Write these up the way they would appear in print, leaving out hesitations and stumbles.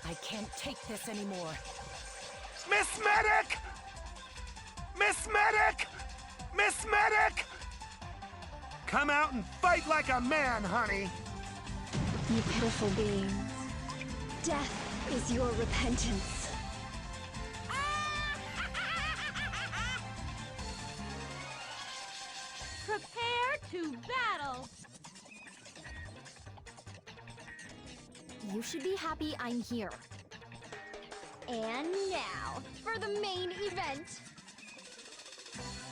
I can't take this anymore. Miss Medic! Miss Medic! Miss Medic! Come out and fight like a man, honey! You pitiful beings. Death is your repentance. Prepare to battle! You should be happy I'm here. And now, for the main event.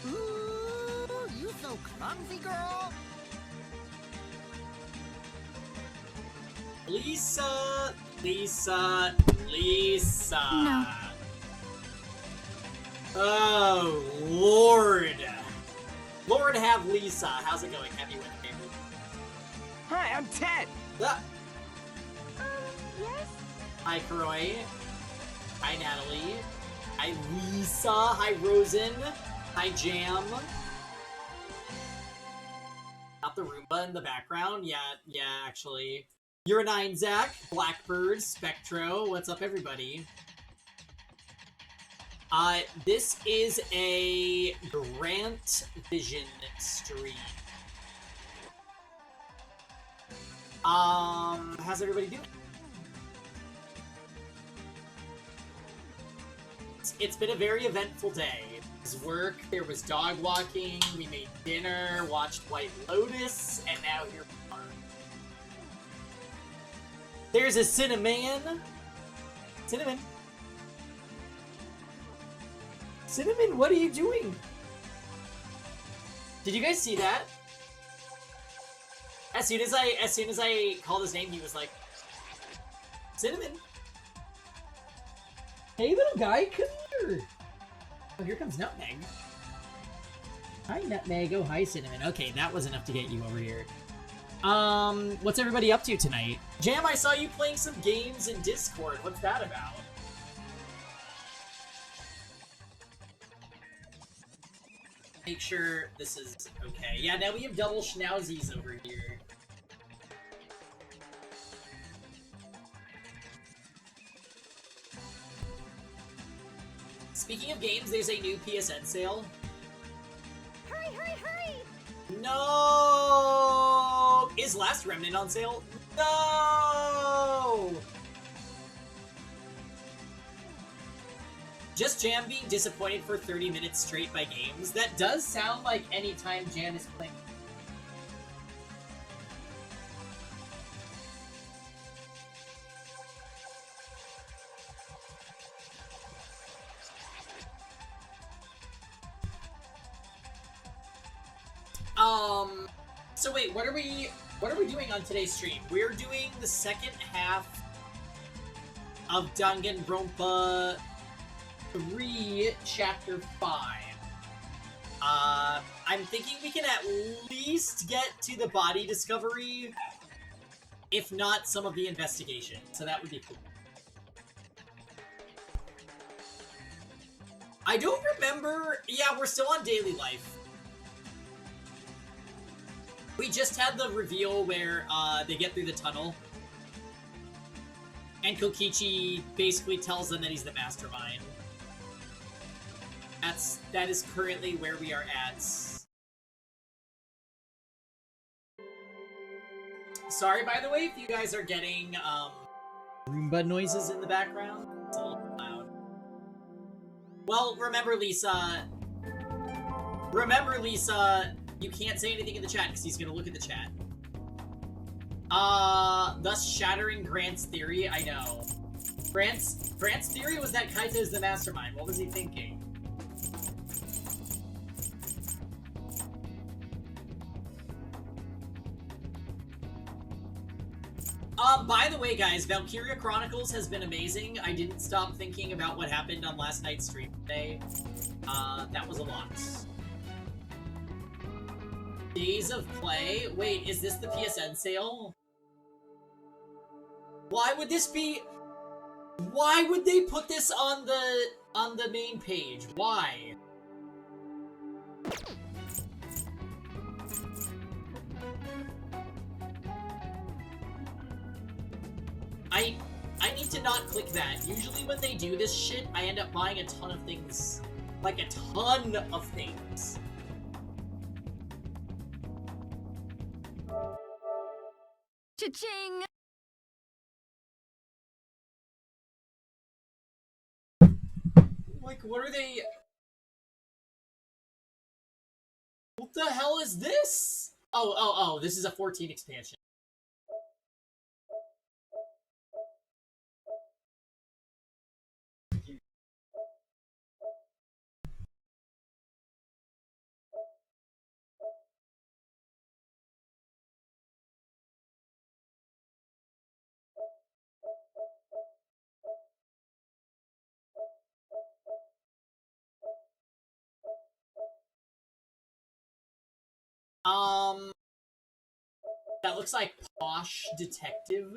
Ooh, you so clumsy, girl. Lisa! Lisa! Lisa! No. Oh, Lord! Lord have Lisa. How's it going? Happy Wednesday. Hi, I'm Ted! Ah. Yes? Hi, Kroy. Hi, Natalie. Hi, Lisa. Hi, Rosen. Hi, Jam. Not the Roomba in the background. Yeah, actually. You're a 9, Zach. Blackbird. Spectro. What's up, everybody? This is a Grant Vision stream. How's everybody doing? It's been a very eventful day. There was work, there was dog walking, we made dinner, watched White Lotus, and now here we are. There's a Cinnamon. Cinnamon. Cinnamon, what are you doing? Did you guys see that? As soon as I called his name, he was like, Cinnamon. Hey, little guy, come here. Oh, here comes Nutmeg. Hi, Nutmeg. Oh, hi, Cinnamon. Okay, that was enough to get you over here. What's everybody up to tonight? Jam, I saw you playing some games in Discord. What's that about? Make sure this is okay. Yeah, now we have double schnauzies over here. Speaking of games, there's a new PSN sale. Hurry, hurry, hurry! No! Is Last Remnant on sale? No! Just Jam being disappointed for 30 minutes straight by games? That does sound like any time Jam is playing. So wait, what are we doing on today's stream? We're doing the second half of Danganronpa 3 Chapter 5. I'm thinking we can at least get to the body discovery, if not some of the investigation, so that would be cool. I don't remember. Yeah, we're still on daily life. We just had the reveal where they get through the tunnel, and Kokichi basically tells them that he's the mastermind. That is currently where we are at. Sorry, by the way, if you guys are getting Roomba noises in the background. It's a little loud. Well, remember, Lisa, you can't say anything in the chat because he's gonna look at the chat. Thus shattering Grant's theory. I know. Grant's theory was that Kaito is the mastermind. What was he thinking? By the way, guys, Valkyria Chronicles has been amazing. I didn't stop thinking about what happened on last night's stream today. That was a lot. Days of Play? Wait, is this the PSN sale? Why would this be... Why would they put this on the main page? Why? I need to not click that. Usually when they do this shit, I end up buying a ton of things. Like, a ton of things. Cha-ching! Like, what are they... What the hell is this? Oh, this is a 14 expansion. That looks like Posh Detective.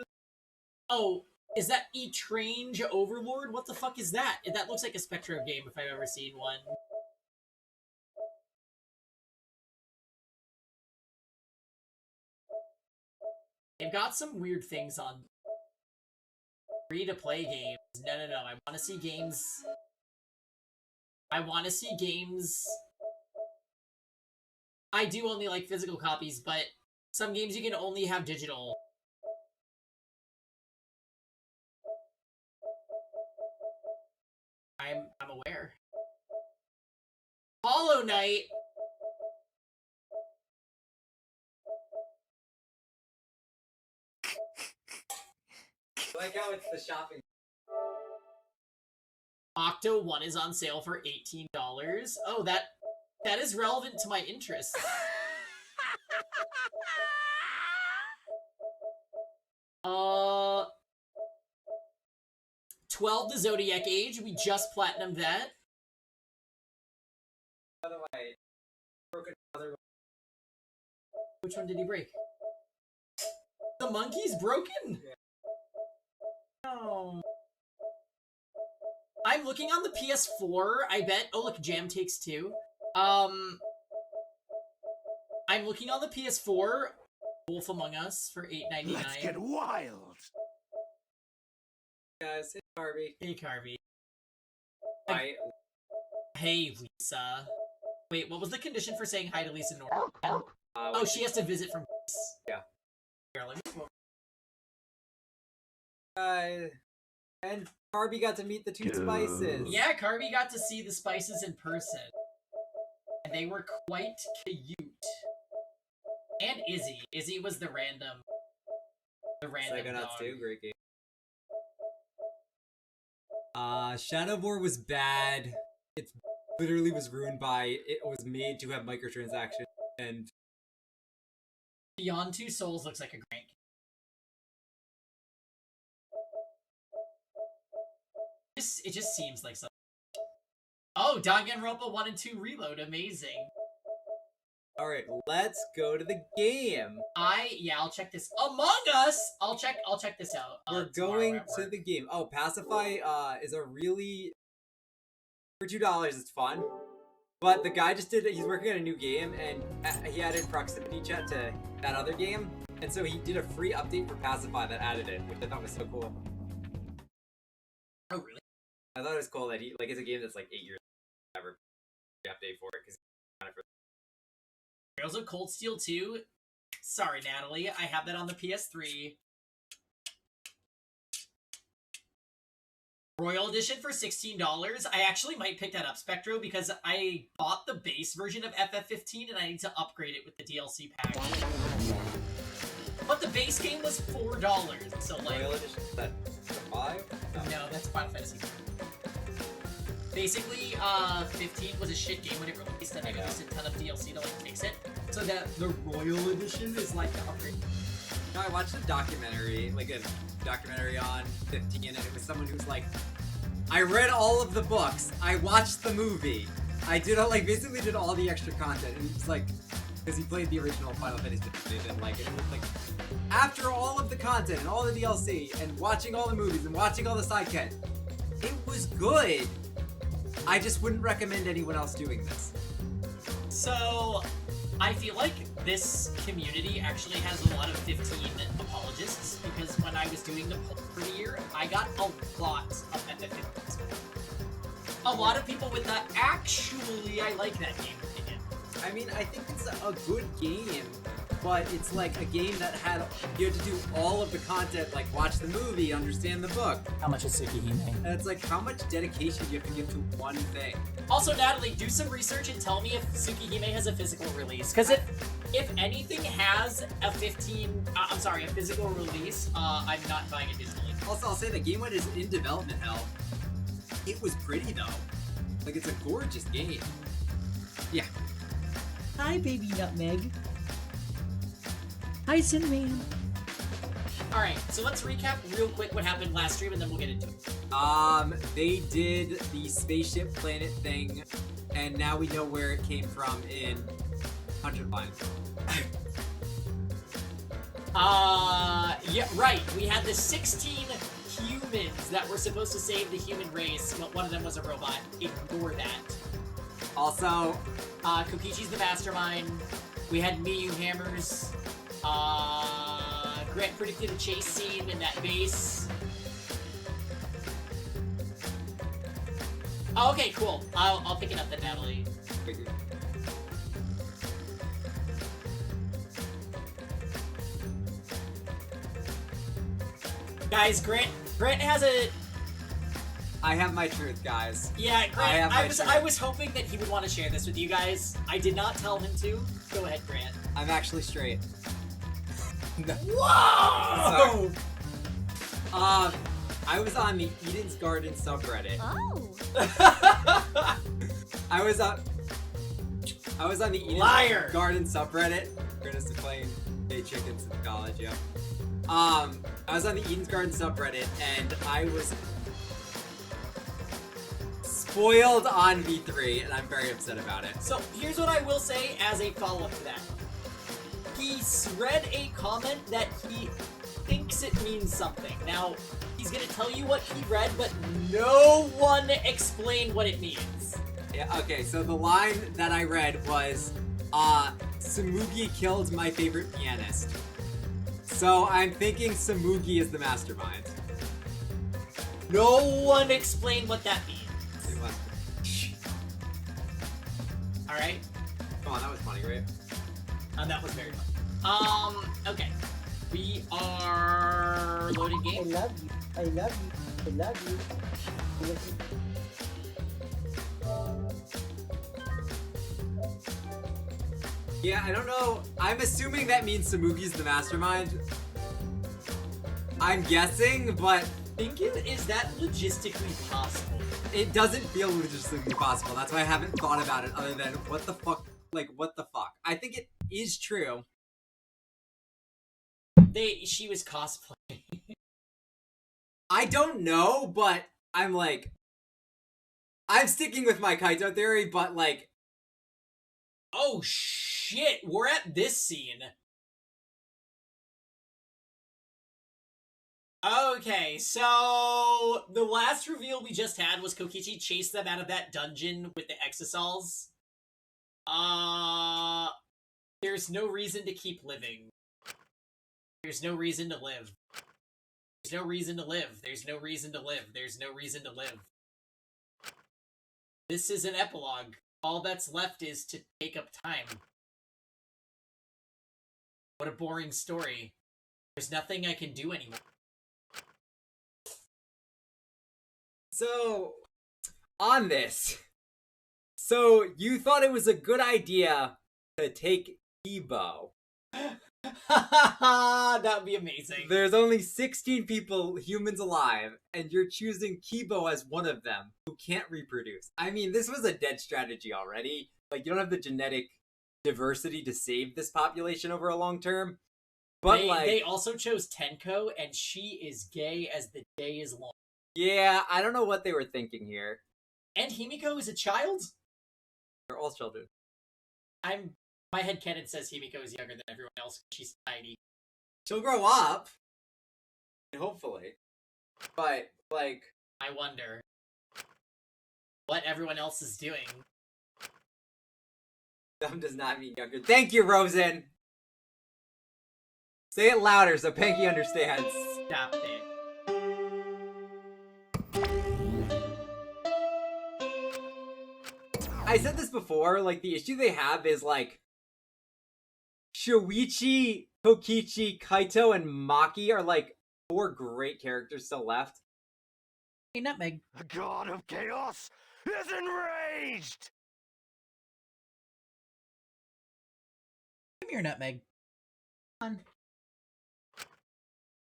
Oh, is that E-Trange Overlord? What the fuck is that? That looks like a Spectro game if I've ever seen one. They've got some weird things on free-to-play games. No. I want to see games. I do only like physical copies, but some games you can only have digital. I'm aware. Hollow Knight! I like how it's the shopping. Octo 1 is on sale for $18. Oh, that is relevant to my interests. 12 the Zodiac Age, we just platinumed that. By the way, broken another one. Which one did he break? The monkey's broken? Yeah. No. I'm looking on the PS4, I bet. Oh, look, Jam Takes Two. I'm looking on the PS4, Wolf Among Us for $8.99. Let's get wild. Guys, hey Barbie. Hey, Carvey. Hi. Hey, Lisa. Wait, what was the condition for saying hi to Lisa Norton? Oh, she has to visit from Greece. Yeah. Here, let me come over. And Barbie got to meet the two spices. Yeah, Carvey got to see the spices in person. And they were quite cute. And Izzy. Izzy was the random Psychonauts dog. 2, great game. Shadow of War was bad. It literally was ruined by it was made to have microtransactions and Beyond Two Souls looks like a great game. It just seems like something. Oh, Danganronpa 1 and 2 Reload, amazing. Alright, let's go to the game. I'll check this. Among Us! I'll check this out. We're going to the game. Oh, Pacify is a really for $2 it's fun. But the guy just he's working on a new game and he added proximity chat to that other game. And so he did a free update for Pacify that added it, which I thought was so cool. Oh, really? I thought it was cool that he it's a game that's like 8 years ever update for it because kind of. Heroes of Cold Steel 2. Sorry, Natalie. I have that on the PS3. Royal Edition for $16. I actually might pick that up, Spectro, because I bought the base version of FF15 and I need to upgrade it with the DLC pack. But the base game was $4, so like... Royal Edition? Is that 5? No, that's Final Fantasy. Basically, 15 was a shit game when it released, and I released a ton of DLC to like fix it. So that the Royal Edition is like the upgrade. No, I watched a documentary, on 15, and it was someone who's like, I read all of the books, I watched the movie, I did basically did all the extra content, and he's like, because he played the original Final Fantasy, and he didn't like it, and it's like, after all of the content and all the DLC, and watching all the movies and watching all the side content, it was good. I just wouldn't recommend anyone else doing this. So, I feel like this community actually has a lot of 15 apologists, because when I was doing the poll for the year, I got a lot of FF15s. A lot of people with the actually I like that game opinion. I mean, I think it's a good game, but it's like a game that you had to do all of the content, like watch the movie, understand the book. How much is Tsukihime? And it's like, how much dedication do you have to give to one thing? Also, Natalie, do some research and tell me if Tsukihime has a physical release. Because if anything has a physical release, I'm not buying it digitally. Also, I'll say the game when it's in development hell, it was pretty though. Like, it's a gorgeous game. Yeah. Hi, baby nutmeg. Hi, Cinnamon. Alright, so let's recap real quick what happened last stream and then we'll get into it. They did the spaceship planet thing, and now we know where it came from in 100 Lines. Yeah, right. We had the 16 humans that were supposed to save the human race, but one of them was a robot. Ignore that. Also, Kokichi's the mastermind. We had Miyu Hammers. Grant predicted a chase scene in that base. Oh, okay, cool. I'll pick it up then, Natalie. Guys, Grant has a... I have my truth, guys. Yeah, Grant, I truth. was hoping that he would want to share this with you guys. I did not tell him to. Go ahead, Grant. I'm actually straight. Whoa! Sorry. I was on the Eden's Garden subreddit. Oh. I was on the Eden's Garden subreddit. Grant is playing gay chickens in college, yeah. I was on the Eden's Garden subreddit, and I was spoiled on V3, and I'm very upset about it. So, here's what I will say as a follow-up to that. He read a comment that he thinks it means something. Now, he's gonna tell you what he read, but no one explained what it means. Yeah, okay, so the line that I read was, Samugi killed my favorite pianist. So I'm thinking Samugi is the mastermind. No one explained what that means. Alright? Come on, that was funny, right? That was very fun. Okay. We are loading I game. love you. I love you. I love you. I love you. Yeah, I don't know. I'm assuming that means Samugi's the mastermind. I'm guessing, but Thinking, is that logistically possible? it doesn't feel logistically possible. That's why I haven't thought about it other than what the fuck? Like, what the fuck? I think it is true. She was cosplaying. I don't know, but I'm sticking with my Kaito theory, but like... Oh shit, we're at this scene. Okay, so the last reveal we just had was Kokichi chased them out of that dungeon with the exosols. There's no reason to keep living. There's no reason to live. There's no reason to live. There's no reason to live. There's no reason to live. This is an epilogue. All that's left is to take up time. What a boring story. There's nothing I can do anymore. So, on this, so you thought it was a good idea to take Kibo. That would be amazing. There's only 16 humans alive, and you're choosing Kibo as one of them who can't reproduce. I mean, this was a dead strategy already. Like, you don't have the genetic diversity to save this population over a long term. But they also chose Tenko, and she is gay as the day is long. Yeah, I don't know what they were thinking here. And Himiko is a child? They're all children. My headcanon says Himiko is younger than everyone else. She's tiny. She'll grow up. Hopefully. But, like... I wonder what everyone else is doing. Dumb does not mean younger. Thank you, Rosen! Say it louder so Panky understands. Stop it. I said this before, like, the issue they have is, like, Shuichi, Kokichi, Kaito, and Maki are, like, 4 great characters still left. Hey, Nutmeg. The god of chaos is enraged! Come here, Nutmeg. Come on.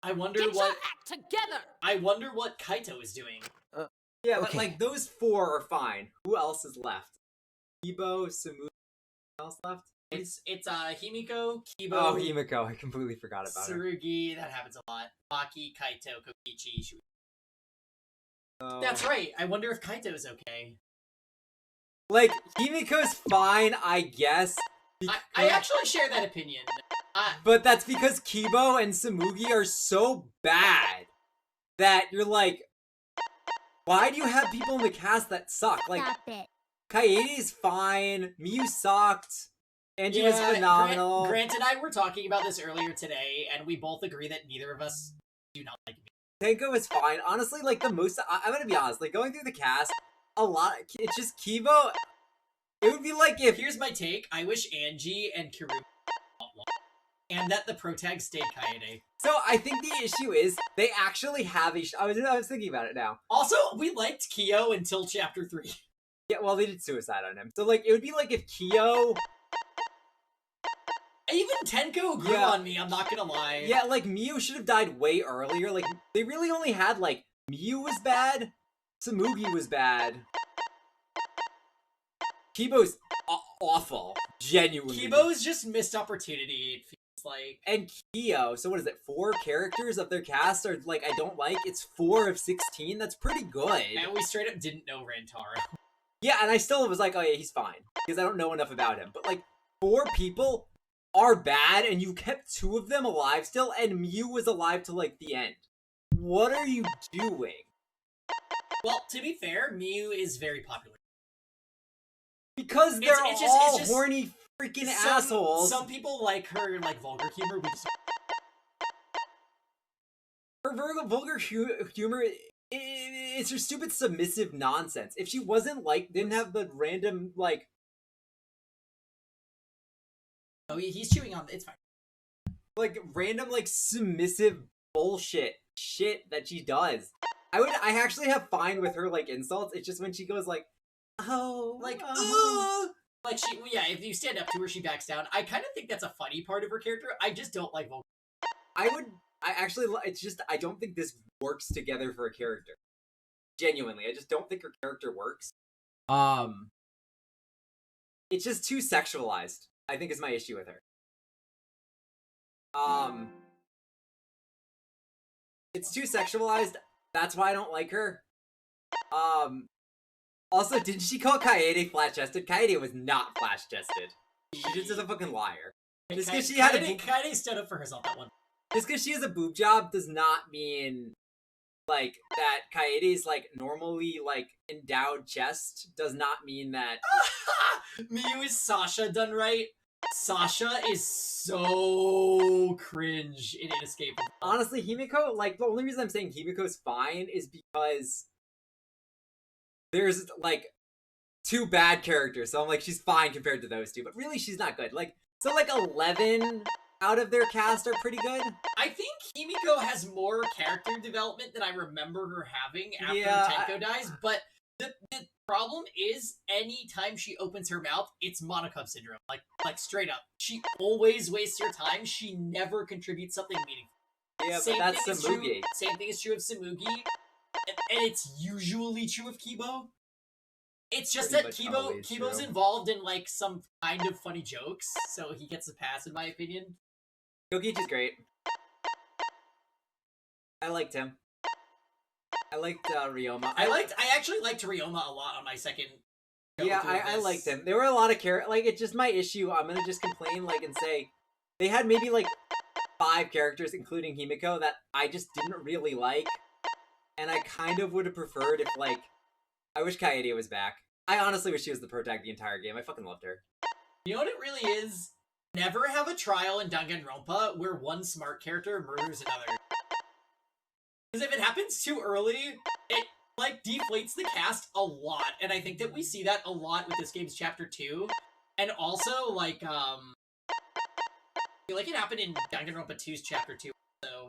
I wonder Get your what act together! I wonder what Kaito is doing. Yeah, but, Okay. like, those 4 are fine. Who else is left? Kibo, Samu, who else left? It's Himiko, Kibo, Oh, Himiko. I completely forgot about her. Tsurugi. That happens a lot. Maki, Kaito, Kokichi. So- That's right. I wonder if Kaito is okay. Like, Himiko's fine, I guess. I actually share that opinion. But that's because Kibo and Samugi are so bad that you're like, why do you have people in the cast that suck? Like, Stop it. Kaede's fine, Miyu sucked, Angie was phenomenal. Grant and I were talking about this earlier today, and we both agree that neither of us do not like me. Tenko is fine. Honestly, like, the most, I'm gonna be honest, like, going through the cast, a lot, it's just Kibo. It would be like if, Here's my take. I wish Angie and Kiryu fought one, and that the protag stayed Kaede. so I think the issue is, they actually have a, I was thinking about it now. Also, we liked Kyo until chapter 3. Yeah, well, they did suicide on him. So, like, it would be like if Kyo, Even Tenko grew Yeah. on me, I'm not gonna lie. yeah, like, Miyu should have died way earlier. Like, they really only had, like, Miyu was bad, Samugi was bad, Kibo's awful, genuinely. Kibo's just missed opportunity, it feels like. And Kyo, so what is it, 4 characters of their cast are, like, I don't like? It's 4 of 16, that's pretty good. And we straight up didn't know Rantaro. Yeah, and I still was like, oh yeah, he's fine, because I don't know enough about him. But, like, 4 people are bad, and you kept 2 of them alive still, and Miyu was alive to, like, the end. What are you doing? Well, to be fair, Miyu is very popular. Because they're It's all just- horny freaking assholes. Some people like her, like, vulgar humor. We just... Her vulgar humor, it's her stupid submissive nonsense. If she wasn't, like, didn't have the random, like... Oh, he's chewing on... It's fine. Like, random, like, submissive bullshit shit that she does. I actually have fine with her, like, insults. It's just when she goes, like, oh, Like, ugh. Like, yeah, if you stand up to her, she backs down. I kind of think that's a funny part of her character. I just don't like vulgar. It's just, I don't think this works together for a character. Genuinely, I just don't think her character works. It's just too sexualized, I think is my issue with her. It's too sexualized, that's why I don't like her. Also, didn't she call Kaede flat-chested? Kaede was not flat-chested. She just is a fucking liar. Just because she had a Kaede stood up for herself that one. Just because she has a boob job does not mean, like, that Kaede's, like, normally, like, endowed chest does not mean that... Miyu is Sasha done right. Sasha is so cringe in Inescapable. Honestly, Himiko, like, the only reason I'm saying Himiko's fine is because there's, like, 2 bad characters, so I'm like, she's fine compared to those 2, but really she's not good. Like, so, like, 11 out of their cast are pretty good. I think Himiko has more character development than I remember her having after Yeah, Tenko dies, but the problem is anytime she opens her mouth, it's Monokub syndrome. Like straight up. She always wastes her time. She never contributes something meaningful. Yeah, Same but that's thing is true- Samugi. Same thing is true of Samugi, and it's usually true of Kibo. It's just Pretty that much always Kibo's true. involved in like some kind of funny jokes, so he gets a pass in my opinion. Kokichi's great. I liked him. I liked Ryoma. I actually liked Ryoma a lot on my second. Yeah, go-through of I this. liked him. There were a lot of like, it's just my issue. I'm gonna just complain, like, and say they had maybe, like, 5 characters, including Himiko, that I just didn't really like. And I kind of would have preferred if, like, I wish Kaede was back. I honestly wish she was the protag the entire game. I fucking loved her. You know what it really is? Never have a trial in Danganronpa where one smart character murders another. Because if it happens too early, it, like, deflates the cast a lot. And I think that we see that a lot with this game's Chapter 2. And also, like, I feel like it happened in Danganronpa 2's Chapter 2, so...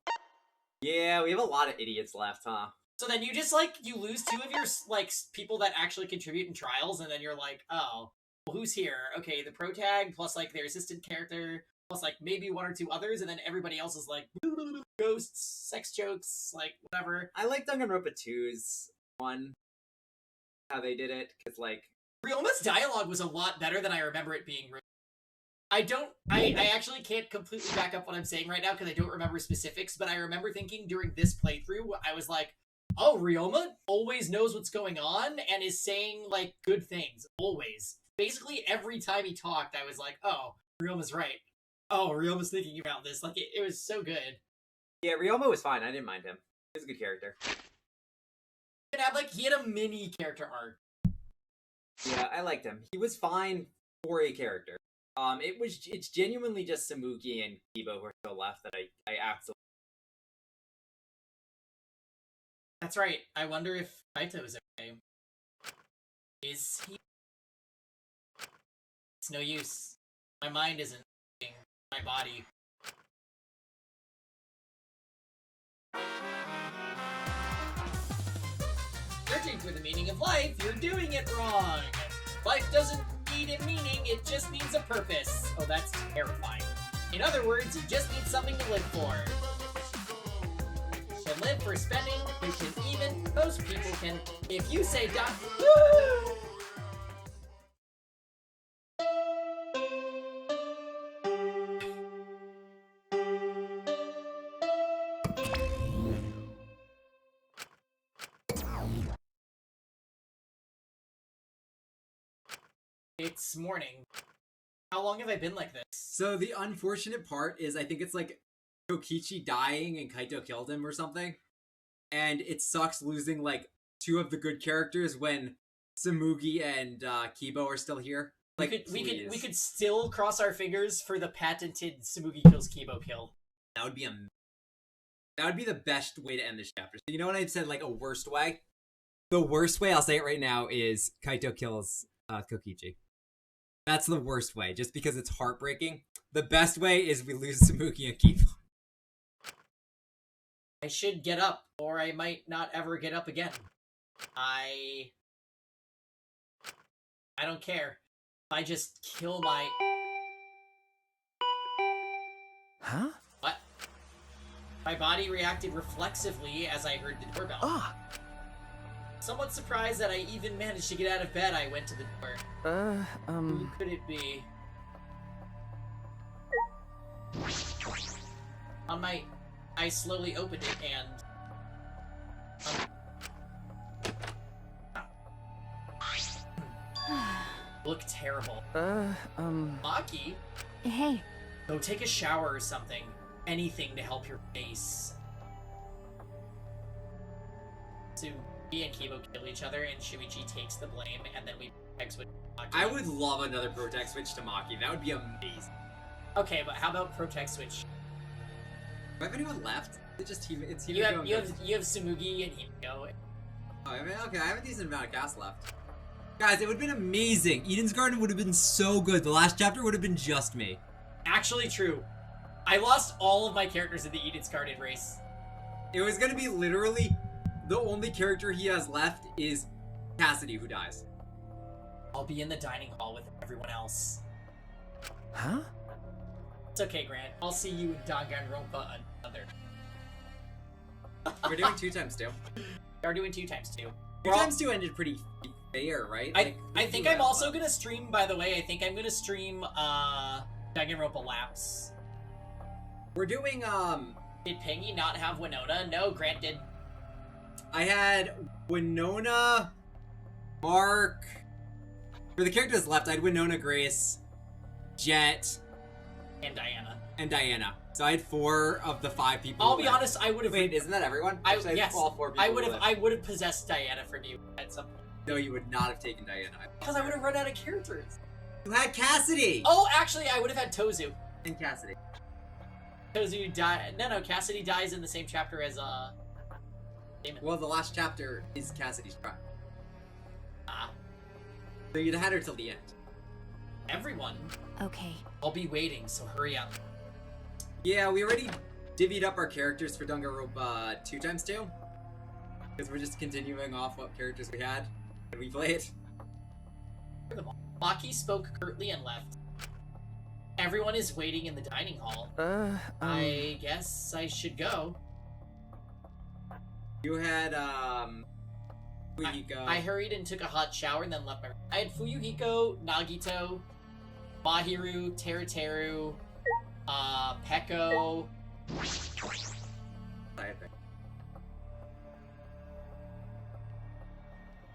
Yeah, we have a lot of idiots left, huh? So then you just, like, you lose two of your, like, people that actually contribute in trials, and then you're like, oh, well, who's here? Okay, the protag, plus, like, their assistant character, plus, like, maybe one or two others, and then everybody else is like, ghosts, sex jokes, like, whatever. I like Danganronpa 2's one, how they did it, because, like... Ryoma's dialogue was a lot better than I remember it being. I actually can't completely back up what I'm saying right now because I don't remember specifics, but I remember thinking during this playthrough, I was like, oh, Ryoma always knows what's going on and is saying, like, good things. Always. Basically, every time he talked, I was like, oh, Ryoma's right. Oh, Ryoma's thinking about this. Like, it was so good. Yeah, Ryoma was fine. I didn't mind him. He was a good character. He had a mini character arc. Yeah, I liked him. He was fine for a character. It's genuinely just Samugi and Kiba who are still left that I absolutely... That's right. I wonder if Kaito is okay. Is he? It's no use. My mind isn't working. My body. Searching for the meaning of life, you're doing it wrong. Life doesn't need a meaning, it just needs a purpose. Oh, that's terrifying. In other words, you just need something to live for. You can live for spending, you can even, most people can. If you say woo! It's morning. How long have I been like this? So the unfortunate part is I think it's like Kokichi dying and Kaito killed him or something. And it sucks losing like two of the good characters when Samugi and Kibo are still here. Like we could still cross our fingers for the patented Samugi kills Kibo kill. That would be the best way to end this chapter. So you know what I said, like a worst way? The worst way, I'll say it right now, is Kaito kills Kokichi. That's the worst way, just because it's heartbreaking. The best way is we lose Samugi and Kibo. I should get up, or I might not ever get up again. I don't care. If I just kill my... Huh? What? My body reacted reflexively as I heard the doorbell. Ah! Somewhat surprised that I even managed to get out of bed, I went to the door. Who could it be? I slowly opened it and... Look terrible. Maki? Hey. Go take a shower or something. Anything to help your face. So, me and Kibo kill each other, and Shuichi takes the blame, and then we protect switch to Maki. I would love another protect switch to Maki. That would be amazing. Okay, but how about protect switch? Do I have anyone left? It's Himiko. You have Samugi and Himiko. Oh, I mean, okay, I have a decent amount of cast left. Guys, it would have been amazing. Eden's Garden would have been so good. The last chapter would have been just me. Actually true. I lost all of my characters in the Eden's Garden race. It was gonna be literally the only character he has left is Cassidy, who dies. I'll be in the dining hall with everyone else. Huh? It's okay, Grant. I'll see you in Danganronpa another. We're doing 2 times 2. We are doing 2 times 2. 2 times 2 ended pretty fair, right? I think I'm also gonna stream, by the way, I think I'm gonna stream, Danganronpa Laps. We're doing, Did Pingy not have Winona? No, Grant did. I had Winona, Mark... For the characters left, I had Winona, Grace, Jet... And Diana. And Diana. So I had 4 of the 5 people. I'll be honest, I would have... Wait, isn't that everyone? Actually, yes. all 4 people I would have possessed Diana from you at some point. No, you would not have taken Diana. Because I would have run out of characters. You had Cassidy! Oh, actually, I would have had Tozu. And Cassidy. Tozu died. No, Cassidy dies in the same chapter as Damon. Well, the last chapter is Cassidy's trial. Ah, So you'd have had her till the end. everyone. Okay. I'll be waiting, so hurry up. Yeah, we already divvied up our characters for Danganronpa 2x2. Because we're just continuing off what characters we had when we played. Maki spoke curtly and left. Everyone is waiting in the dining hall. I guess I should go. You had, Fuyuhiko. I hurried and took a hot shower and then left my room. I had Fuyuhiko, Nagito, Mahiru, Teruteru, Peko.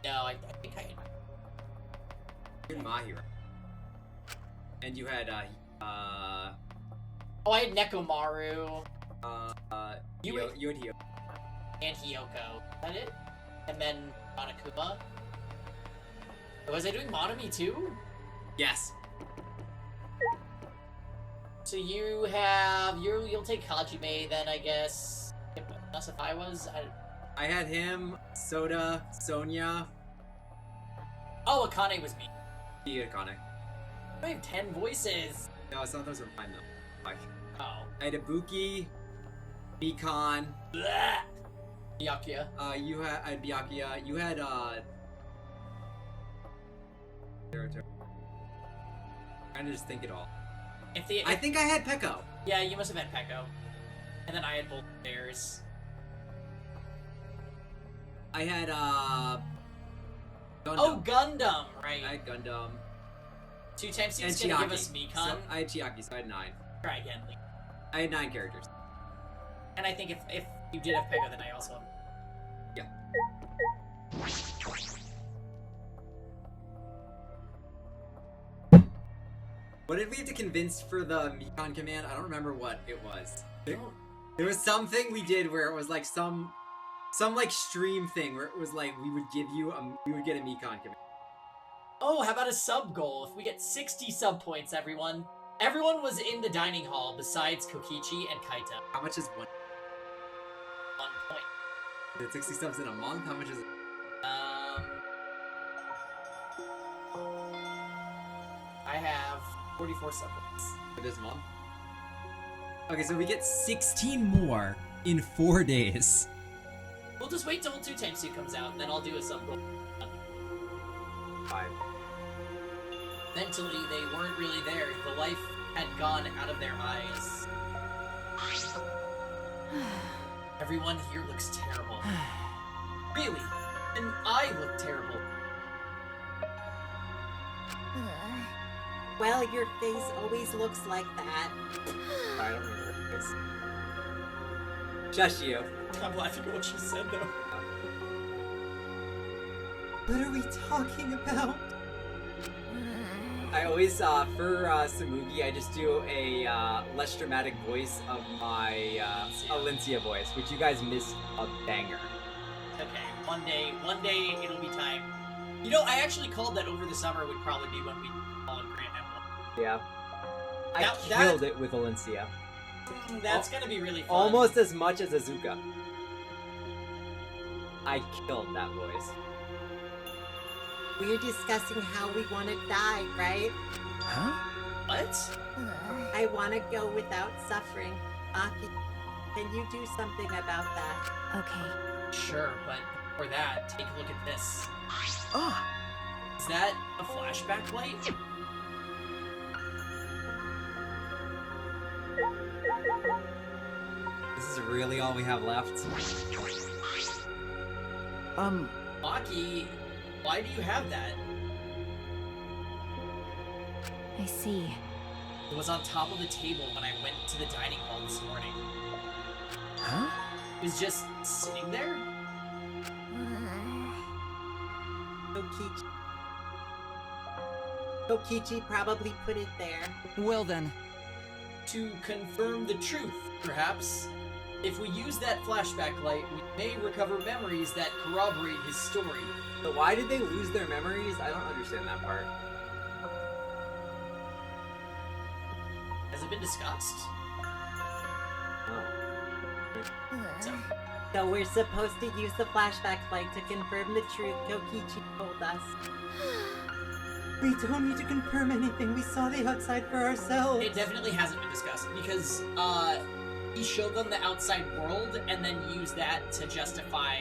No, I think I had... You had Mahiru. And you had, Oh, I had Nekomaru you had Hyo. and Hiyoko. Is that it? And then Monokuma. Was I doing Monami too? Yes. So you have... You'll take Hajime then, I guess. Unless if I was... I had him, Soda, Sonia. Oh, Akane was me. You had Akane. I have 10 voices. No, some of those were mine though. Like, Oh. I had Ibuki, Mikan, Blah. Byakuya. I had Byakuya, you had, trying to just think it all. I think I had Peko. Yeah, you must have had Peko. And then I had both bears. I had, Gundam. Oh, Gundam! Right. I had Gundam. 2 times 2 And is gonna give Chiaki. us Mikan. So, I had Chiaki, so I had 9. Try again, Lee. I had 9 characters. And I think if you did have Peko, then I also have... Yeah. What did we have to convince for the Mikan command? I don't remember what it was. There was something we did where it was like some like stream thing where it was like we would get a Mikan command. Oh, how about a sub goal? If we get 60 sub points, everyone. Everyone was in the dining hall besides Kokichi and Kaito. How much is 1 1 point. Is it 60 subs in a month? How much is it? I have 44 sub points. For this month? Okay, so we get 16 more in 4 days. We'll just wait till 2 times 2 comes out, and then I'll do a sub goal. 5. Mentally, they weren't really there. The life had gone out of their eyes. Everyone here looks terrible. Really? And I look terrible. Well, your face always looks like that. I don't remember this. Just you. I'm laughing at what you said, though. What are we talking about? I always, for Samugi, I just do a less dramatic voice of my Alencia voice, which you guys missed a banger. Okay, one day it'll be time. You know, I actually called that over the summer would probably be when we call it Grand Emblem. Yeah. I killed it with Alencia. That's gonna be really fun. Almost as much as Azuka. I killed that voice. We're discussing how we want to die, right? Huh? What? I want to go without suffering. Aki, can you do something about that? Okay. Sure, but for that, take a look at this. Ah! Is that a flashback light? This is really all we have left. Maki, why do you have that? I see. It was on top of the table when I went to the dining hall this morning. Huh? It was just sitting there? Kokichi probably put it there. Well then. To confirm the truth, perhaps. If we use that flashback light, we may recover memories that corroborate his story. But why did they lose their memories? I don't understand that part. hasn't been discussed. So we're supposed to use the flashback flight to confirm the truth Kokichi told us. We don't need to confirm anything. We saw the outside for ourselves. It definitely hasn't been discussed because he showed them the outside world and then used that to justify,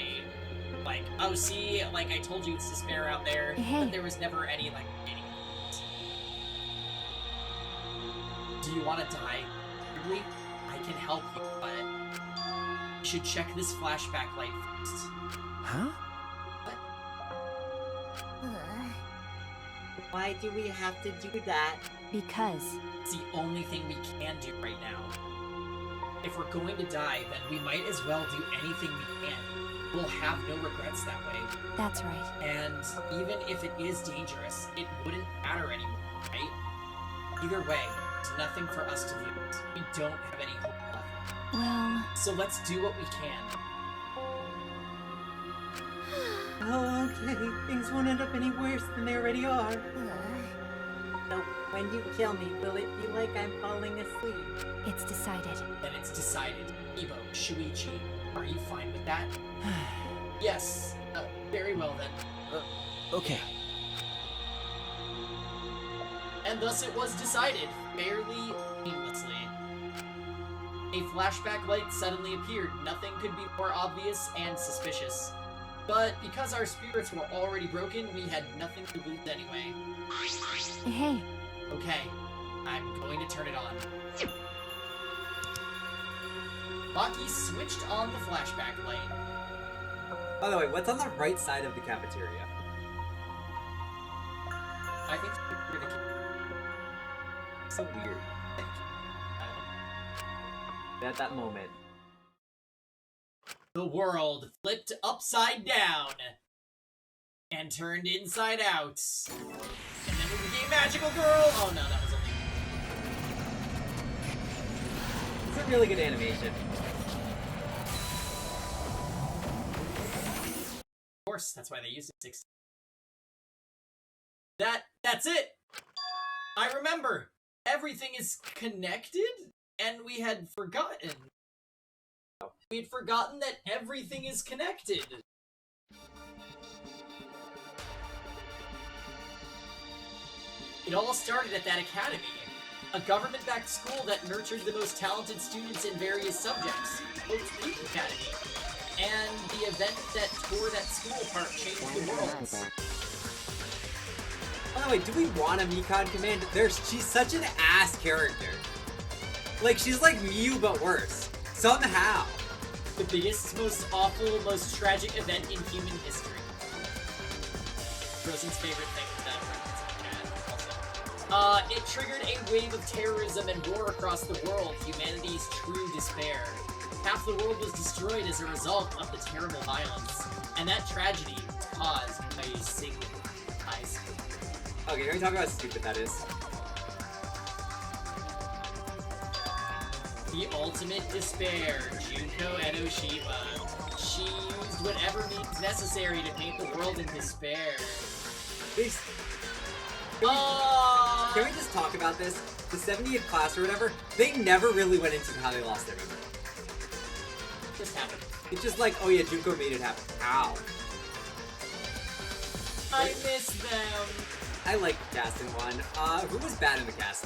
like, oh, see, like I told you, it's despair out there, but there was never any like. Do you want to die? Really? I can help you, but you should check this flashback light first. Huh? Why do we have to do that? Because. It's the only thing we can do right now. If we're going to die, then we might as well do anything we can. We'll have no regrets that way. That's right. And even if it is dangerous, it wouldn't matter anymore, right? Either way, there's nothing for us to lose. We don't have any hope left. Well. So let's do what we can. Oh, okay. Things won't end up any worse than they already are. So, when you kill me, will it be like I'm falling asleep? It's decided. Then it's decided. Ibo, Shuichi, are you fine with that? Yes. Very well then. Okay. And thus it was decided, fairly painlessly. A flashback light suddenly appeared. Nothing could be more obvious and suspicious. But because our spirits were already broken, we had nothing to lose anyway. Hey. Okay, I'm going to turn it on. Maki switched on the flashback light. By the way, what's on the right side of the cafeteria? I think you're the So weird. At that moment. The world flipped upside down and turned inside out. And then we became Magical Girl! Oh no, that was only... It's a really good animation. Of course, that's why they used it 6. That's it! I remember! Everything is connected? And we had forgotten. We had forgotten that everything is connected. It all started at that academy. A government-backed school that nurtured the most talented students in various subjects. Oak Creek Academy. And the event that tore that school apart changed the world. By the way, do we want a Mikan command? She's such an ass character. Like, she's like Mew, but worse. Somehow. The biggest, most awful, most tragic event in human history. Rosen's favorite thing is that reference in chat, also. It triggered a wave of terrorism and war across the world, humanity's true despair. Half the world was destroyed as a result of the terrible violence. And that tragedy was caused by a single high school. Okay, can we talk about how stupid that is? The ultimate despair, Junko Enoshiba. She used whatever means necessary to paint the world in despair. Please. Can we just talk about this? The 70th class or whatever, they never really went into how they lost their memory. Just happened. It's just like, oh yeah, Junko made it happen. Ow. I miss them. I like the cast in one. Who was bad in the cast?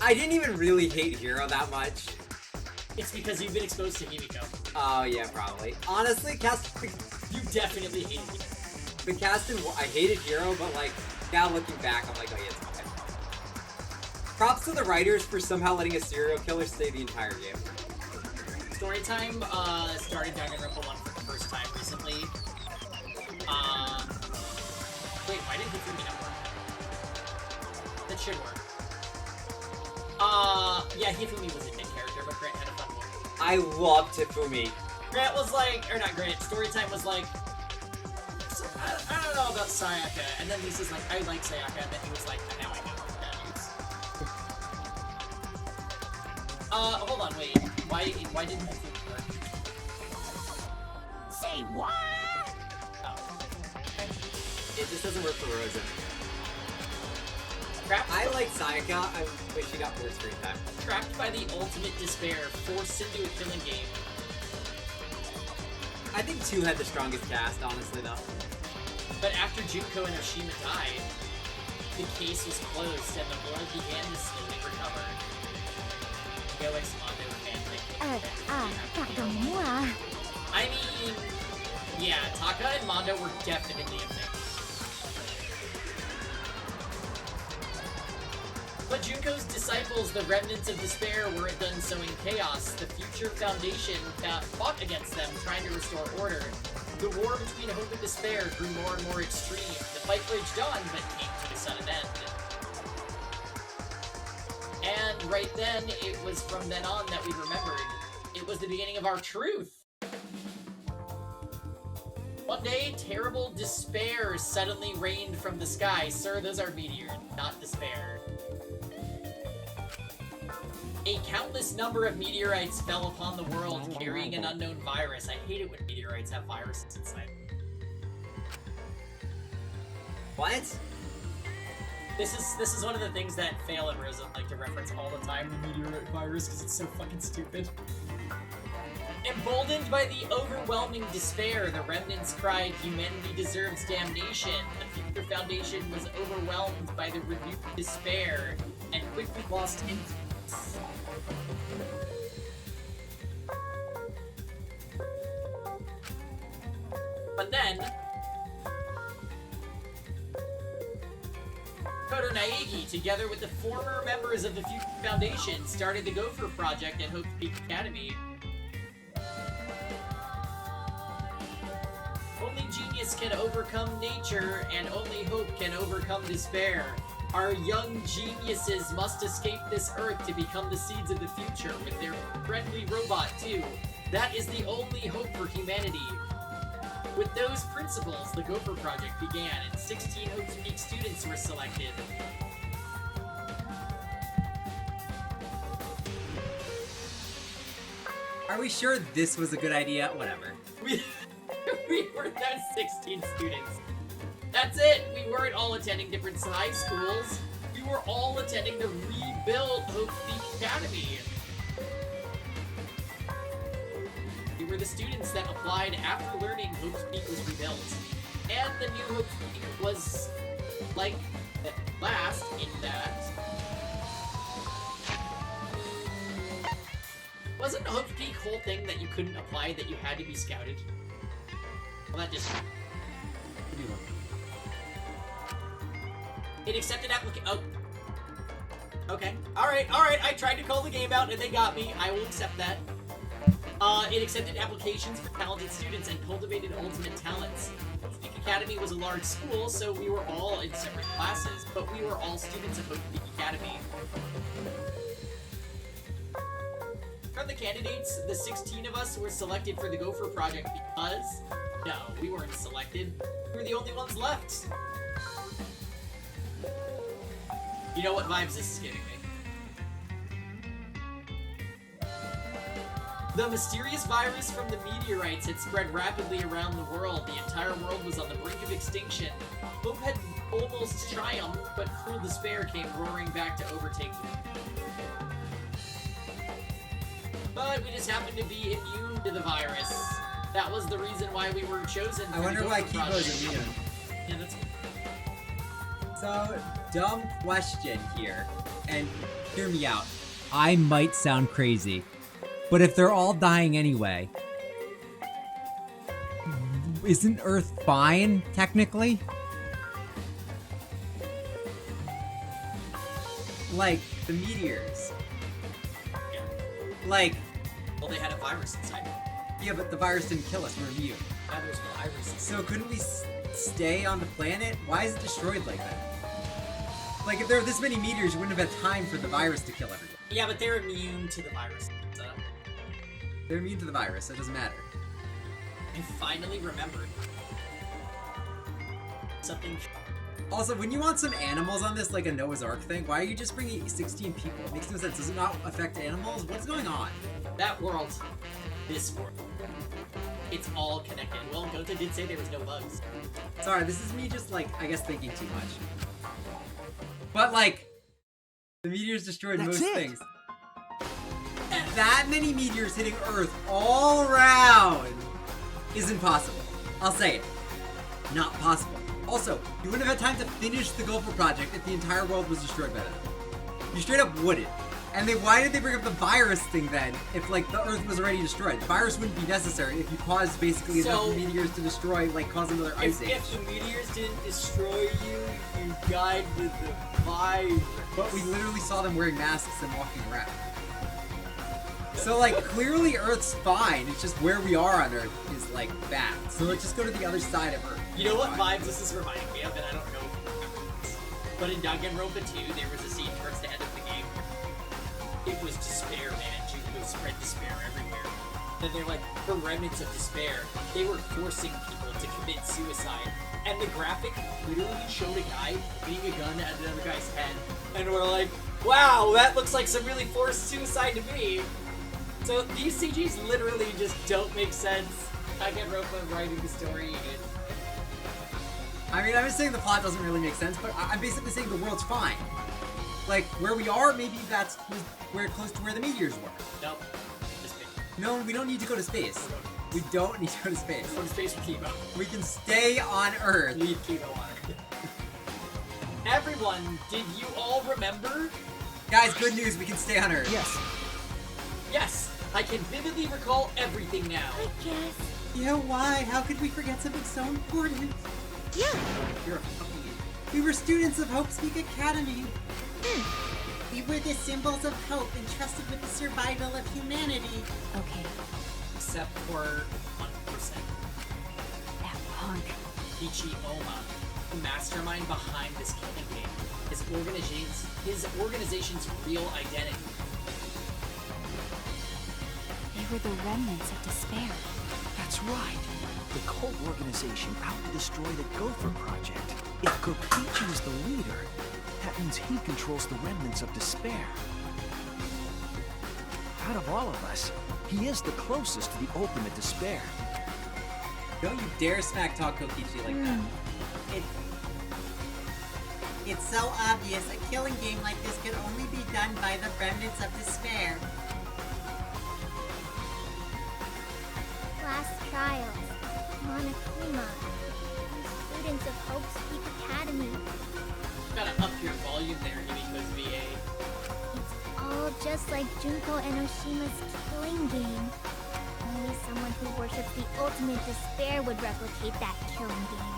I didn't even really hate Hiro that much. It's because you've been exposed to Himiko. Oh yeah, probably. Honestly, You definitely hated Himiko. the cast in I hated Hiro, but like, now looking back, I'm like, oh yeah, it's fine. Props to the writers for somehow letting a serial killer stay the entire game. Storytime started Danganronpa 1 for the first time recently. Wait, why did Hifumi not work? That should work. Yeah, Hifumi was a big character, but Grant had a fun one. I loved Hifumi. Grant was like, or not Grant, Storytime was like, I don't know about Sayaka, and then Lisa's like, I like Sayaka, and then he was like, now I know what that is. Hold on, wait, why didn't Hifumi work? Say what? It just doesn't work for Rosen. Trapped, I like Sayaka. I wish she got more screen time. trapped by the ultimate despair, forced into a killing game. I think 2 had the strongest cast, honestly, though. But after Junko and Oshima died, the case was closed and the world began to slowly recover. Felix Mondo and I mean, yeah, Taka and Mondo were definitely a thing. But Junko's disciples, the remnants of despair, weren't done sowing chaos. The Future Foundation fought against them, trying to restore order. The war between hope and despair grew more and more extreme. The fight raged on, but came to a sudden end. And right then, it was from then on that we remembered. It was the beginning of our truth. One day, terrible despair suddenly rained from the sky. Sir, those are meteors, not despair. A countless number of meteorites fell upon the world, carrying an unknown virus. I hate it when meteorites have viruses inside. What? This is one of the things that Fail and Rosa like to reference all the time, the meteorite virus, because it's so fucking stupid. Emboldened by the overwhelming despair, the remnants cried, "Humanity deserves damnation." The Future Foundation was overwhelmed by the renewed despair and quickly lost influence. But then, Koto Naegi, together with the former members of the Future Foundation, started the Gopher Project at Hope Peak Academy. Only genius can overcome nature, and only hope can overcome despair. Our young geniuses must escape this Earth to become the seeds of the future, with their friendly robot, too. That is the only hope for humanity. With those principles, the Gopher Project began, and 16 Hope Peak students were selected. Are we sure this was a good idea? Whatever. We were those 16 students. That's it! We weren't all attending different high schools. We were all attending the rebuilt Hope Peak Academy. We were the students that applied after learning Hope Peak was rebuilt. And the new Hope Peak was like the last in that. Wasn't Hope Peak whole thing that you couldn't apply, that you had to be scouted? Well, that just... It accepted oh. Okay. Alright, I tried to call the game out and they got me. I will accept that. It accepted applications for talented students and cultivated ultimate talents. Hope Peak Academy was a large school, so we were all in separate classes, but we were all students of Hope Peak Academy. From the candidates, the 16 of us were selected for the Gopher Project because... No, we weren't selected. We were the only ones left. You know what vibes this is giving me. The mysterious virus from the meteorites had spread rapidly around the world. The entire world was on the brink of extinction. Hope had almost triumphed, but cruel despair came roaring back to overtake them. But we just happened to be immune to the virus. That was the reason why we were chosen. I wonder why Kibo's immune. Yeah, that's... So, dumb question here, and hear me out. I might sound crazy, but if they're all dying anyway, isn't Earth fine, technically? Like, the meteors. Yeah. Like... Well, they had a virus inside. Yeah, but the virus didn't kill us, we're immune. Now there's no viruses. So couldn't we stay on the planet? Why is it destroyed like that? Like, if there were this many meteors, you wouldn't have had time for the virus to kill everyone. Yeah, but they're immune to the virus. So. They're immune to the virus, so it doesn't matter. I finally remembered. Something... Also, when you want some animals on this, like a Noah's Ark thing, why are you just bringing 16 people? It makes no sense. Does it not affect animals? What's going on? That world. This world. It's all connected. Well, Gota did say there was no bugs. Sorry, this is me just, like, I guess thinking too much. But like, the meteors destroyed That's most it. things. And that many meteors hitting Earth all around is impossible. I'll say it. Not possible. Also, you wouldn't have had time to finish the Gopher Project if the entire world was destroyed by then. You straight up wouldn't. And then why did they bring up the virus thing then, if like the Earth was already destroyed? The virus wouldn't be necessary if you caused basically enough meteors to destroy, like cause another ice age. If the meteors didn't destroy you, you died with the virus. But we literally saw them wearing masks and walking around. So like clearly Earth's fine, it's just where we are on Earth is like bad. So let's just go to the other side of Earth. You know what vibes this is reminding me of, and I don't know if you remember this, but in Danganronpa 2, there was a scene towards the end of the game. It was despair, man. Junko spread despair everywhere. Then they're like, for remnants of despair, they were forcing people to commit suicide. And the graphic literally showed a guy beating a gun at another guy's head. And we're like, wow, that looks like some really forced suicide to me. So these CGs literally just don't make sense. Danganronpa writing the story. I mean, I'm just saying the plot doesn't really make sense, but I'm basically saying the world's fine. Like, where we are, maybe that's where close to where the meteors were. Nope. Just me. No, we don't need to go to space. We don't need to go to space. Go to space with Kibo. We can stay on Earth. Leave Kibo on Earth. Everyone, did you all remember? Guys, good news, we can stay on Earth. Yes. Yes, I can vividly recall everything now. I guess. Yeah, why? How could we forget something so important? Yeah. You're a fucking idiot. We were students of Hope Speak Academy. We were the symbols of hope entrusted with the survival of humanity. Okay. Except for 1%. That punk. Ichi Oma, the mastermind behind this killing game. His organization's real identity. They were the remnants of despair. That's right. The cult organization out to destroy the Gopher Project. If Kokichi is the leader, that means he controls the remnants of despair. Out of all of us, he is the closest to the ultimate despair. Don't you dare smack talk Kokichi like that. It's so obvious. A killing game like this could only be done by the remnants of despair. Class trials. Monokuma. Students of Hope Speak Academy. Gotta up your volume there, Himiko's VA. It's all just like Junko and Oshima's killing game. Only someone who worships the ultimate despair would replicate that killing game.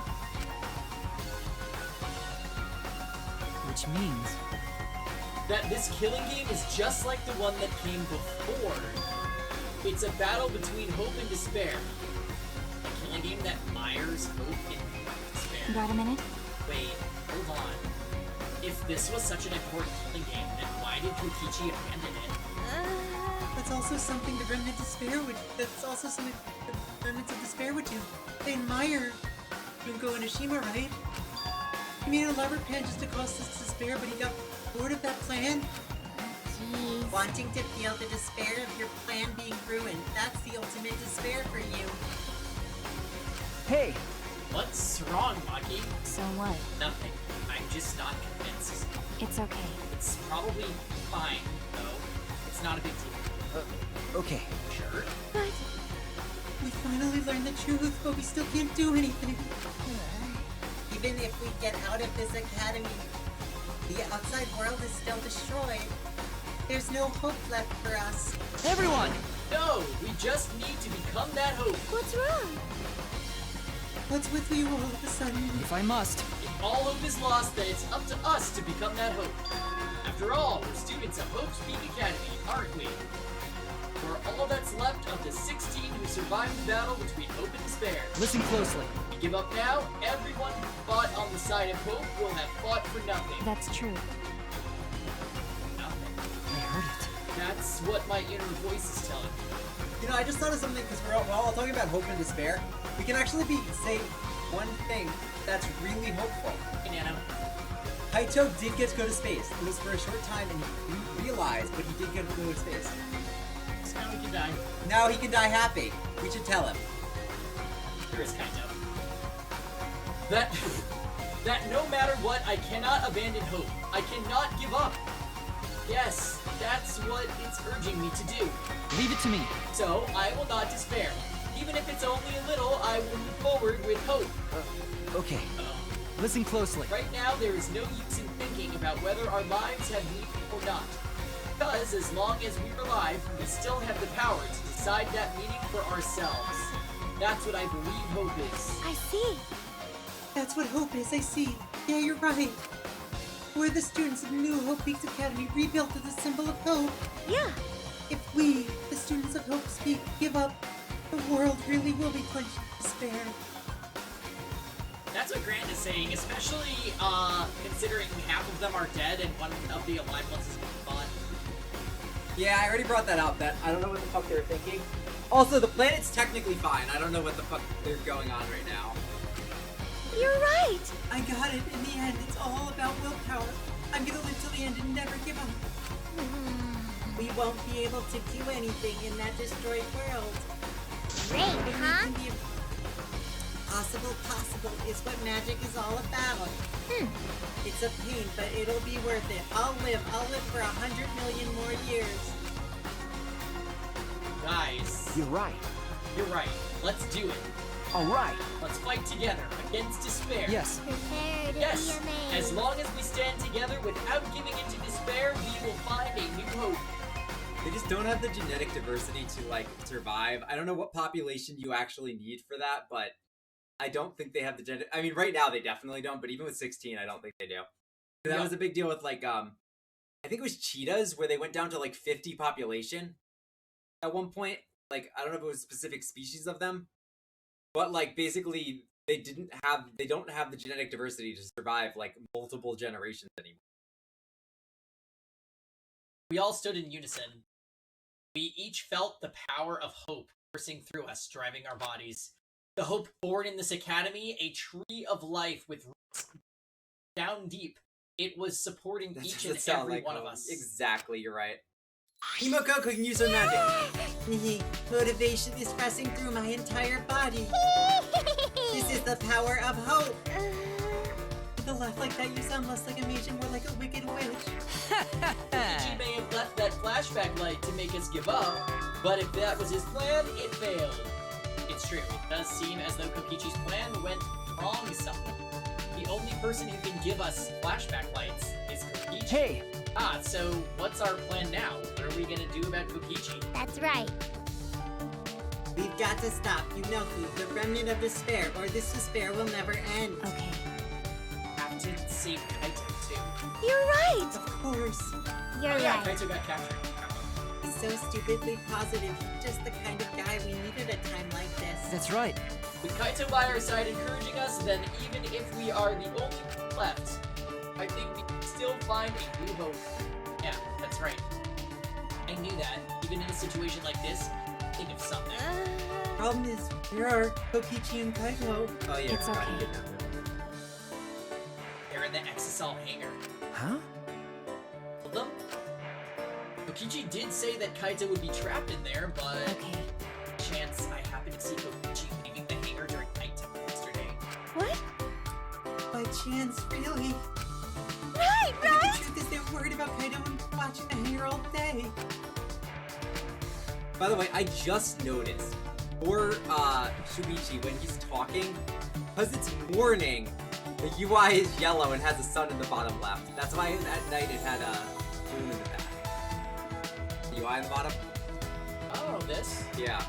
Which means... That this killing game is just like the one that came before. It's a battle between hope and despair. A killing game that mires hope in despair. Got a minute? Wait, hold on. If this was such an important killing game, then why did Kokichi abandon it? That's also something the remnant despair would. That's also something the remnants of despair would do. They admire Junko and Oshima, right? He made a rubber pen just to cause this despair, but he got bored of that plan. Jeez. Wanting to feel the despair of your plan being ruined. That's the ultimate despair for you. Hey! What's wrong, Maki? So what? Nothing. I'm just not convinced. It's okay. It's probably fine, though. It's not a big deal. Okay. Sure? But We finally learned the truth, but we still can't do anything. Even if we get out of this academy, the outside world is still destroyed. There's no hope left for us. Everyone! No! We just need to become that hope. what's wrong? What's with you all of a sudden? If I must. If all hope is lost, then it's up to us to become that hope. After all, we're students of Hope Speak Academy, aren't we? We're all that's left of the 16 who survived the battle between hope and despair. Listen closely. We give up now, everyone who fought on the side of hope will have fought for nothing. That's true. Nothing. I heard it. That's what my inner voice is telling me. You know, I just thought of something because we're all talking about hope and despair. We can actually say one thing that's really hopeful. Hey, Nano. Kaito did get to go to space. It was for a short time and he realized, but he did get to go to space. So now we can die. Now he can die happy. We should tell him. There is kind of. That no matter what, I cannot abandon hope. I cannot give up. Yes, that's what it's urging me to do. Leave it to me. So, I will not despair. Even if it's only a little, I will move forward with hope. Okay. Listen closely. Right now, there is no use in thinking about whether our lives have meaning or not. Because as long as we're alive, we still have the power to decide that meaning for ourselves. That's what I believe hope is. I see. That's what hope is, I see. Yeah, you're right. We're the students of New Hope Peaks Academy, rebuilt as a symbol of hope. Yeah. If we, the students of Hope, give up, the world really will be plunged in despair. That's what Grant is saying, especially considering half of them are dead and one of the alive ones is gone. Yeah, I already brought that up. That I don't know what the fuck they were thinking. Also, the planet's technically fine. I don't know what the fuck they're going on right now. You're right. I got it. In the end, it's all about willpower. I'm gonna live till the end and never give up. We won't be able to do anything in that destroyed world. Great, huh? Possible is what magic is all about. It's a pain, but it'll be worth it. I'll live for 100 million more years. Guys, You're right. you're right. Let's do it. All right. Let's fight together against despair. Yes. Prepare to Yes. be amazed. As long as we stand together without giving into despair, we will find a new hope. They just don't have the genetic diversity to like survive. I don't know what population you actually need for that, but I don't think they have the genetic. I mean, right now they definitely don't, but even with 16, I don't think they do. That was a big deal with like I think it was cheetahs where they went down to like 50 population at one point. Like I don't know if it was specific species of them, but like basically they don't have the genetic diversity to survive like multiple generations anymore. We all stood in unison. We each felt the power of hope coursing through us, driving our bodies. The hope born in this academy, a tree of life with roots down deep. It was supporting each and every one of us. Exactly, you're right. Himokoko can use her magic. Motivation is pressing through my entire body. This is the power of hope. With a laugh like that, you sound less like a mage and more like a wicked witch. He may have left that flashback light to make us give up, but if that was his plan, it failed. It's true, it does seem as though Kokichi's plan went wrong somewhere. The only person who can give us flashback lights is Kokichi. Hey! So what's our plan now? What are we gonna do about Kokichi? That's right. We've got to stop Yunoku, the remnant of despair, or this despair will never end. Okay. Have to save Kaito too. You're right. Of course. You're Yeah, right. Kaito got captured. He's so stupidly positive. He's just the kind of guy we needed at a time like this. That's right. With Kaito by our side encouraging us, then even if we are the only one left, I think we can still find a new hope. Yeah, that's right. I knew that. Even in a situation like this, think of something. Problem is, where are Kokichi and Kaito? Oh yeah, It's okay. They're in the Exisal hangar. Huh? Hold them? Kokichi did say that Kaito would be trapped in there, but Okay. chance I happened to see Kokichi leaving the hangar during nighttime yesterday. What? By chance, really? Right, But right? the truth is they're worried about Kaito and watching the hangar all day. By the way, I just noticed for Shuichi when he's talking, because it's morning, the UI is yellow and has a sun in the bottom left. That's why at night it had a moon in the back. The UI in the bottom? Oh, this? Yeah.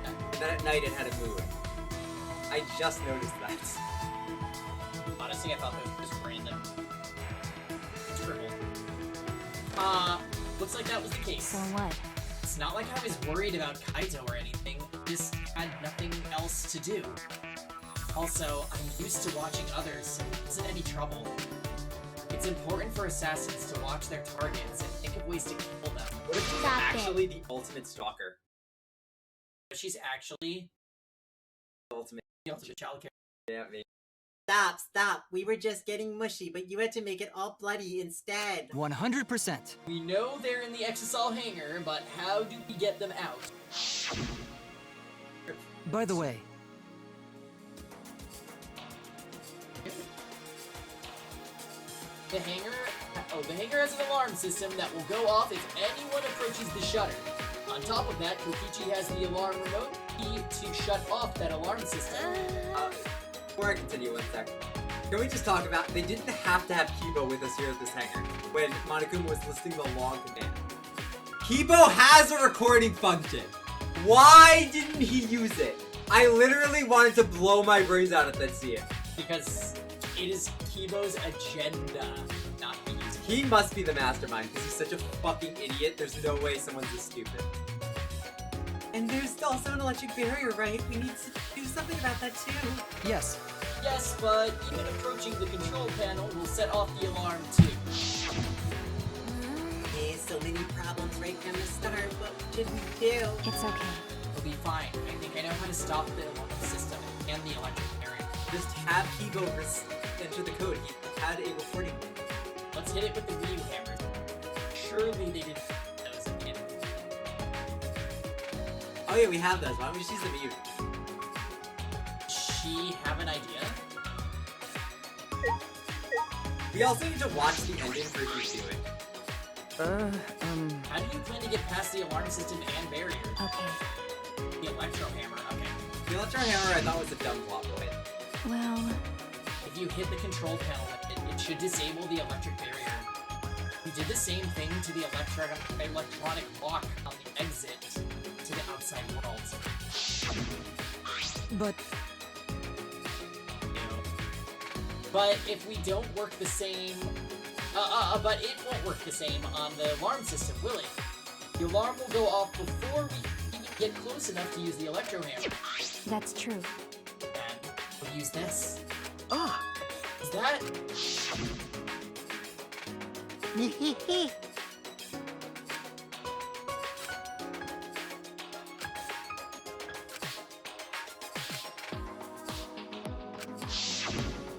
And then at night it had a moon. I just noticed that. Honestly, I thought that was just random. Triple. Looks like that was the case. So what? It's not like I was worried about Kaito or anything. Just had nothing else to do. Also, I'm used to watching others, so it wasn't any trouble. It's important for assassins to watch their targets and think of ways to kill them. What if she's Stop it. actually the ultimate stalker? But she's actually The ultimate. the ultimate child character. Yeah, maybe. Stop. We were just getting mushy, but you had to make it all bloody instead. 100%. We know they're in the Exisal hangar, but how do we get them out? By the way, The hangar Oh, the hangar has an alarm system that will go off if anyone approaches the shutter. On top of that, Kokichi has the alarm remote key to shut off that alarm system. Before I continue, one sec. Can we just talk about, they didn't have to have Kibo with us here at this hangar when Monokuma was listing the log command. Kibo has a recording function. Why didn't he use it? I literally wanted to blow my brains out at that scene. Because it is Kibo's agenda, not his. He must be the mastermind because he's such a fucking idiot. There's no way someone's this stupid. And there's also an electric barrier, right? We need to do something about that too. Yes. Yes, but even approaching the control panel will set off the alarm too. There's so many problems right from the start. What should we do? It's okay. We'll be fine. I think I know how to stop the alarm system and the electric barrier. Just have Kibo enter the code. He had a recording. Let's hit it with the Ryu hammers. Surely they didn't put those at the end. Oh yeah, we have those. Why don't we just use the mute? She have an idea? We also need to watch the ending for you to do it. How do you plan to get past the alarm system and barrier? Okay. The electro hammer, okay. The electro hammer I thought was a dumb plot point. Well, If you hit the control panel, it should disable the electric barrier. We did the same thing to the electronic lock on the exit to the outside world. But But if we don't work the same... but it won't work the same on the alarm system, will it? The alarm will go off before we even get close enough to use the electro hammer. that's true. And we'll use this. ah, Is that...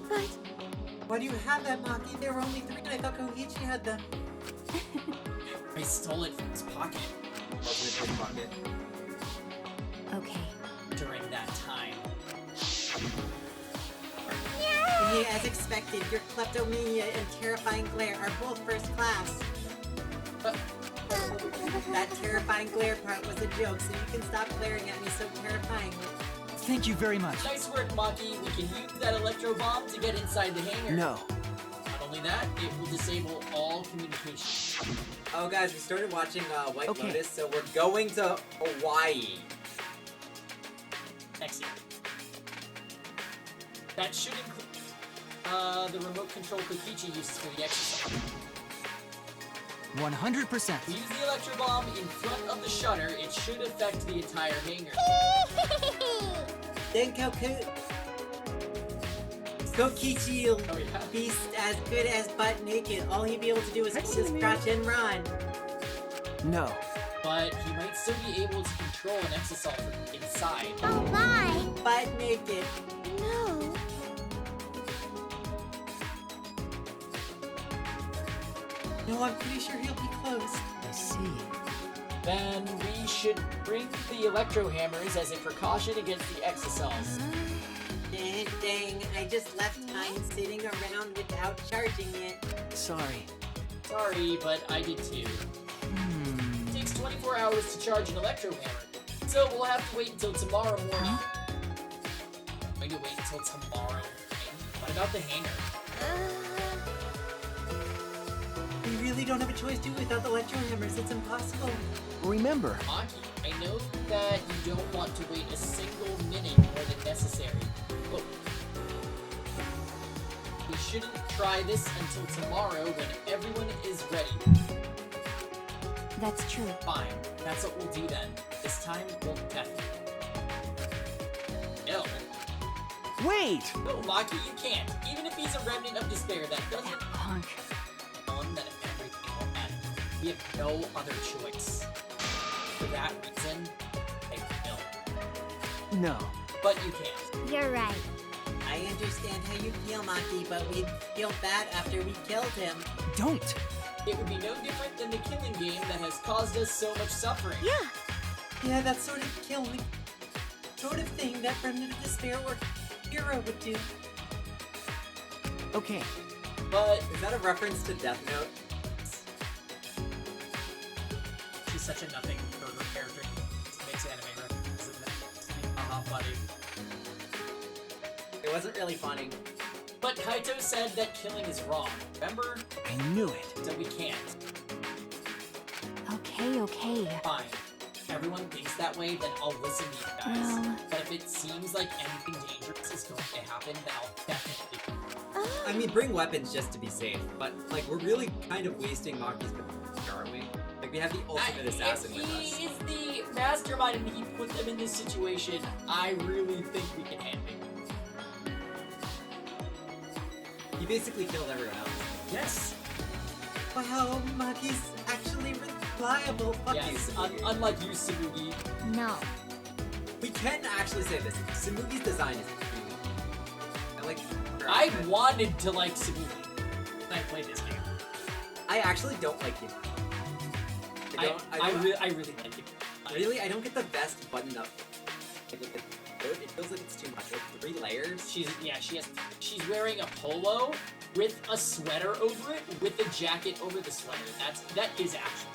But Why do you have that, Maki? There were only 3 and I thought Koichi had them. I stole it from his pocket Wasn't it his pocket? okay. during that time. Yeah, as expected, your kleptomania and terrifying glare are both first class. But That terrifying glare part was a joke, so you can stop glaring at me so terrifyingly. thank you very much. nice work, Maki. We can use that electro bomb to get inside the hangar. No. Not only that, it will disable all communication. Oh guys, we started watching White Okay. Lotus, so we're going to Hawaii. Next year. That should include the remote control Kokichi uses for the exercise. 100%. We use the electro bomb in front of the shutter. It should affect the entire hangar. Then Kokichi will Oh yeah. be as good as butt naked. All he'd be able to do is hold his crotch and run. No. But he might still be able to control an exasol from inside. Oh my! Butt naked. No. No, I'm pretty sure he'll be close. I see. Then we should bring the electro hammers as a precaution against the exasols. Dang, I just left mine sitting around without charging it. Sorry. Sorry, but I did too. It takes 24 hours to charge an electro hammer, so we'll have to wait until tomorrow morning. Going to wait until tomorrow morning? What about the hangar? We really don't have a choice, do we, without the electro hammers? It's impossible. Remember, Maki, I know that you don't want to wait a single minute more than necessary, but we shouldn't try this until tomorrow when everyone is ready. That's true. Fine, that's what we'll do then. This time, we'll definitely. No. wait! No, Maki, you can't. Even if he's a remnant of despair, that doesn't Punk. tell him that everything will end. We have no other choice. For that reason, I will. No. But you can't. You're right. I understand how you feel, Maki, but we'd feel bad after we killed him. Don't! It would be no different than the killing game that has caused us so much suffering. Yeah. Yeah, that sort of killing sort of thing that remnant of despair or hero would do. Okay. But Is that a reference to Death Note? such a nothing for her character. It makes anime references funny. It wasn't really funny. But Kaito said that killing is wrong. Remember? I knew it. So we can't. Okay. Fine. Everyone thinks that way, then I'll listen to you guys. No. But if it seems like anything dangerous is going to happen, then I'll definitely. I mean, bring weapons just to be safe, but like we're really kind of wasting Maki's potential, aren't we? Like we have the ultimate assassin with us. If he is the mastermind and he put them in this situation, I really think we can handle it. He basically killed everyone else. Yes. Wow, Maki's actually reliable. Fuck you, Yes. Samugi. Unlike you, Samugi. No. We can actually say this. Samugi's design is really I like I wanted to like Samugi when I played this game. I actually don't like him. I really like it. Really? I don't get the best button up. Like, it feels like it's too much. Like 3 layers. She's wearing a polo with a sweater over it, with a jacket over the sweater. That is action.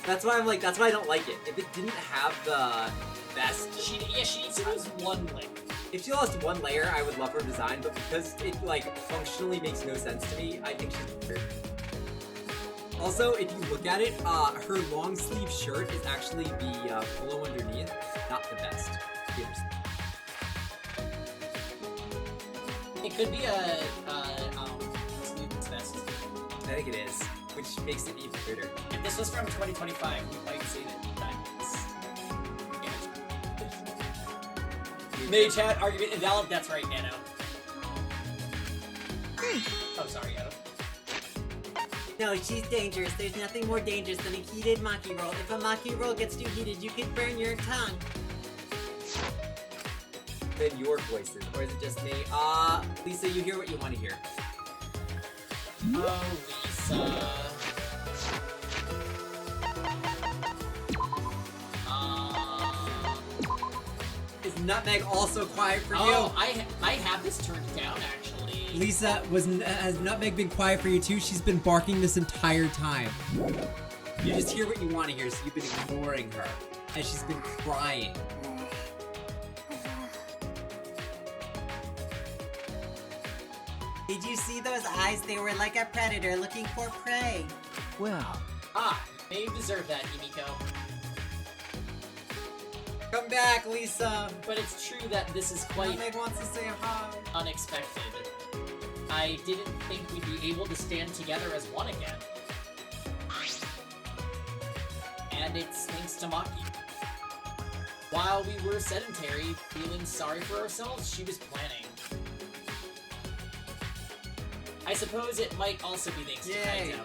That's why I don't like it. If it didn't have the best, She needs to lose one leg. if she lost 1 layer, I would love her design. But because it like functionally makes no sense to me, I think she's weird. Also, if you look at it, her long sleeve shirt is actually the polo underneath. Not the best. Here's. It could be a sleeveless vest. I think it is, which makes it even weirder. If this was from 2025, we might say that Mage hat argument invalid. That's right, Nano. Oh, sorry, Nano. No, she's dangerous. There's nothing more dangerous than a heated Maki roll. If a Maki roll gets too heated, you can burn your tongue. Then your voices, or is it just me? Lisa, you hear what you want to hear. Oh, Lisa. Is Nutmeg also quiet for you? Oh, I have this turned down actually. Lisa, has Nutmeg been quiet for you too? She's been barking this entire time. You just hear what you want to hear, so you've been ignoring her. And she's been crying. Did you see those eyes? They were like a predator looking for prey. Well, You may deserve that, Himiko. Come back, Lisa! But it's true that this is quite Nutmeg wants to say hi. unexpected. I didn't think we'd be able to stand together as one again. And it's thanks to Maki. While we were sedentary, feeling sorry for ourselves, she was planning. I suppose it might also be thanks to Kaito.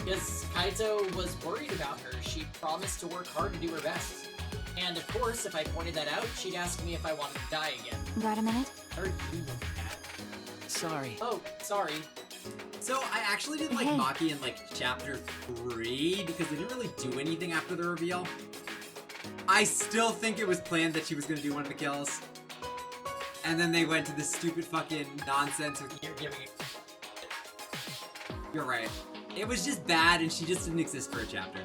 Because Kaito was worried about her, she promised to work hard to do her best. And of course, if I pointed that out, she'd ask me if I wanted to die again. Got a minute? Are you looking at? sorry. Oh, sorry. So, I actually didn't like Maki in, like, chapter 3, because they didn't really do anything after the reveal. I still think it was planned that she was gonna do one of the kills. And then they went to this stupid fucking nonsense with... You're giving it. You're right. It was just bad, and she just didn't exist for a chapter.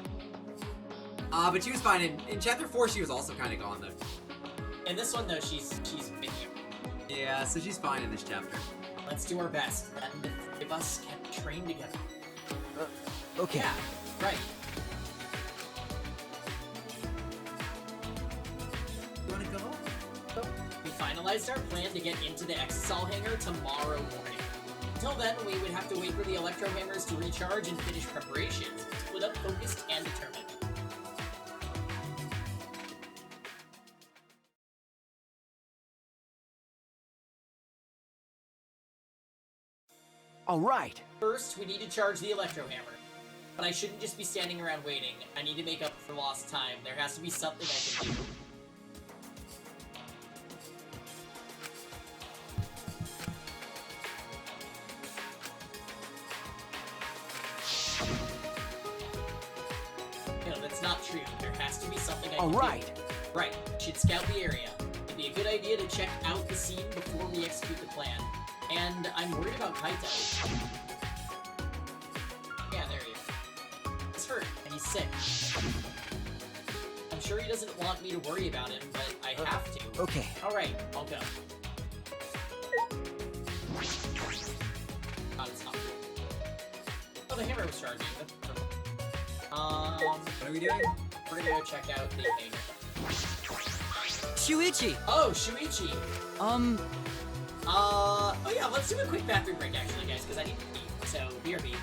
But she was fine. In chapter 4, she was also kind of gone, though. In this one, though, she's been here. Yeah, so she's fine in this chapter. Let's do our best, and the three of us can train together. Okay. Yeah, right. You wanna go? We finalized our plan to get into the Exisal hangar tomorrow morning. Until then, we would have to wait for the electro hammers to recharge and finish preparations, split up focused and determined. All right. First, we need to charge the electro hammer. But I shouldn't just be standing around waiting. I need to make up for lost time. There has to be something I can do. No, that's not true. There has to be something I can do. All right. Right. Should scout the area. It'd be a good idea to check out the scene before we execute the plan. And I'm worried about Kaito. Yeah, there he is. He's hurt, and he's sick. sure he doesn't want me to worry about him, but I have to. Okay. Alright, I'll go. God, it's not cool. Oh, the hammer was charging. What are we doing? We're gonna go check out the hangar. Shuichi! Oh, Shuichi! Oh yeah, let's do a quick bathroom break actually, guys, because I need to pee. So, BRB.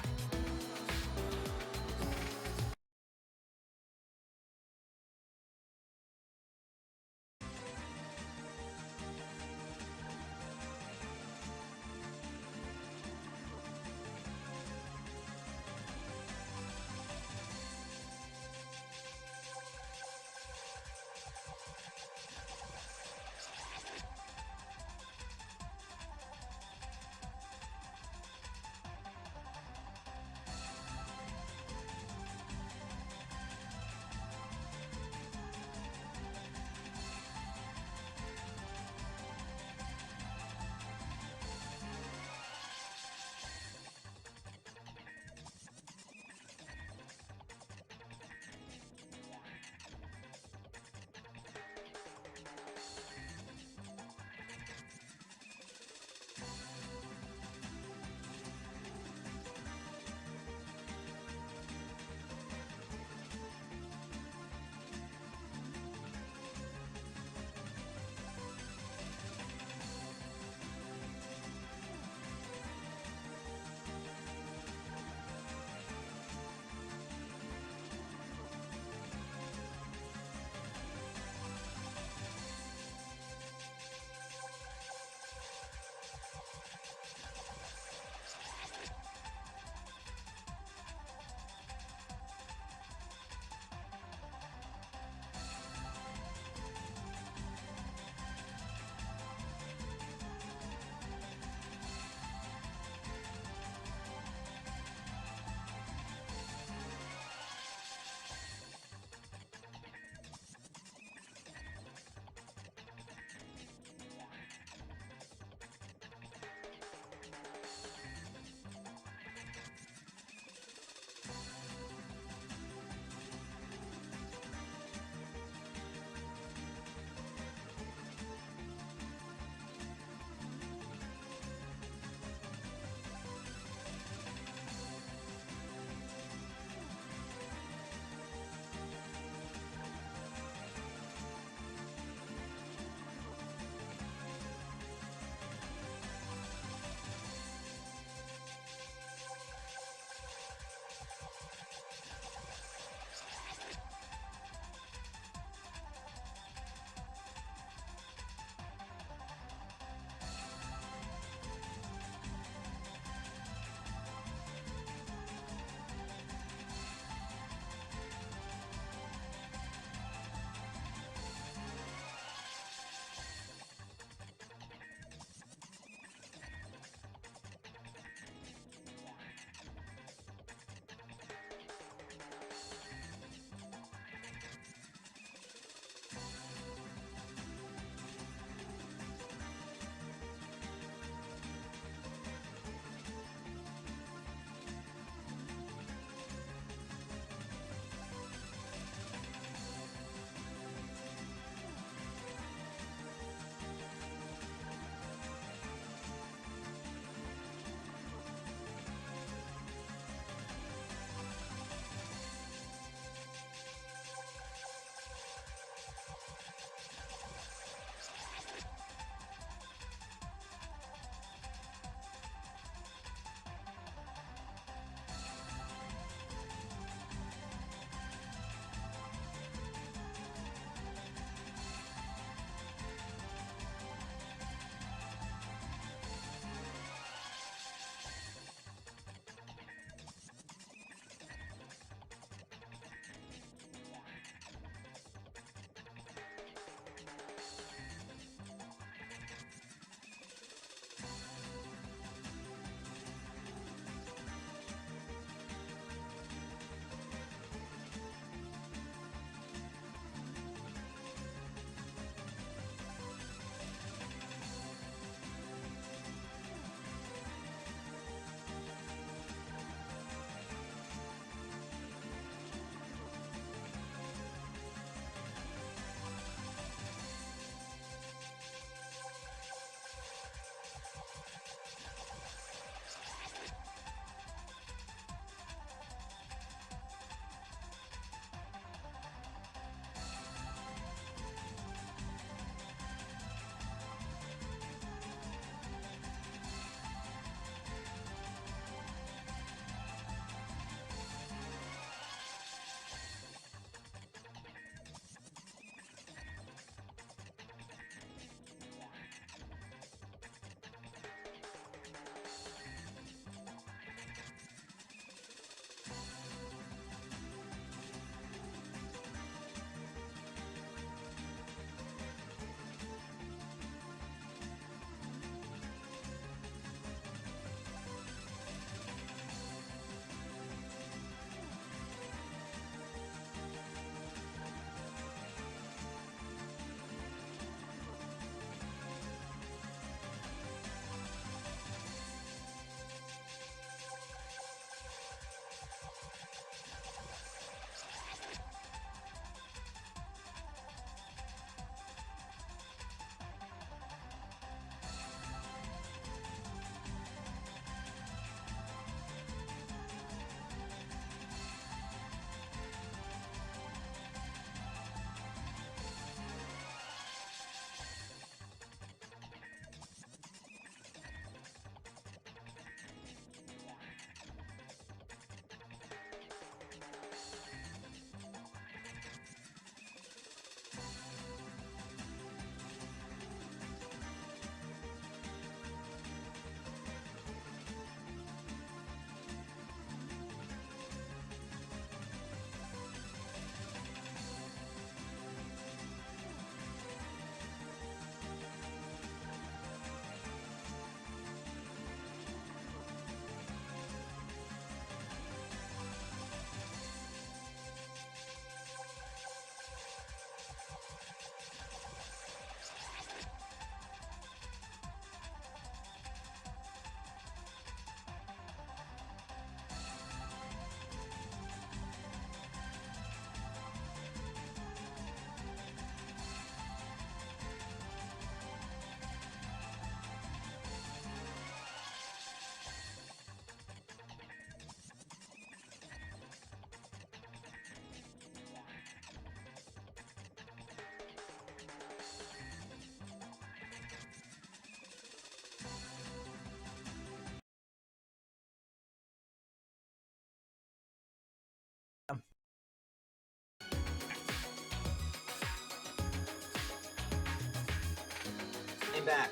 came back.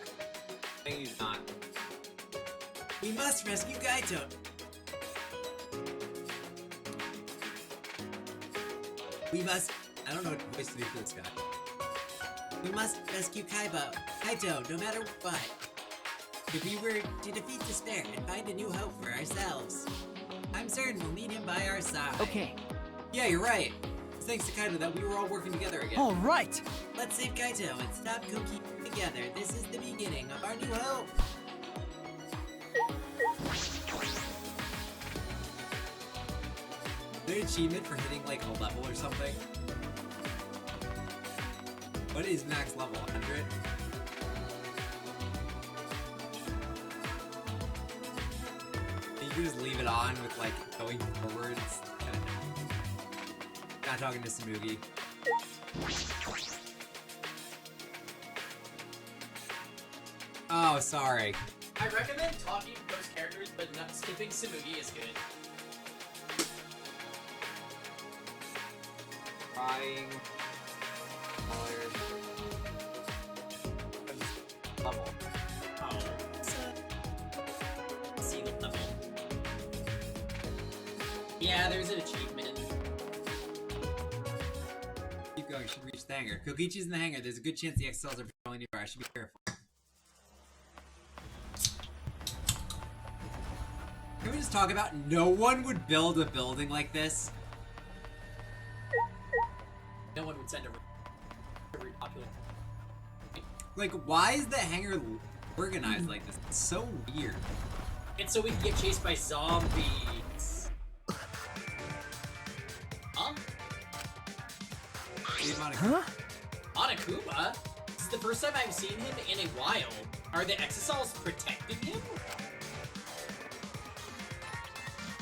I think he's not. We must rescue Kaito. We must... I don't know what voice to do for this guy. We must rescue Kaito, no matter what. If we were to defeat despair and find a new hope for ourselves, I'm certain we'll meet him by our side. Okay. Yeah, you're right. It's thanks to Kaito that we were all working together again. All right. Let's save Kaito and stop Koki together. This is the beginning of our new hope. Is there an achievement for hitting like a level or something? What is max level? 100? You can just leave it on with like going forwards. Not talking to Samugi. Oh, sorry. I recommend talking to those characters, but not skipping Samugi is good. Crying. Level. Oh. See the level. Yeah, there's an achievement. Keep going, should reach the hangar. Kokichi's in the hangar. There's a good chance the XLs are patrolling nearby. I should be careful. Can we just talk about no one would build a building like this? No one would send a repopulate. Like, why is the hangar organized like this? It's so weird. It's so we can get chased by zombies. Huh? Huh? Monokuma? This is the first time I've seen him in a while. Are the Exosols protecting him?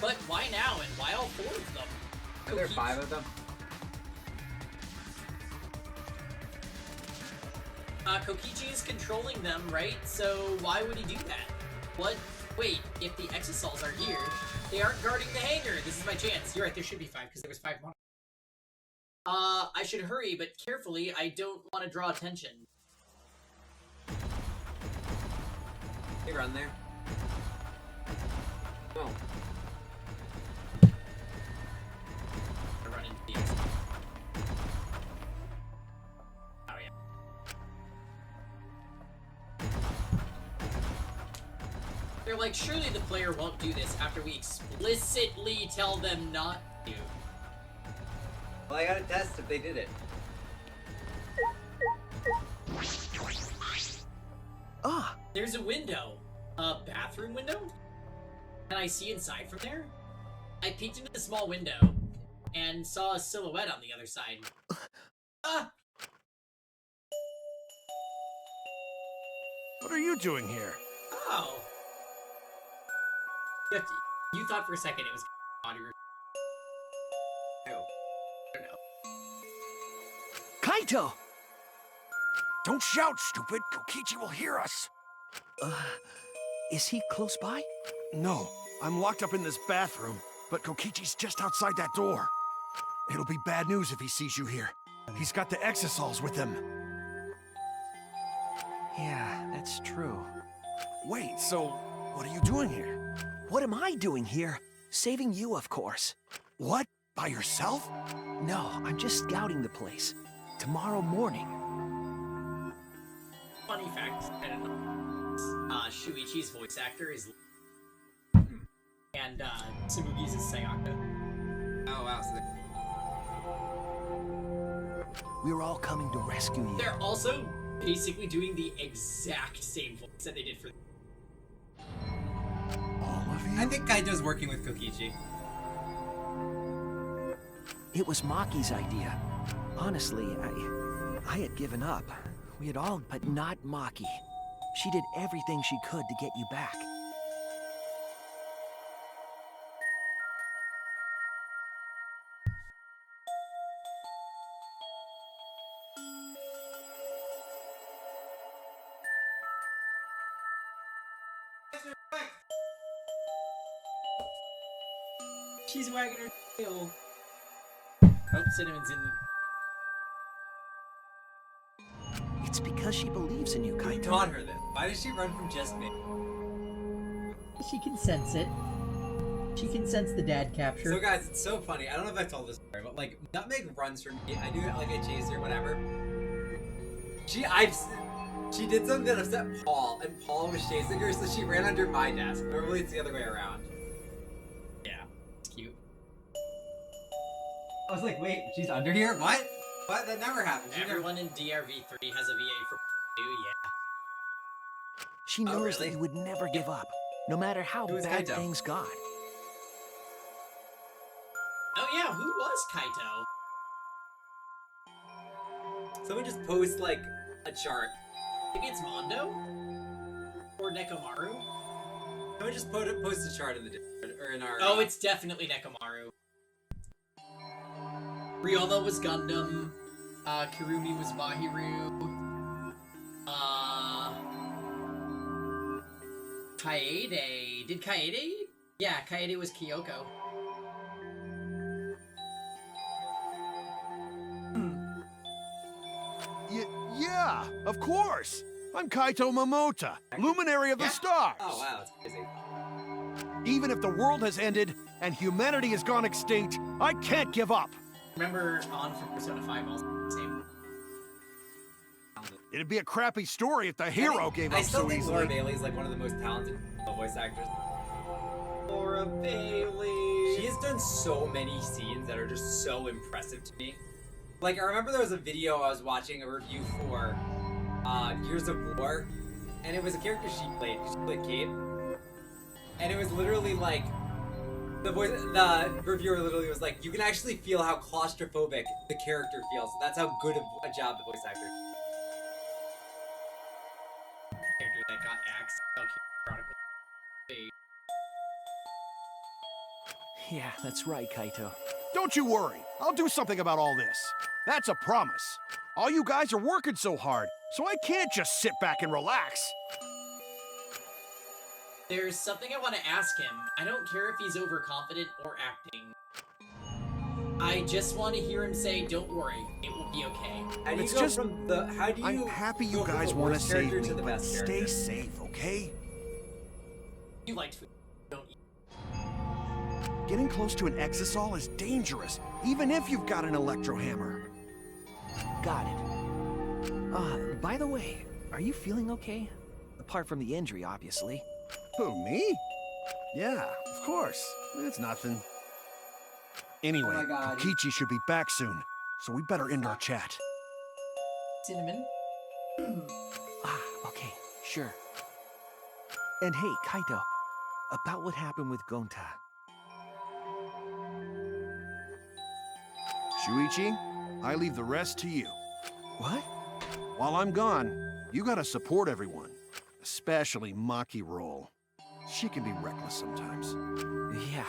But why now, and why all 4 of them? Are there 5 of them? Kokichi is controlling them, right? So why would he do that? What? Wait, if the Exosols are here, they aren't guarding the hangar. This is my chance. You're right, there should be 5, because there was 5 more. I should hurry, but carefully. I don't want to draw attention. Hey, run there. Oh. I run into the Exo. Oh, yeah. They're like, surely the player won't do this after we explicitly tell them not to. Well, I gotta test if they did it. Ah, There's a window. A bathroom window? Can I see inside from there? I peeked into the small window and saw a silhouette on the other side. Ah! What are you doing here? Oh. You thought for a second it was audio. No. I don't know. Kaito! Don't shout, stupid! Kokichi will hear us! Is he close by? No, I'm locked up in this bathroom, but Kokichi's just outside that door. It'll be bad news if he sees you here. He's got the Exosols with him. Yeah, that's true. Wait, so what are you doing here? What am I doing here? Saving you, of course. What? By yourself? No, I'm just scouting the place. Tomorrow morning. Funny fact, I don't know. Shuichi's voice actor is and Samugi's is Sayaka. Oh, wow. So We're all coming to rescue you. They're also basically doing the exact same voice that they did for. All of you? I think Kaito's working with Kokichi. It was Maki's idea. Honestly, I had given up. We had all, but not Maki. She did everything she could to get you back. She's wagging her tail. Oh, Cinnamon's in. It's because she believes in you, Who Kaito. taught her this? Why does she run from just me? She can sense it. She can sense the dad capture. So guys, it's so funny. I don't know if I told this story, but like Nutmeg runs from me. I do like I chase her, whatever. She did something that upset Paul, and Paul was chasing her, so she ran under my desk. Normally it's the other way around. Yeah, It's cute. I was like, wait, she's under here? What? What? That never happened. She never... Everyone in DRV3 has a VA for you, yeah. She knows really? that you would never give up, no matter how Who was bad Kaito? things got. Oh yeah, who was Kaito? Someone just post like a chart. Maybe it's Mondo? Or Nekomaru? Someone just post a chart in the Discord, or in our. Oh, it's definitely Nekomaru. Ryoma was Gundam. Kirumi was Mahiru. Kaede. Did Kaede? Yeah, Kaede was Kyoko. Yeah, of course. I'm Kaito Momota, luminary of the stars. Oh wow, it's crazy. Even if the world has ended and humanity has gone extinct, I can't give up. Remember on from Persona 5 also the same. It'd be a crappy story if the hero gave I up still so think easily. Laura Bailey is like one of the most talented voice actors. Laura Bailey. She has done so many scenes that are just so impressive to me. Like I remember there was a video I was watching a review for Gears of War, and it was a character she played. She played Kate, and it was literally like the reviewer literally was like, you can actually feel how claustrophobic the character feels. That's how good a job the voice actor. Character that got axed. Chronicle. Yeah, that's right, Kaito. Don't you worry. I'll do something about all this. That's a promise. All you guys are working so hard, so I can't just sit back and relax. There's something I want to ask him. I don't care if he's overconfident or acting. I just want to hear him say, "Don't worry, it will be okay." How do you It's go just- from the? How do you? I'm happy you go from guys the want to worst save character me, to the but best stay character? safe, okay? You liked food, don't you? Getting close to an exisol is dangerous, even if you've got an electro hammer. Got it. By the way, are you feeling okay? Apart from the injury, obviously. Who, me? Yeah, of course. It's nothing. Anyway, Oh my God. Kokichi should be back soon, so we better end our chat. Cinnamon? Okay, sure. And hey, Kaito, about what happened with Gonta. Shuichi, I leave the rest to you. What? While I'm gone, you gotta support everyone, especially Maki Roll. She can be reckless sometimes. Yeah.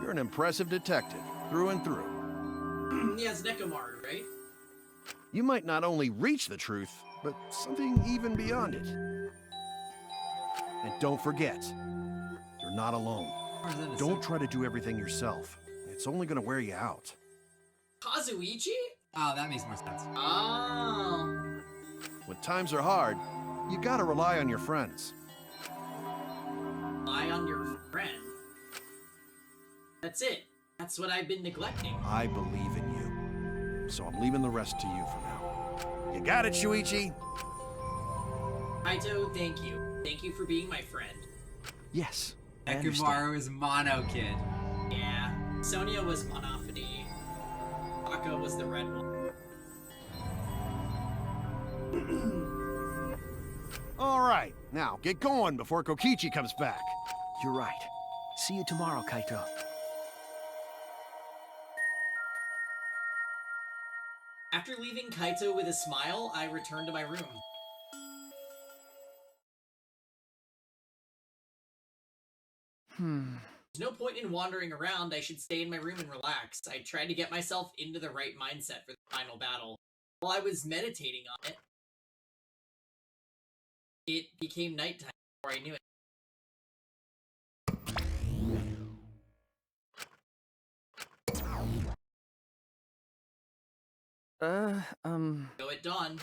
You're an impressive detective, through and through. He has Nekomaru, right? You might not only reach the truth, but something even beyond it. And don't forget, you're not alone. Don't try to do everything yourself. It's only gonna wear you out. Kazuichi? Oh, that makes more sense. Oh. When times are hard, you gotta rely on your friends. Rely on your friend. That's it. That's what I've been neglecting. I believe in you. So I'm leaving the rest to you for now. You got it, Shuichi? Kaito, thank you. Thank you for being my friend. Yes, I understand. Ekumaru is Mono Kid. Yeah. Sonia was Monophony. Aka was the red one. All right, now get going before Kokichi comes back. You're right. See you tomorrow, Kaito. After leaving Kaito with a smile, I returned to my room. There's no point in wandering around. I should stay in my room and relax. I tried to get myself into the right mindset for the final battle. While I was meditating on it, it became nighttime before I knew it. Go at dawn.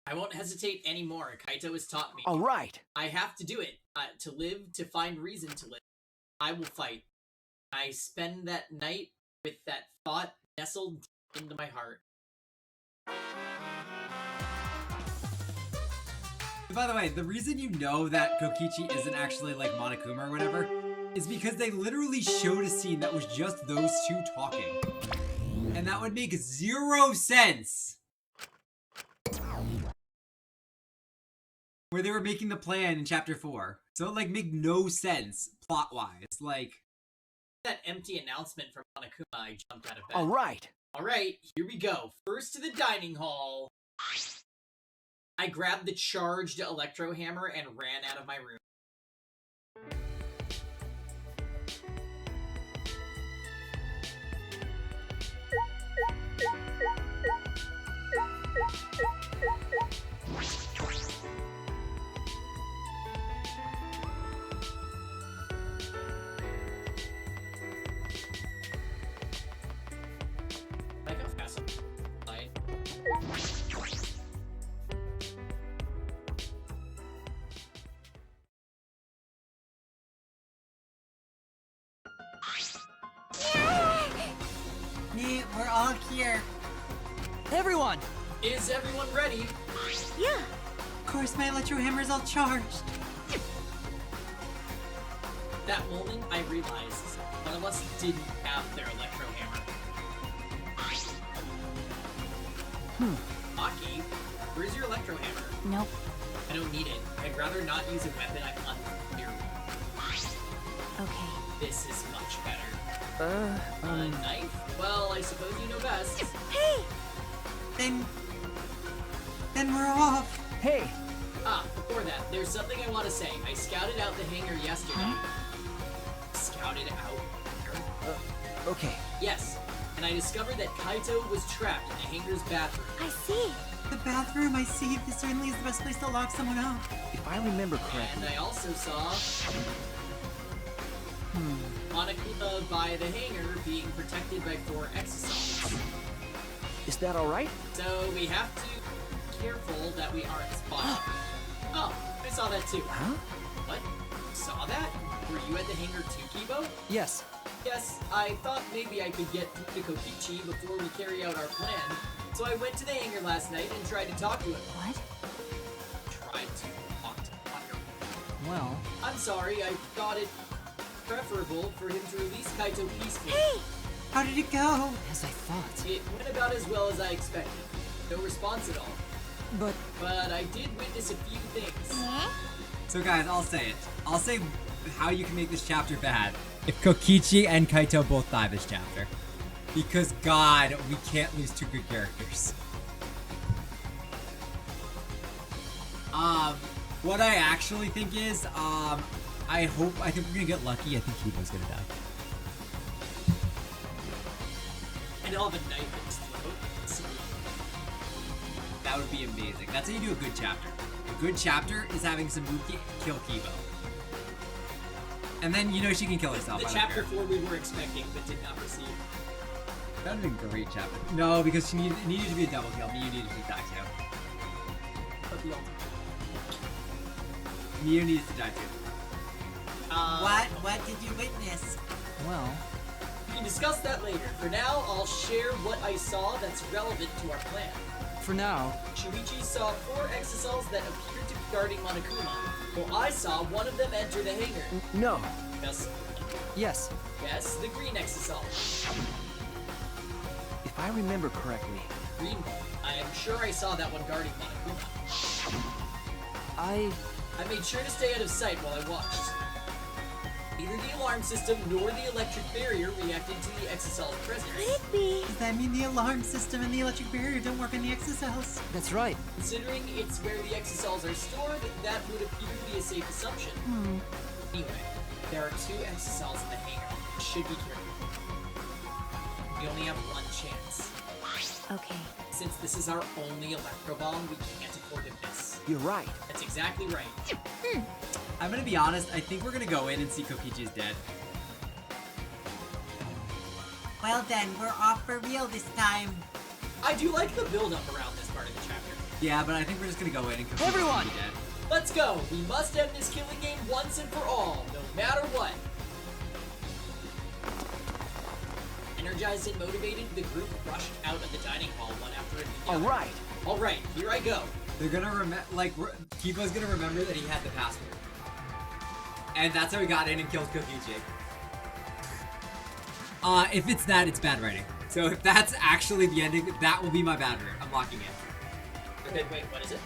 I won't hesitate anymore. Kaito has taught me. All right. I have to do it. To live, to find reason to live. I will fight. I spend that night with that thought nestled into my heart. By the way, the reason you know that Kokichi isn't actually like Monokuma or whatever is because they literally showed a scene that was just those two talking. And that would make 0 sense. Where they were making the plan in chapter 4. So it like make no sense plot-wise. Like That empty announcement from Monokuma, I jumped out of bed. All right. Alright, here we go. First to the dining hall. I grabbed the charged electro hammer and ran out of my room. Like how fast I'm Nee, we're all here. Everyone. Is everyone ready? Yeah. Of course, my electro hammer's all charged. That moment, I realized one of us didn't have their electro hammer. Maki, where's your electro hammer? Nope. I don't need it. I'd rather not use a weapon I'm unfamiliar with. Okay. This is much better. A knife? Well, I suppose you know best. Hey! Then we're off. Hey. Before that, there's something I want to say. I scouted out the hangar yesterday. Scouted out? Okay. Yes, and I discovered that Kaito was trapped in the hangar's bathroom. I see. The bathroom, I see. This certainly is the best place to lock someone up. If I remember correctly. And I also saw Monokuma by the hangar being protected by 4 exosols. Is that all right? So we have to be careful that we aren't spotted. Oh, I saw that too. Huh? What? You saw that? Were you at the hangar too, Kibo? Yes. Yes, I thought maybe I could get to Kokichi before we carry out our plan. So I went to the hangar last night and tried to talk to him. What? Tried to talk to him. Well. I'm sorry, I thought it preferable for him to release Kaito peacefully. Hey! How did it go? As I thought. It went about as well as I expected. No response at all. But I did witness a few things. Yeah? So guys, I'll say it. I'll say how you can make this chapter bad. If Kokichi and Kaito both die this chapter. Because God, we can't lose 2 good characters. What I actually think is, I think we're gonna get lucky. I think Kibo's gonna die. And I'll have a knife in his throat. That would be amazing. That's how you do a good chapter. A good chapter is having Samuki kill Kibo. And then you know she can kill herself. The I don't chapter care. 4 we were expecting but did not receive. That would have been a great chapter. No, because it needed to be a double kill. Miyu needed to die too. But the ultimate. Miyu needs to die too. What did you witness? well. We can discuss that later. For now, I'll share what I saw that's relevant to our plan. For now. Shuichi saw 4 exosols that appeared to be guarding Monokuma, while I saw one of them enter the hangar. No. Yes. Yes. Yes, the green exosol. If I remember correctly. Green one. I am sure I saw that one guarding Monokuma. I made sure to stay out of sight while I watched. Neither the alarm system nor the electric barrier reacted to the exosol's presence. Could be. Does that mean the alarm system and the electric barrier don't work on the exocells? That's right. Considering it's where the exosols are stored, that would appear to be a safe assumption. Anyway, there are 2 exosols in the hangar. Should be careful. We only have 1 chance. Okay. Since this is our only electro bomb, we can't afford to miss. You're right. That's exactly right. I'm gonna be honest, I think we're gonna go in and see Kokichi's dead. Well then, we're off for real this time. I do like the build-up around this part of the chapter. Yeah, but I think we're just gonna go in and confirm Everyone! he's dead. Let's go! We must end this killing game once and for all, no matter what. Energized and motivated, the group rushed out of the dining hall one after another. Alright. Alright, here I go. They're gonna remember, like, Kibo's gonna remember that he had the password. And that's how he got in and killed Kokichi. If it's that, it's bad writing. So if that's actually the ending, that will be my bad word. I'm locking it. Okay, wait, what is it?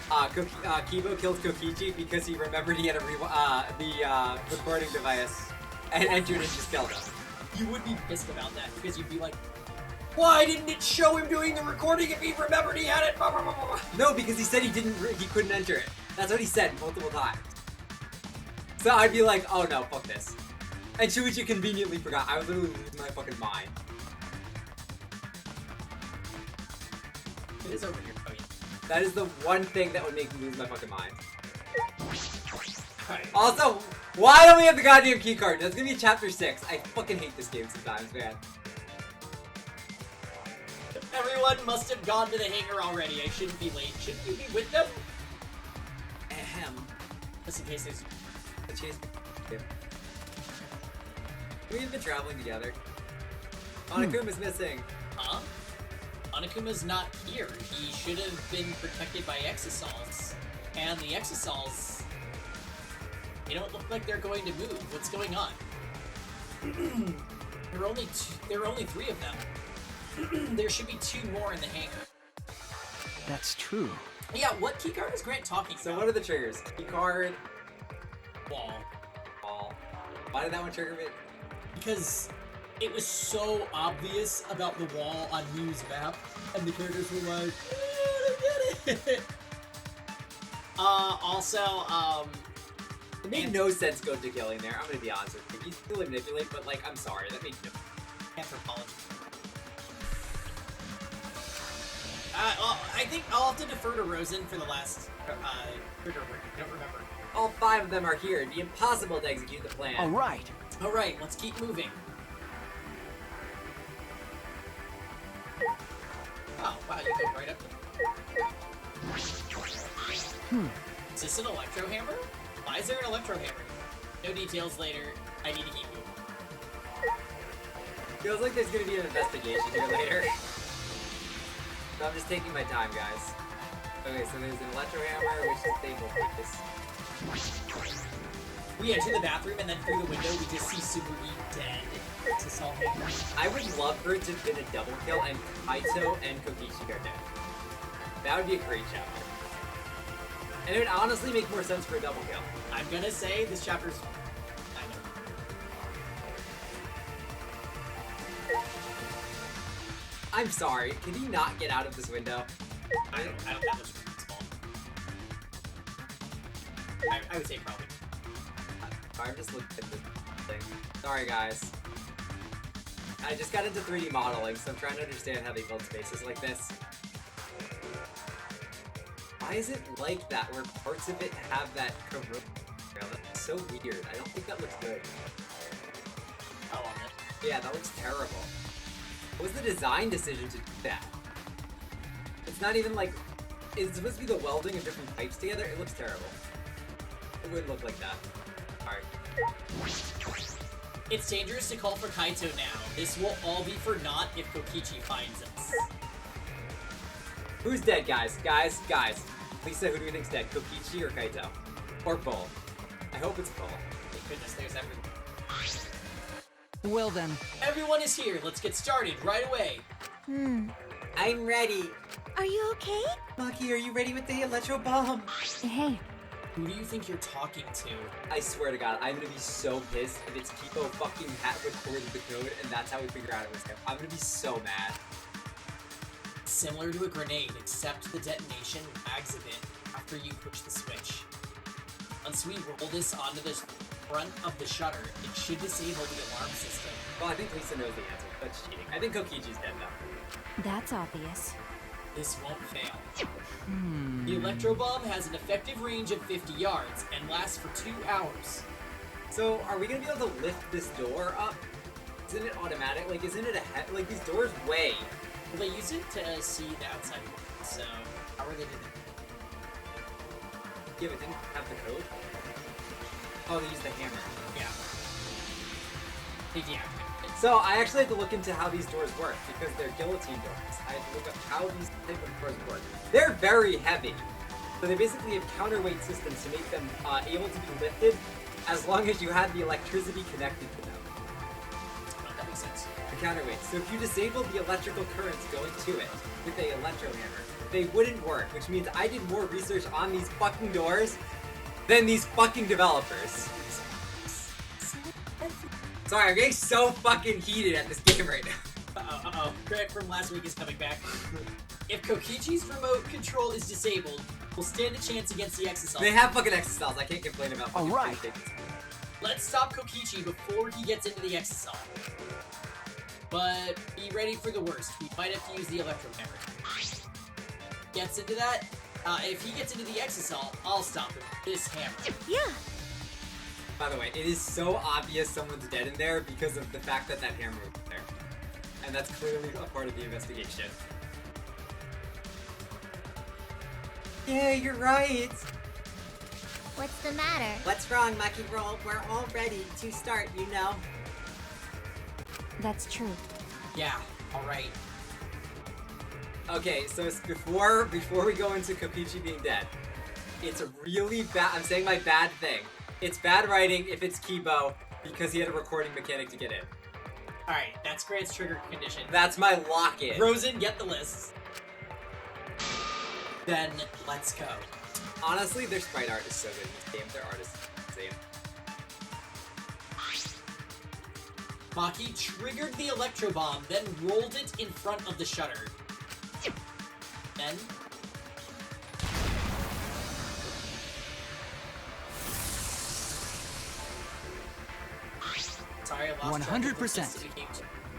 Kibo killed Kokichi because he remembered he had the recording device and entered and just killed him. You would be pissed about that, because you'd be like, why didn't it show him doing the recording if he remembered he had it? Blah, blah, blah, blah. No, because he said he couldn't enter it. That's what he said multiple times. So I'd be like, oh no, fuck this. And Shuichi conveniently forgot. I was literally losing my fucking mind. It is over here. Oh, yeah. That is the one thing that would make me lose my fucking mind. Alright. Also, why don't we have the goddamn keycard? That's gonna be chapter 6. I fucking hate this game sometimes, man. Everyone must have gone to the hangar already. I shouldn't be late. Shouldn't you be with them? Ahem. Just in case there's... The chase. Yeah. We've been traveling together. Onakuma's missing. Huh? Onakuma's not here. He should have been protected by Exosols. And the Exosols... They don't look like they're going to move. What's going on? There are only 3 of them. There should be 2 more in the hangar. That's true. Yeah, what keycard is Grant talking about? So what are the triggers? Keycard, Wall. ball. Why did that one trigger me? Because it was so obvious about the wall on Ryu's map, and the characters were like, I don't get it. It made no sense going to killing there. I'm gonna be honest with you. He's really manipulate, but like, I'm sorry, that made no Anthropology. I think I'll have to defer to Rosen for the last trigger word. I don't remember. All 5 of them are here. It'd be impossible to execute the plan. Alright. Alright, let's keep moving. Oh, wow, you go right up there. Is this an electro hammer? Why is there an electro hammer? No details later. I need to keep moving. Feels like there's gonna be an investigation here later. So I'm just taking my time, guys. Okay, so there's an electro hammer, which is stable focus. We enter the bathroom, and then through the window, we just see Suguri dead. To solve it. I would love for it to have been a double kill and Kaito and Kokichi are dead. That would be a great chapter. And it would honestly make more sense for a double kill. I'm gonna say this chapter's... I'm sorry, can he not get out of this window? I don't think it's small. I would say probably. I'm just looking at this thing. Sorry, guys. I just got into 3D modeling, so I'm trying to understand how they build spaces like this. Why is it like that, where parts of it have that corrosion? That's so weird. I don't think that looks good. How long it? Yeah, that looks terrible. What was the design decision to do that? It's not even like... It's supposed to be the welding of different pipes together? It looks terrible. It wouldn't look like that. Alright. It's dangerous to call for Kaito now. This will all be for naught if Kokichi finds us. Who's dead, guys? Guys. Lisa, who do we think's dead? Kokichi or Kaito? Or both? I hope it's both. Thank goodness there's everything. Well then. Everyone is here. Let's get started right away. I'm ready. Are you okay? Maki, are you ready with the electro bomb? Hey. Who do you think you're talking to? I swear to God, I'm gonna be so pissed if it's Kipo fucking recorded the code and that's how we figure out it was him. I'm gonna be so mad. Similar to a grenade, except the detonation lags a bit after you push the switch. Once we roll this onto the front of the shutter, it should disable the alarm system. Well, I think Lisa knows the answer. That's cheating. I think Kokichi's dead though. That's obvious. This won't fail. The electro bomb has an effective range of 50 yards and lasts for 2 hours. So, are we gonna be able to lift this door up? Isn't it automatic? Like, isn't it like these doors weigh? Well, they use it to see the outside world, so how are they doing it? Yeah, but didn't have the code? Oh, they used the hammer. Yeah. They deactivated it. So, I actually had to look into how these doors work, because they're guillotine doors. I had to look up how these type of doors work. They're very heavy. So they basically have counterweight systems to make them able to be lifted as long as you have the electricity connected to them. Oh, that makes sense. The counterweight. So if you disabled the electrical currents going to it with a electro hammer, they wouldn't work, which means I did more research on these fucking doors than these fucking developers. Sorry, I'm getting so fucking heated at this game right now. Uh-oh. Grant from last week is coming back. If Kokichi's remote control is disabled, we'll stand a chance against the Exasol. They have fucking Exasals, I can't complain about fucking Alright. things. Let's stop Kokichi before he gets into the Exasol. But be ready for the worst. We might have to use the Electro Hammer. Gets into that. If he gets into the Exasol, I'll stop him with this hammer. Yeah. By the way, it is so obvious someone's dead in there because of the fact that that hammer was there. And that's clearly a part of the investigation. Yeah, you're right. What's the matter? What's wrong, Mucky Roll? We're all ready to start, you know. That's true. Yeah, alright. Okay, so before we go into Kokichi being dead, it's a really bad, I'm saying my bad thing. It's bad writing if it's Kibo, because he had a recording mechanic to get in. Alright, that's Grant's trigger condition. That's my lock-in. Rosen, get the lists. Then, let's go. Honestly, their sprite art is so good in this game. Their art is insane. Maki triggered the Electro Bomb, then rolled it in front of the shutter. Then... Sorry, I lost 100%.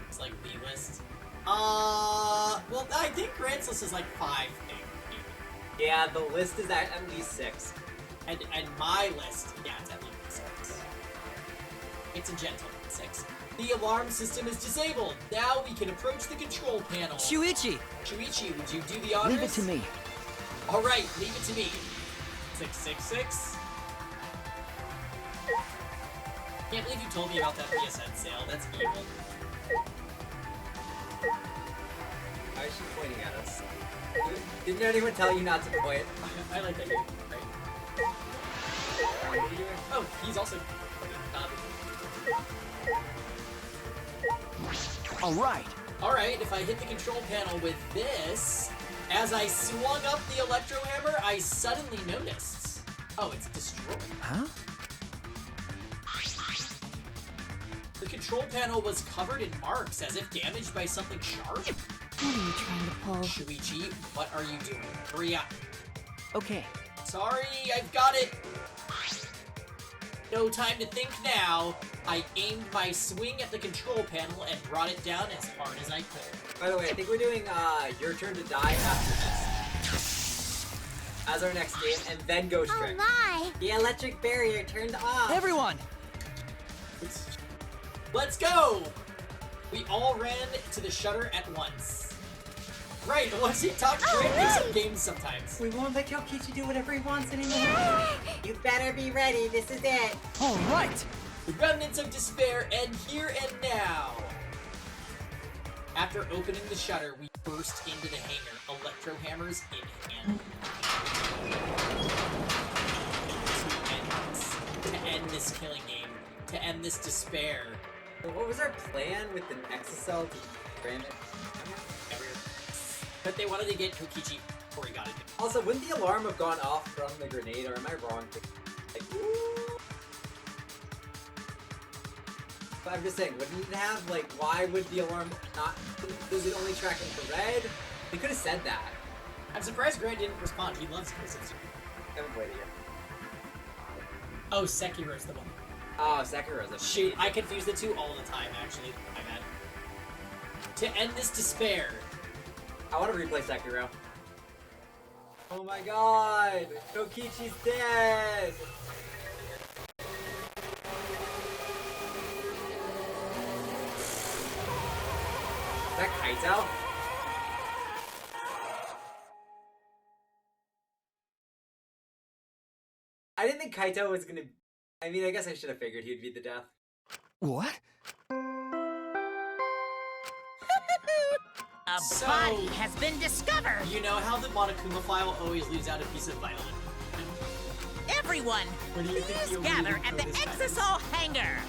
It's like B-list. Well, I think Grant's list is like 5 things. Yeah, the list is at least 6. And my list, yeah, it's at least 6. It's a gentle 6. The alarm system is disabled. Now we can approach the control panel. Shuichi! Shuichi, would you do the honors? Leave it to me. All right, leave it to me. 666. Can't believe you told me about that PSN sale. That's evil. Why is she pointing at us? Didn't anyone tell you not to point? I like that. Right? What are you doing? Oh, he's also Alright. Alright, if I hit the control panel with this, as I swung up the Electro Hammer, I suddenly noticed. Oh, it's destroyed. Huh? The control panel was covered in marks, as if damaged by something sharp. What are you trying to pull? Shuichi, what are you doing? Hurry up. Okay. Sorry, I've got it. No time to think now. I aimed my swing at the control panel and brought it down as hard as I could. By the way, I think we're doing Your Turn to Die after this. As our next game, and then Ghost Oh Trick. my! The electric barrier turned off. Everyone! Let's go! We all ran to the shutter at once. Right, once he talks great makes up games sometimes. We won't let Kokichi do whatever he wants anymore. You better be ready, this is it. Alright! The remnants of despair end here and now. After opening the shutter, we burst into the hangar, electro hammers in hand. To end this killing game, to end this despair. So what was our plan with the Exasol to brand it? But they wanted to get Kokichi before he got it. Also, wouldn't the alarm have gone off from the grenade, or am I wrong? Like, but I'm just saying, wouldn't it have, like, why would the alarm not, does it only track infrared? They could have said that. I'm surprised Grant didn't respond. He loves Ghost. I haven't played it yet. Oh, Sekiro's the one. Oh, Sekiro's a Shoot, I confuse the two all the time, actually. My bad. To end this despair. I want to replay Sekiro. Oh my god! Kokichi's dead! Is that Kaito? I didn't think Kaito was gonna... I mean, I guess I should have figured he'd be the death. What? A body has been discovered! You know how the Monokuma file always leaves out a piece of vital information? Everyone, What do you think please you'll gather need at for the this time? Exisol hangar!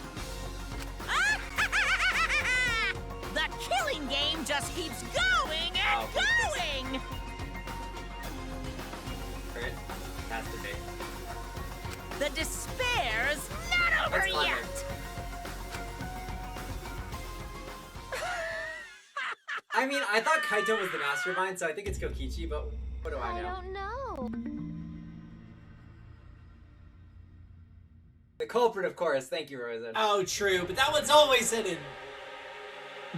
The killing game just keeps going and going! Right? Has to be. The despair's not over That's clever. yet! I mean, I thought Kaito was the mastermind, so I think it's Kokichi, but what do I know? don't know. The culprit, of course. Thank you, Rosen. Oh, true, but that one's always hidden.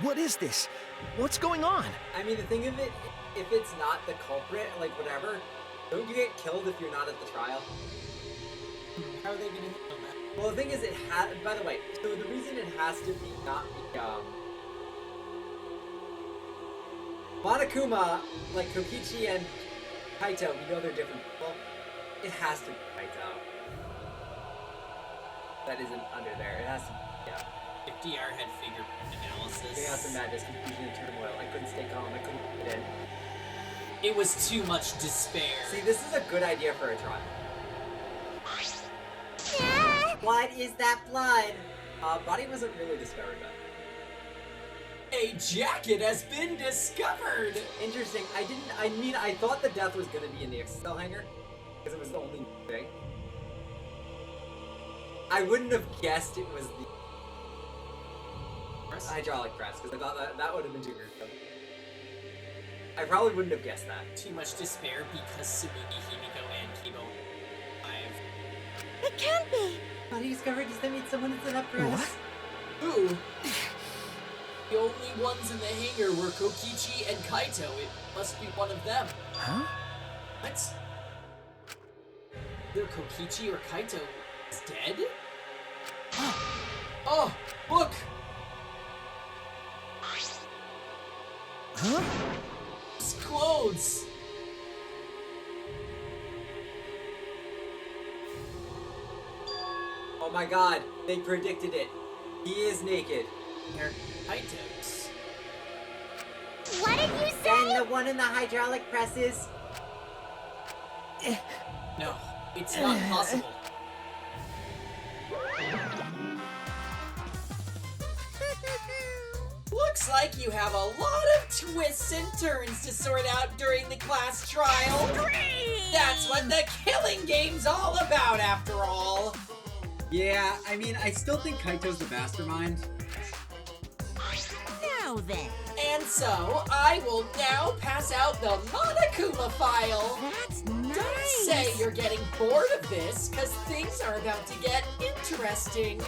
What is this? What's going on? I mean, the thing of it, if it's not the culprit, like, whatever, don't you get killed if you're not at the trial? How are they gonna handle that? Well, the thing is, it has... By the way, so the reason it has to be not the, Monokuma, like Kokichi and Kaito, we know they're different people. It has to be Kaito. That isn't under there. It has to be, yeah. If DR had figure analysis. Chaos and madness, confusion and turmoil. I couldn't stay calm. I couldn't put it in. It was too much despair. See, this is a good idea for a trial. What is that blood? Body wasn't really discovered, though. A jacket has been discovered! Interesting. I thought the death was gonna be in the Excel hangar, because it was the only thing. I wouldn't have guessed it was the hydraulic press, because I thought that would have been too weird. I probably wouldn't have guessed that. Too much despair because Tsubiki, Himiko, and Kibo alive. It can't be. Body discovered. Does that mean someone is set up for us? Who? The only ones in the hangar were Kokichi and Kaito. It must be one of them. Huh? What? Either Kokichi or Kaito is dead? Oh, look! Huh? His clothes! Oh my god, they predicted it. He is naked. They're Kaito's. What did you say? And the one in the hydraulic presses. No, it's not possible. Looks like you have a lot of twists and turns to sort out during the class trial. That's what the killing game's all about, after all. Yeah, I mean, I still think Kaito's the mastermind. Now then, And so, I will now pass out the Monokuma file. that's Don't nice! say you're getting bored of this, because things are about to get interesting.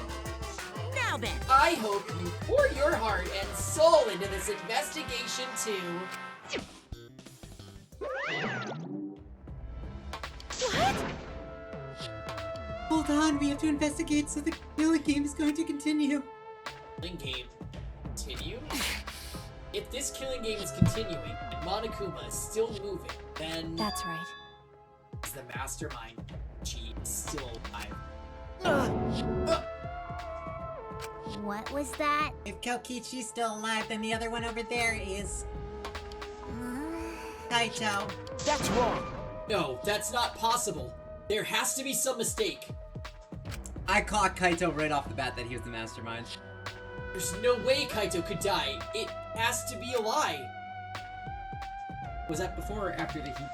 Now then, I hope you pour your heart and soul into this investigation too. What? Hold on, we have to investigate, so the killing game is going to continue. Killing game continue? If this killing game is continuing and Monokuma is still moving, then That's right. is the mastermind she is still alive. What was that? If Kokichi's still alive, then the other one over there is Kaito. That's wrong. No, that's not possible. There has to be some mistake. I caught Kaito right off the bat that he was the mastermind. There's no way Kaito could die. It has to be a lie. Was that before or after the heat?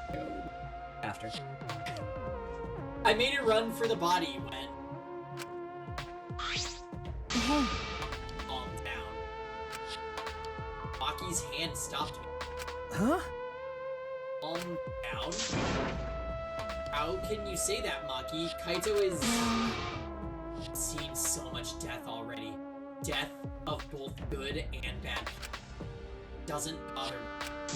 After. I made a run for the body when... Calm down. Maki's hand stopped me. Huh? Calm down? How can you say that, Maki? Kaito is... seen so much death already. Death of both good and bad people. Doesn't bother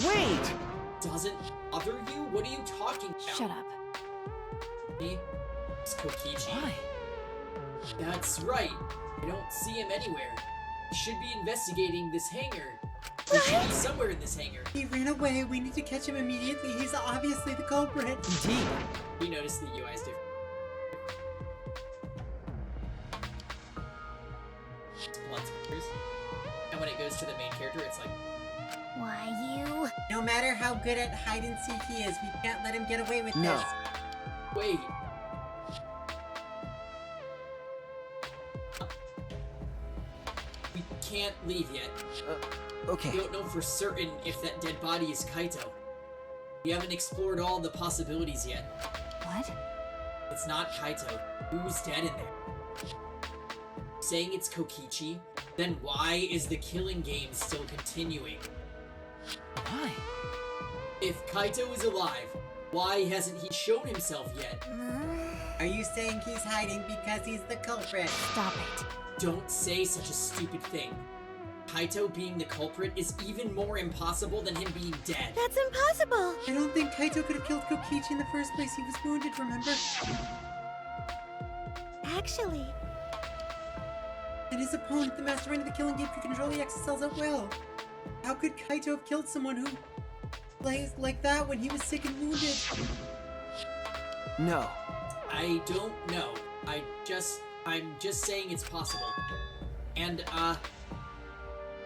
me. Wait! Doesn't bother you? What are you talking about? Shut up. Me? It's Kokichi. Why? That's right. I don't see him anywhere. He should be investigating this hangar. He should be somewhere in this hangar. He ran away. We need to catch him immediately. He's obviously the culprit. Indeed. You notice the UI is different. monsters. And when it goes to the main character, it's like, Why, you? No matter how good at hide and seek he is, we can't let him get away with No. this. wait. We can't leave yet. We Okay. don't know for certain if that dead body is Kaito. We haven't explored all the possibilities yet. What? It's not Kaito. Who's dead in there? Saying it's Kokichi, then why is the killing game still continuing? Why? If Kaito is alive, why hasn't he shown himself yet? Are you saying he's hiding because he's the culprit? Stop it. Don't say such a stupid thing. Kaito being the culprit is even more impossible than him being dead. That's impossible! I don't think Kaito could have killed Kokichi in the first place. He was wounded, remember? Actually, And his opponent, the mastermind of the killing game, could control the X cells at will. How could Kaito have killed someone who plays like that when he was sick and wounded? No. I don't know. I'm just saying it's possible. And,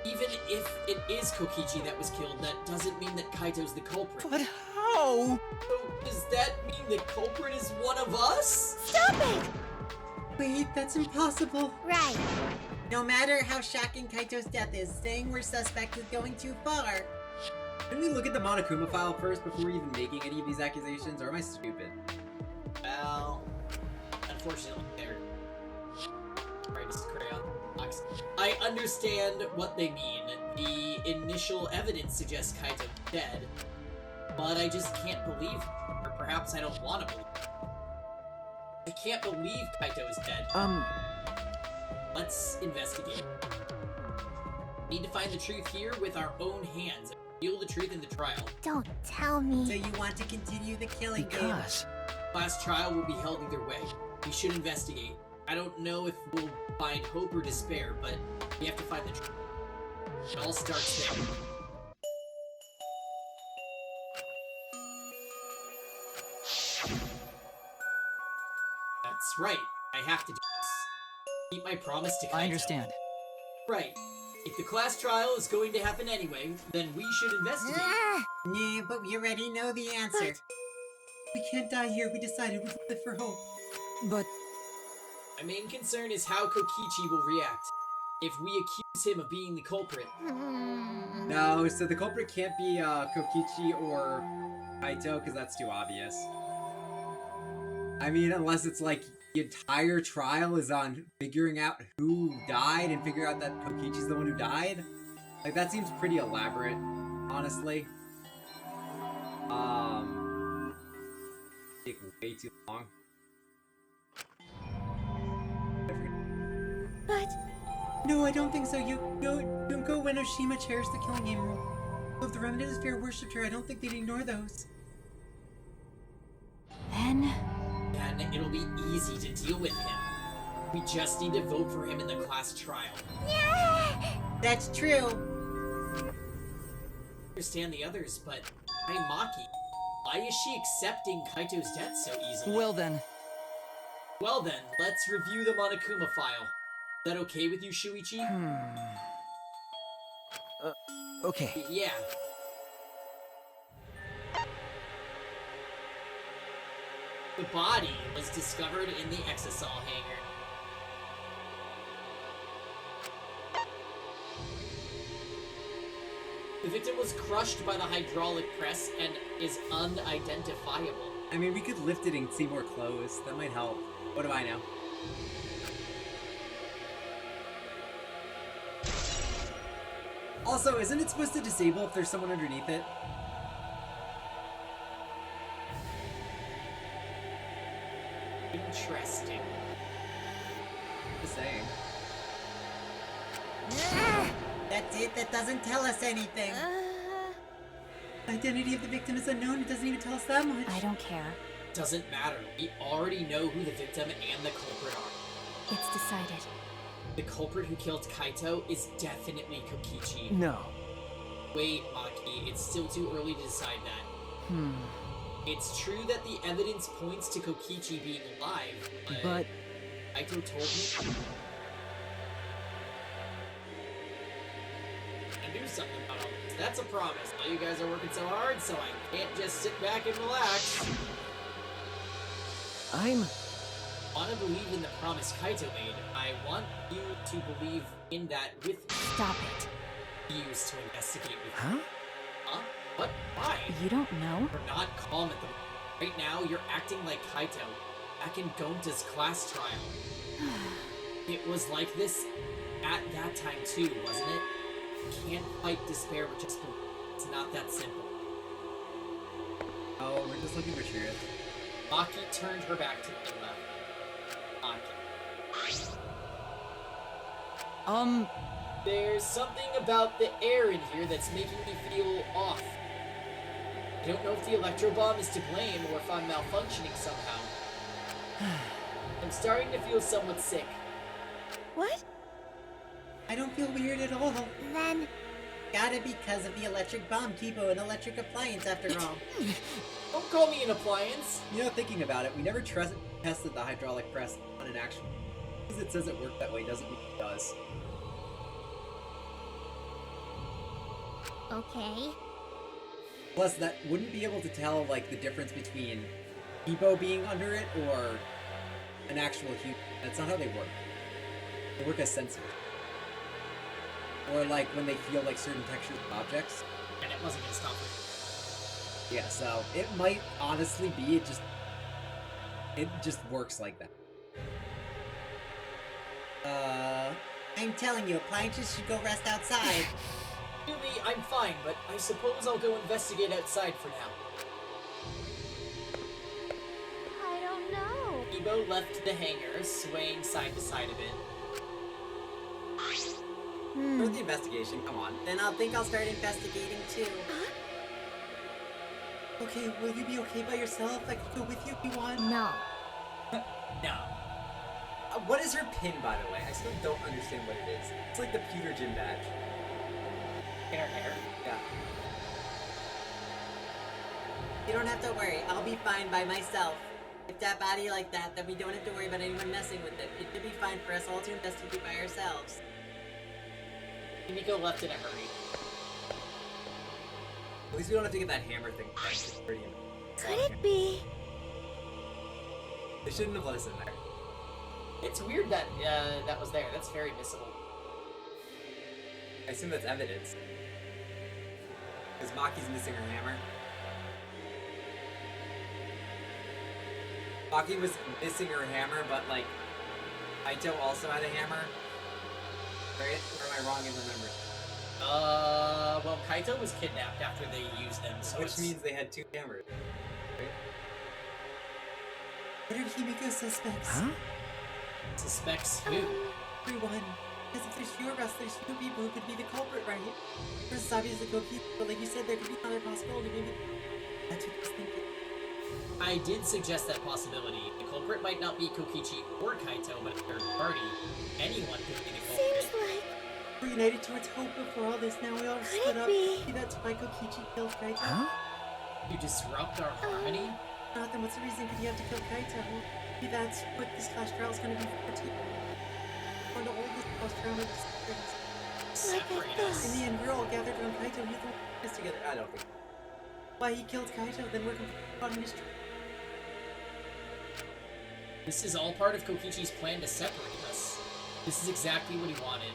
even if it is Kokichi that was killed, that doesn't mean that Kaito's the culprit. But how? So, does that mean the culprit is one of us? stop it! Wait, that's impossible. Right. No matter how shocking Kaito's death is, saying we're suspect is going too far. Can we look at the Monokuma file first before even making any of these accusations, or am I stupid? Well, unfortunately, they're right as crayon box. I understand what they mean. The initial evidence suggests Kaito dead, but I just can't believe, or perhaps I don't want to believe. I can't believe Kaito is dead. Let's investigate. We need to find the truth here with our own hands and reveal the truth in the trial. Don't tell So me. you want to continue the killing game? Because. Class trial will be held either way. We should investigate. I don't know if we'll find hope or despair, but we have to find the truth. It all starts there. That's right. I have to do this. Keep my promise to Kaito. I understand. Right. If the class trial is going to happen anyway, then we should investigate. Nah, but we already know the answer. We can't die here. We decided we'd live for hope. But My main concern is how Kokichi will react. If we accuse him of being the culprit, No, so the culprit can't be Kokichi or Kaito, because that's too obvious. I mean, unless it's like the entire trial is on figuring out who died and figure out that Kokichi's the one who died. Like, that seems pretty elaborate, honestly. Take way too long. But No, I don't think so. Junko Enoshima cherished the killing game rule. So if the Remnant of Fear worshipped her, I don't think they'd ignore those. then, then it'll be easy to deal with him. We just need to vote for him in the class trial. That's true. I understand the others, but Maki, why is she accepting Kaito's death so easily? well then. Well then, let's review the Monokuma file. Is that okay with you, Shuichi? Okay. Yeah. The body was discovered in the exisal hangar. The victim was crushed by the hydraulic press and is unidentifiable. I mean, we could lift it and see more clothes. That might help. What do I know? Also, isn't it supposed to disable if there's someone underneath it? Interesting. Just saying. That's it. That doesn't tell us anything. Identity of the victim is unknown. It doesn't even tell us that much. I don't care. Doesn't matter. We already know who the victim and the culprit are. It's decided. The culprit who killed Kaito is definitely Kokichi. No. Wait, Maki, it's still too early to decide that. It's true that the evidence points to Kokichi being alive, but But Kaito told me. something about all this. That's a promise. Now you guys are working so hard, so I can't just sit back and relax. I'm... I want to believe in the promise Kaito made. I want you to believe in that with me. Stop it. Used to investigate with Huh? you. Huh? What? Why? You don't know? You're not calm at the moment. Right now, you're acting like Kaito. Back in Gonta's class trial. It was like this at that time too, wasn't it? You can't fight despair with just belief. It's not that simple. Oh, we're just looking for truth. Maki turned her back to the left. Maki. There's something about the air in here that's making me feel off. I don't know if the electro bomb is to blame or if I'm malfunctioning somehow. I'm starting to feel somewhat sick. What? I don't feel weird at all. Then... Gotta be because of the electric bomb, Kibo, an electric appliance after all. Don't call me an appliance. You know, thinking about it, we never tested the hydraulic press on an actual. Because it says it worked that way doesn't mean it does. Okay. Plus, that wouldn't be able to tell, like, the difference between Kibo being under it or an actual human. That's not how they work. They work as sensors. Or, like, when they feel, like, certain textures of objects. And it wasn't gonna stop me. Yeah, so it might honestly be it just works like that. I'm telling you, appliances should go rest outside. Really, I'm fine, but I suppose I'll go investigate outside for now. I don't know. Kibo left the hangar, swaying side to side a bit. For the investigation, come on. Then I'll start investigating too. Okay, will you be okay by yourself? I can go with you if you want. No. No. What is her pin, by the way? I still don't understand what it is. It's like the pewter gym badge. In her hair. Yeah. You don't have to worry. I'll be fine by myself. With that body like that, then we don't have to worry about anyone messing with it. It should be fine for us all to investigate by ourselves. Kimiko left in a hurry. At least we don't have to get that hammer thing. It's pretty Could it be? They shouldn't have let us in there. It's weird that that was there. That's very missable. I assume that's evidence. Because Maki's missing her hammer. Maki was missing her hammer, but like, Kaito also had a hammer. Right? Or am I wrong in remembering? Well, Kaito was kidnapped after they used them, so Which means they had two hammers. Right? What are Himiko's suspects? Huh? Suspects who? Everyone. Because if there's few of us, there's few people who could be the culprit, right? First, obviously, Koki, but like you said, there could be another possibility, maybe. That's what I was thinking. I did suggest that possibility. The culprit might not be Kokichi or Kaito, but a third party. Anyone could be the culprit. Seems like... We're united towards hope before all this. Now we all Could split it up. be? Maybe that's why Kokichi killed Kaito. Huh? You disrupt our harmony? Not then what's the reason could you have to kill Kaito? Maybe that's what this class trial is going to be for too. Going to hold this class trial with things. Separate thought. us. In the end, we're all gathered around Kaito. He's the one who put us together. I don't think. Why he killed Kaito, then we're completely caught in his trap. This is all part of Kokichi's plan to separate us. This is exactly what he wanted.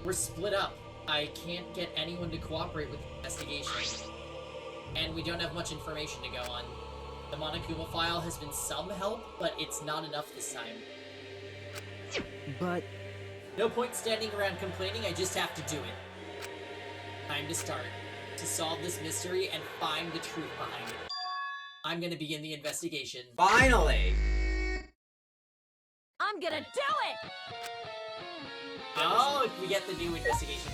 We're split up. I can't get anyone to cooperate with the investigation. And we don't have much information to go on. The Monokuma file has been some help, but it's not enough this time. But... No point standing around complaining, I just have to do it. Time to start. To solve this mystery and find the truth behind it. I'm gonna begin the investigation. Finally! I'm gonna do it! Oh, we get the new investigation.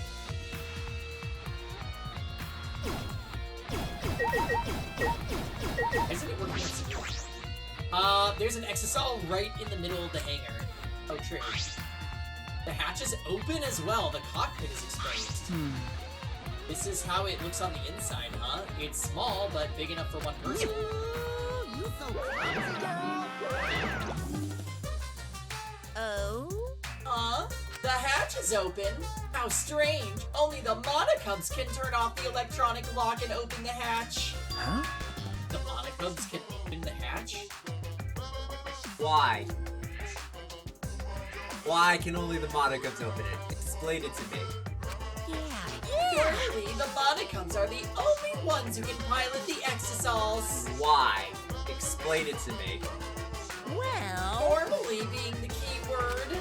Isn't it working? There's an exisal right in the middle of the hangar. Oh, true. The hatch is open as well. The cockpit is exposed. This is how it looks on the inside, huh? It's small, but big enough for one person. You so clumsy, girl! Oh? The hatch hatch is open. How strange. Only the Monocubs can turn off the electronic lock and open the hatch. Huh? The Monocubs can open the hatch? Why? Why can only the Monocubs open it? Explain it to me. Clearly, the Monocubs are the only ones who can pilot the Exosols. Why? Explain it to me. Well, Normally being the key word.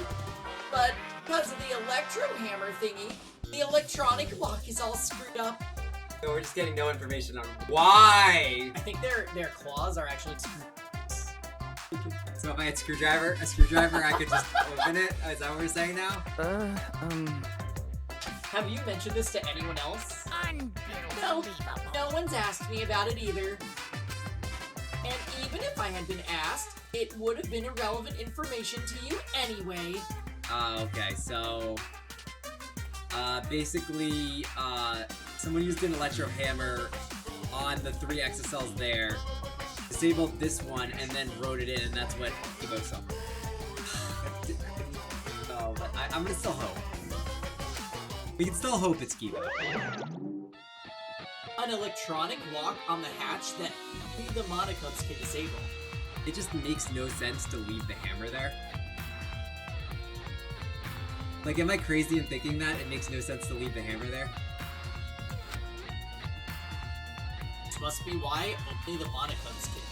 But because of the electro hammer thingy, the electronic lock is all screwed up. So we're just getting no information on why. I think their claws are actually screwed. So if I had a screwdriver, I could just open it? Is that what we're saying now? Have you mentioned this to anyone else? No, unbelievable. no one's asked me about it either. And even if I had been asked, it would have been irrelevant information to you anyway. Okay, so... basically, someone used an electro hammer on the 3 exocells there, disabled this one, and then wrote it in, and that's what Evo saw. Oh, but I'm gonna still hope. We can still hope it's Kibo. An electronic lock on the hatch that only the Monocubs can disable. It just makes no sense to leave the hammer there. Like, am I crazy in thinking that it makes no sense to leave the hammer there? Which must be why only the Monocubs can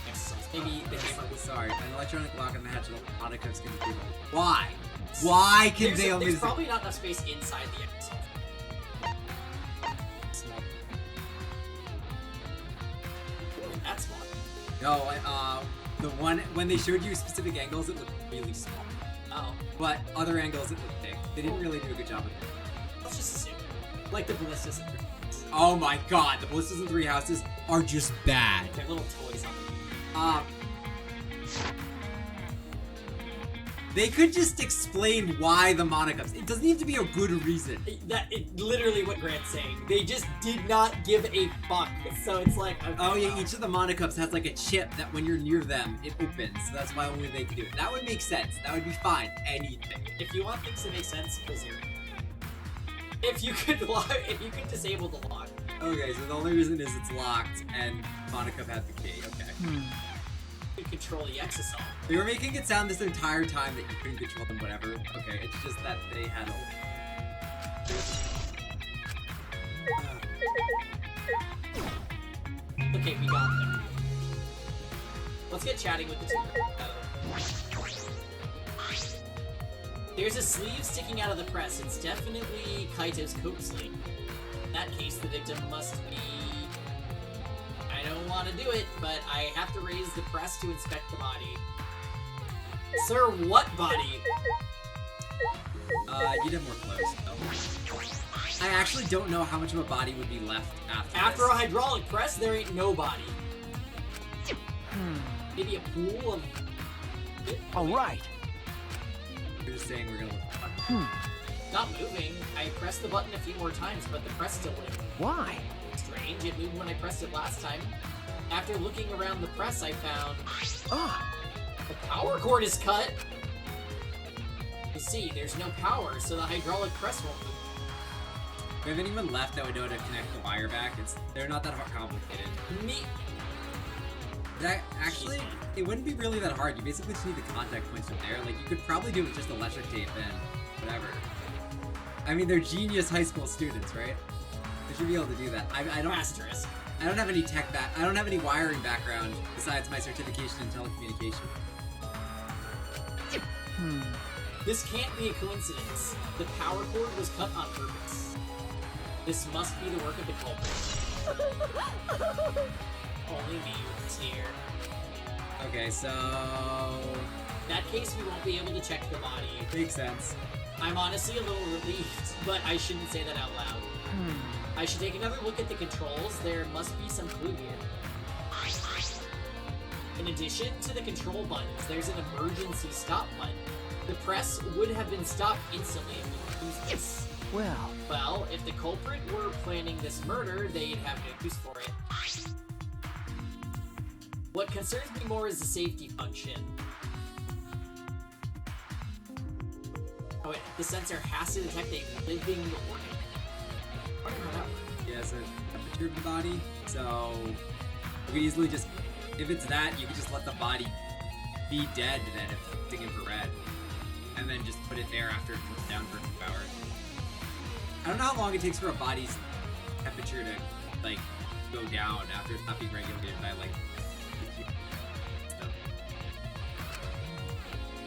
exercise. Maybe the hammer was... Sorry, an electronic lock on the hatch, the Monocubs can disable. Why? Why can they only... There's probably not enough space inside the exoskeleton. That's small. No, the one, when they showed you specific angles, it looked really small. Oh. But other angles, it looked big. They didn't really do a good job of it. Let's just assume. Like the ballistas in 3 Houses. Oh my god, the ballistas in 3 Houses are just bad. They're little toys on them. They could just explain why the Monocubs. It doesn't need to be a good reason. Literally what Grant's saying. They just did not give a fuck. So it's like, okay, Oh yeah, each of the Monocubs has like a chip that when you're near them, it opens. So that's why only they can do it. That would make sense. That would be fine. Anything. If you want things to make sense, go zero. If you could disable the lock. Okay, so the only reason is it's locked and Monocub had the key. Okay. You could control the exosol. They were making it sound this entire time that you couldn't control them, whatever. Okay, it's just that they had a... Okay, we got them. Let's get chatting with the two. There's a sleeve sticking out of the press. It's definitely Kaito's coat sleeve. In that case, the victim must be... I don't want to do it, but I have to raise the press to inspect the body. Sir, what body? You'd have more clothes, though. I actually don't know how much of a body would be left after After this. a hydraulic press, there ain't no body. Maybe a pool of... All right. You're just saying we're gonna look. Not moving. I pressed the button a few more times, but the press still moved. Why? Strange, it moved when I pressed it last time. After looking around the press, I found... Ah, The power cord is cut! You see, there's no power, so the hydraulic press won't move. If we have anyone left that would know how to connect the wire back, they're not that complicated. Me... That actually, it wouldn't be really that hard. You basically just need the contact points from there. Like, you could probably do it with just electric tape and whatever. I mean, they're genius high school students, right? They should be able to do that. I don't Asterisk. I don't have any I don't have any wiring background besides my certification in telecommunication. This can't be a coincidence. The power cord was cut on purpose. This must be the work of the culprit. Only me was here. Okay, so... In that case, we won't be able to check the body. Makes sense. I'm honestly a little relieved, but I shouldn't say that out loud. I should take another look at the controls. There must be some clue here. In addition to the control buttons, there's an emergency stop button. The press would have been stopped instantly if we used this. Well, if the culprit were planning this murder, they'd have no use for it. What concerns me more is the safety function. Oh, the sensor has to detect a living organ. I wonder how that works. Yeah, so temperature of the body. So you could easily just, if it's that, you could just let the body be dead then if it's infrared, and then just put it there after it cools down for 2 hours. I don't know how long it takes for a body's temperature to like go down after it's not being regulated by like.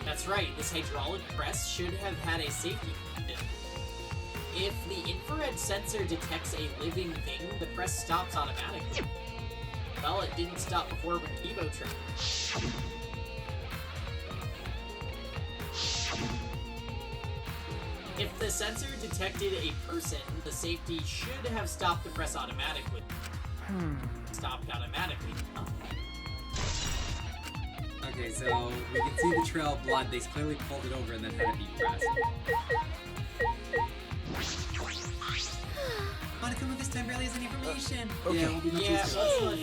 That's right, this hydraulic press should have had a safety button. If the infrared sensor detects a living thing, the press stops automatically. Well, it didn't stop before Evo tripped. If the sensor detected a person, the safety should have stopped the press automatically. Stopped automatically. Huh? Okay, so we can see the trail of blood. They clearly pulled it over and then had it be pressed. Monica, this time barely has any information. Okay. Yeah, it won't be much use to us.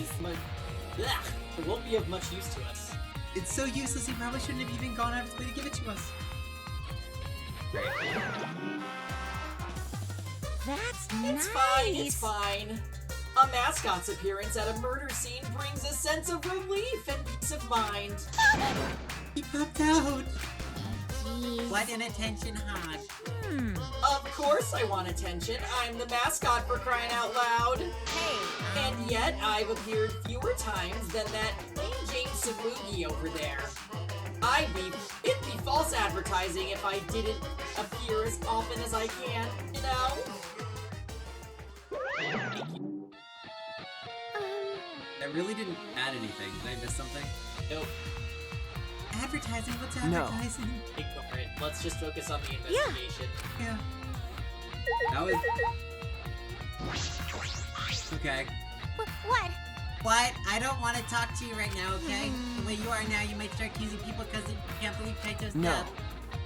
It won't be of much use to us. It's so useless, he probably shouldn't have even gone out of his way to give it to us. That's It's nice. fine, it's fine. A mascot's appearance at a murder scene brings a sense of relief and peace of mind. He popped out. Jeez. What an attention hog. Of course I want attention. I'm the mascot for crying out loud. Hey, And yet I've appeared fewer times than that plain Jane Samugi over there. It'd be false advertising if I didn't appear as often as I can, you know? That really didn't add anything. Did I miss something? Nope. Advertising? What's No. advertising? Ignore it. Let's just focus on the investigation. Yeah. That was... Okay. what? What? I don't want to talk to you right now, okay? The way you are now, you might start accusing people because you can't believe Kaito's No. death.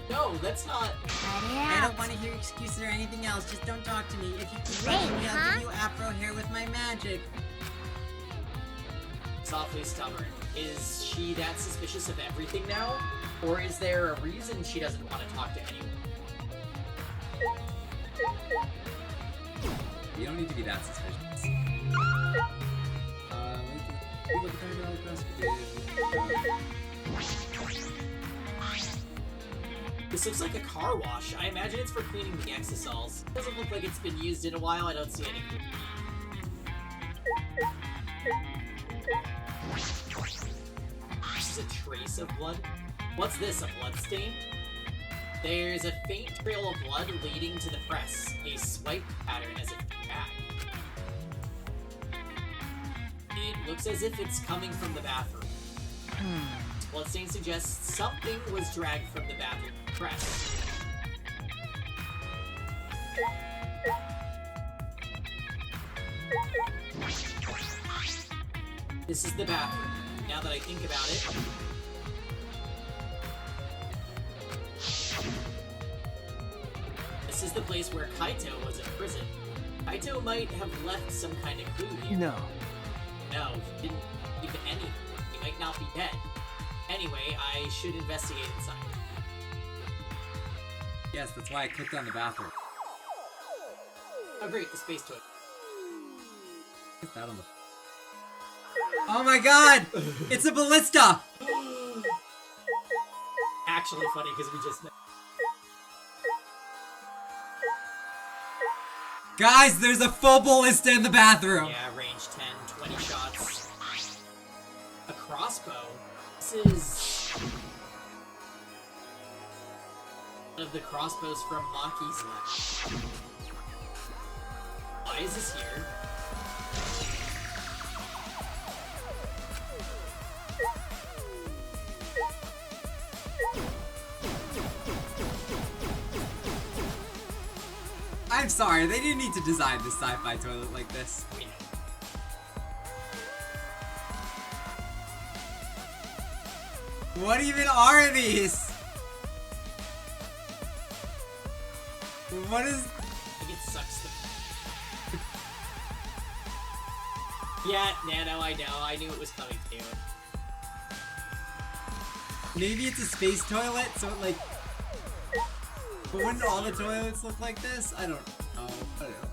No, that's not... I don't want to hear excuses or anything else. Just don't talk to me. If you keep talking to me, I'll give you afro hair with my magic. Softly stubborn. Is she that suspicious of everything now? Or is there a reason she doesn't want to talk to anyone? You don't need to be that suspicious. This looks like a car wash. I imagine it's for cleaning the exosols. Doesn't look like it's been used in a while. I don't see any. This is a trace of blood. What's this, a blood stain? There's a faint trail of blood leading to the press. A swipe pattern as if back. It looks as if it's coming from the bathroom. Bloodstain suggests something was dragged from the bathroom press. This is the bathroom. Now that I think about it. This is the place where Kaito was in prison. Kaito might have left some kind of clue here. No. No, he didn't leave anything. He might not be dead. Anyway, I should investigate inside. Yes, that's why I clicked on the bathroom. Oh great, the space toy. Get that on the... Oh my god! It's a ballista! Actually funny, because we just... Guys, there's a full ballista in the bathroom! Yeah, range 10, 20 shots. A crossbow? This is... one of the crossbows from Maki's life. Why is this here? I'm sorry, they didn't need to design this sci-fi toilet like this. What even are these? What is... I think it sucks the... Yeah, Nano, I know. I knew it was coming too. Maybe it's a space toilet, so it like... But wouldn't all the toilets look like this? I don't know. I don't know.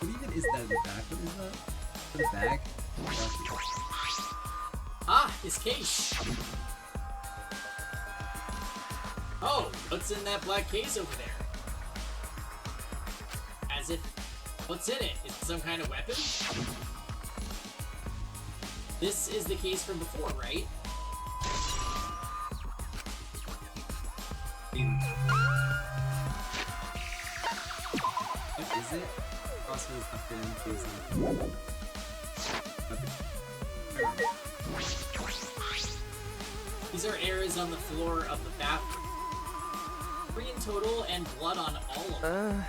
What even is that in the back? What is that? The bag? Ah, his case. Oh, what's in that black case over there? As if, what's in it? Is it some kind of weapon? This is the case from before, right? What is it? Crossroads up in case. These are errors on the floor of the bathroom. 3 in total and blood on all of them.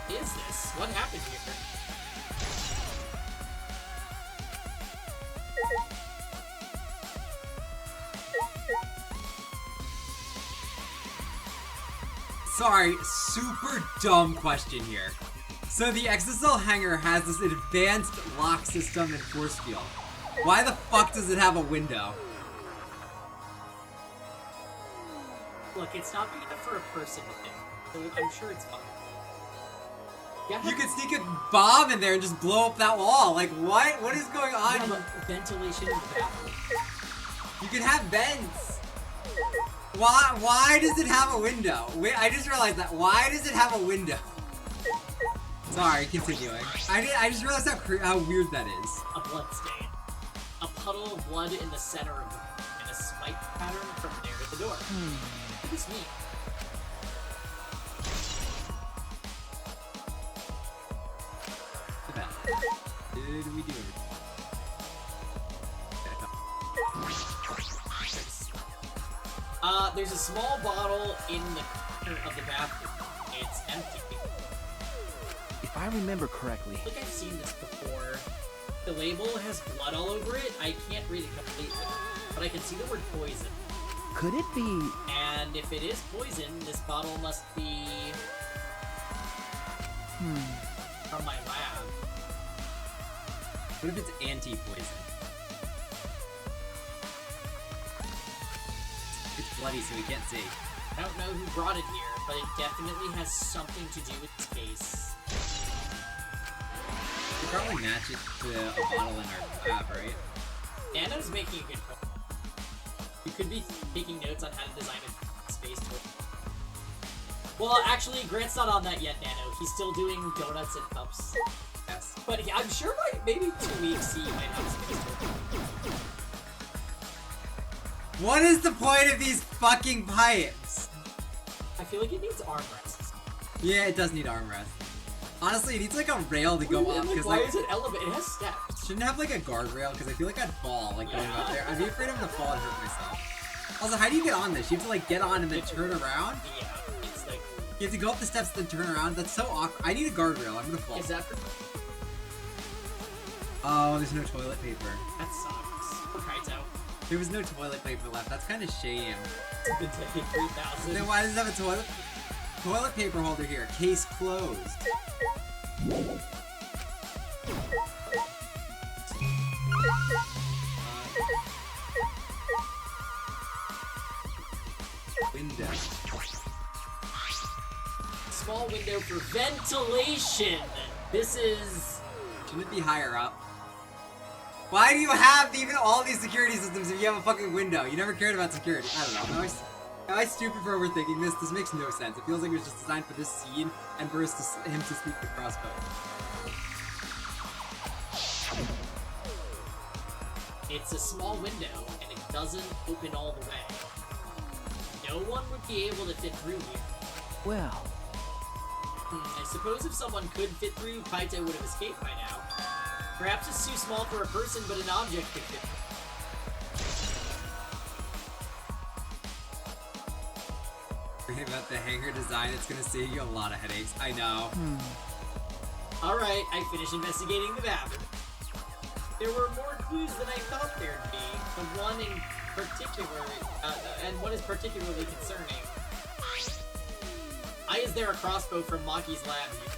Is this? What happened here? Sorry, super dumb question here. So the Exisal hanger has this advanced lock system and force field. Why the fuck does it have a window? Look, it's not big enough for a person to think, so I'm sure it's fine. You could sneak a bomb in there and just blow up that wall. Like, what? What is going on? Yeah, but ventilation in the bathroom. You can have vents. Why does it have a window? Wait, I just realized that. Why does it have a window? Sorry, continuing. I just realized how weird that is. A blood stain. A puddle of blood in the center of the room, and a spike pattern from there to the door. What does this mean? Did we do it? There's a small bottle in the corner of the bathroom. It's empty. If I remember correctly, I think I've seen this before. The label has blood all over it. I can't read it completely, but I can see the word poison. could it be... And if it is poison, this bottle must be... from my lab. What if it's anti-poison? It's bloody, so we can't see. I don't know who brought it here, but it definitely has something to do with this case. We probably match it to a bottle in our lab, right? Nano's making a good point. You could be taking notes on how to design a space toy. Well, actually, Grant's not on that yet, Nano. He's still doing donuts and cups. Yes. But I'm sure by maybe 2 weeks he might have a space toy. What is the point of these fucking pipes? I feel like it needs armrests. Yeah, it does need armrest. Honestly, it needs like a rail to go up. Like, Cause why like, is it elevated? It has steps. shouldn't it have like a guardrail? Because I feel like I'd fall like going up there. I'd be afraid I'm gonna fall and hurt myself. Also, how do you get on this? You have to like get on and then turn around? Yeah, it's like... You have to go up the steps then turn around? That's so awkward. I need a guardrail. I'm gonna fall. Is that for... Oh, there's no toilet paper. That sucks. For Kaito. There was no toilet paper left. That's kind of shame. It's been taking 3,000. Then why does it have a toilet paper holder here? Case closed. Window. Small window for ventilation. This is... Shouldn't it be higher up? Why do you have even all these security systems if you have a fucking window? You never cared about security. I don't know. Am I stupid for overthinking this? This makes no sense. It feels like it was just designed for this scene and for him to sneak the crossbow. It's a small window, and it doesn't open all the way. No one would be able to fit through here. Well... I suppose if someone could fit through, Kaito would have escaped by now. Perhaps it's too small for a person, but an object could fit through. Reading about the hanger design, it's gonna save you a lot of headaches. I know. Alright, I finished investigating the bathroom. There were more clues than I thought there'd be. The one in particular, and what is particularly concerning. Why is there a crossbow from Maki's lab here?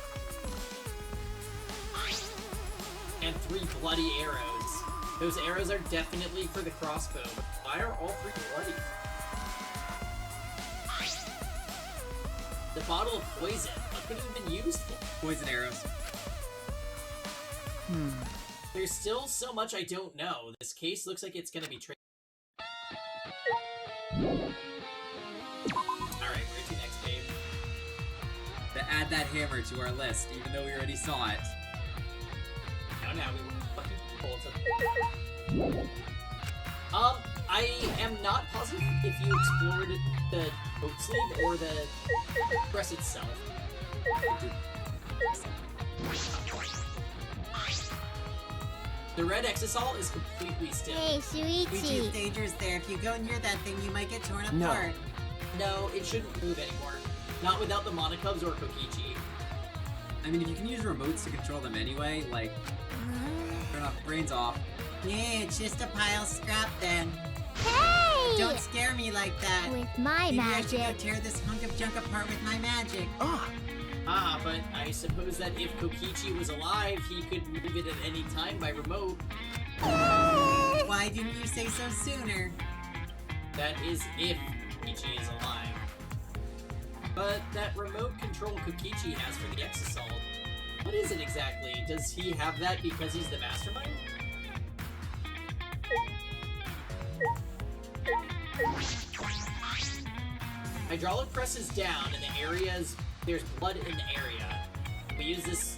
And 3 bloody arrows. Those arrows are definitely for the crossbow. Why are all 3 bloody? bottle of poison. What could it have been used for? Poison arrows. There's still so much I don't know. This case looks like it's gonna be tricky. Alright, where to next, babe? To add that hammer to our list, even though we already saw it. Now we will fucking pull it up. I am not positive if you explored the boat sleeve or the press itself. The red exisal is completely still. Hey, Luigi, Shuichi. danger's there. If you go near that thing, you might get torn No. apart. No, it shouldn't move anymore. Not without the Monokubs or Kokichi. I mean, if you can use remotes to control them anyway, like, turn off brains off. Yeah, it's just a pile of scrap then. Hey! Don't scare me like that. With my Maybe I should go magic. tear this hunk of junk apart with my magic. Ah, but I suppose that if Kokichi was alive, he could move it at any time by remote. Why didn't you say so sooner? That is if Kokichi is alive. But that remote control Kokichi has for the Exisal, what is it exactly? Does he have that because he's the mastermind? Hydraulic presses down and the areas, there's blood in the area. We use this...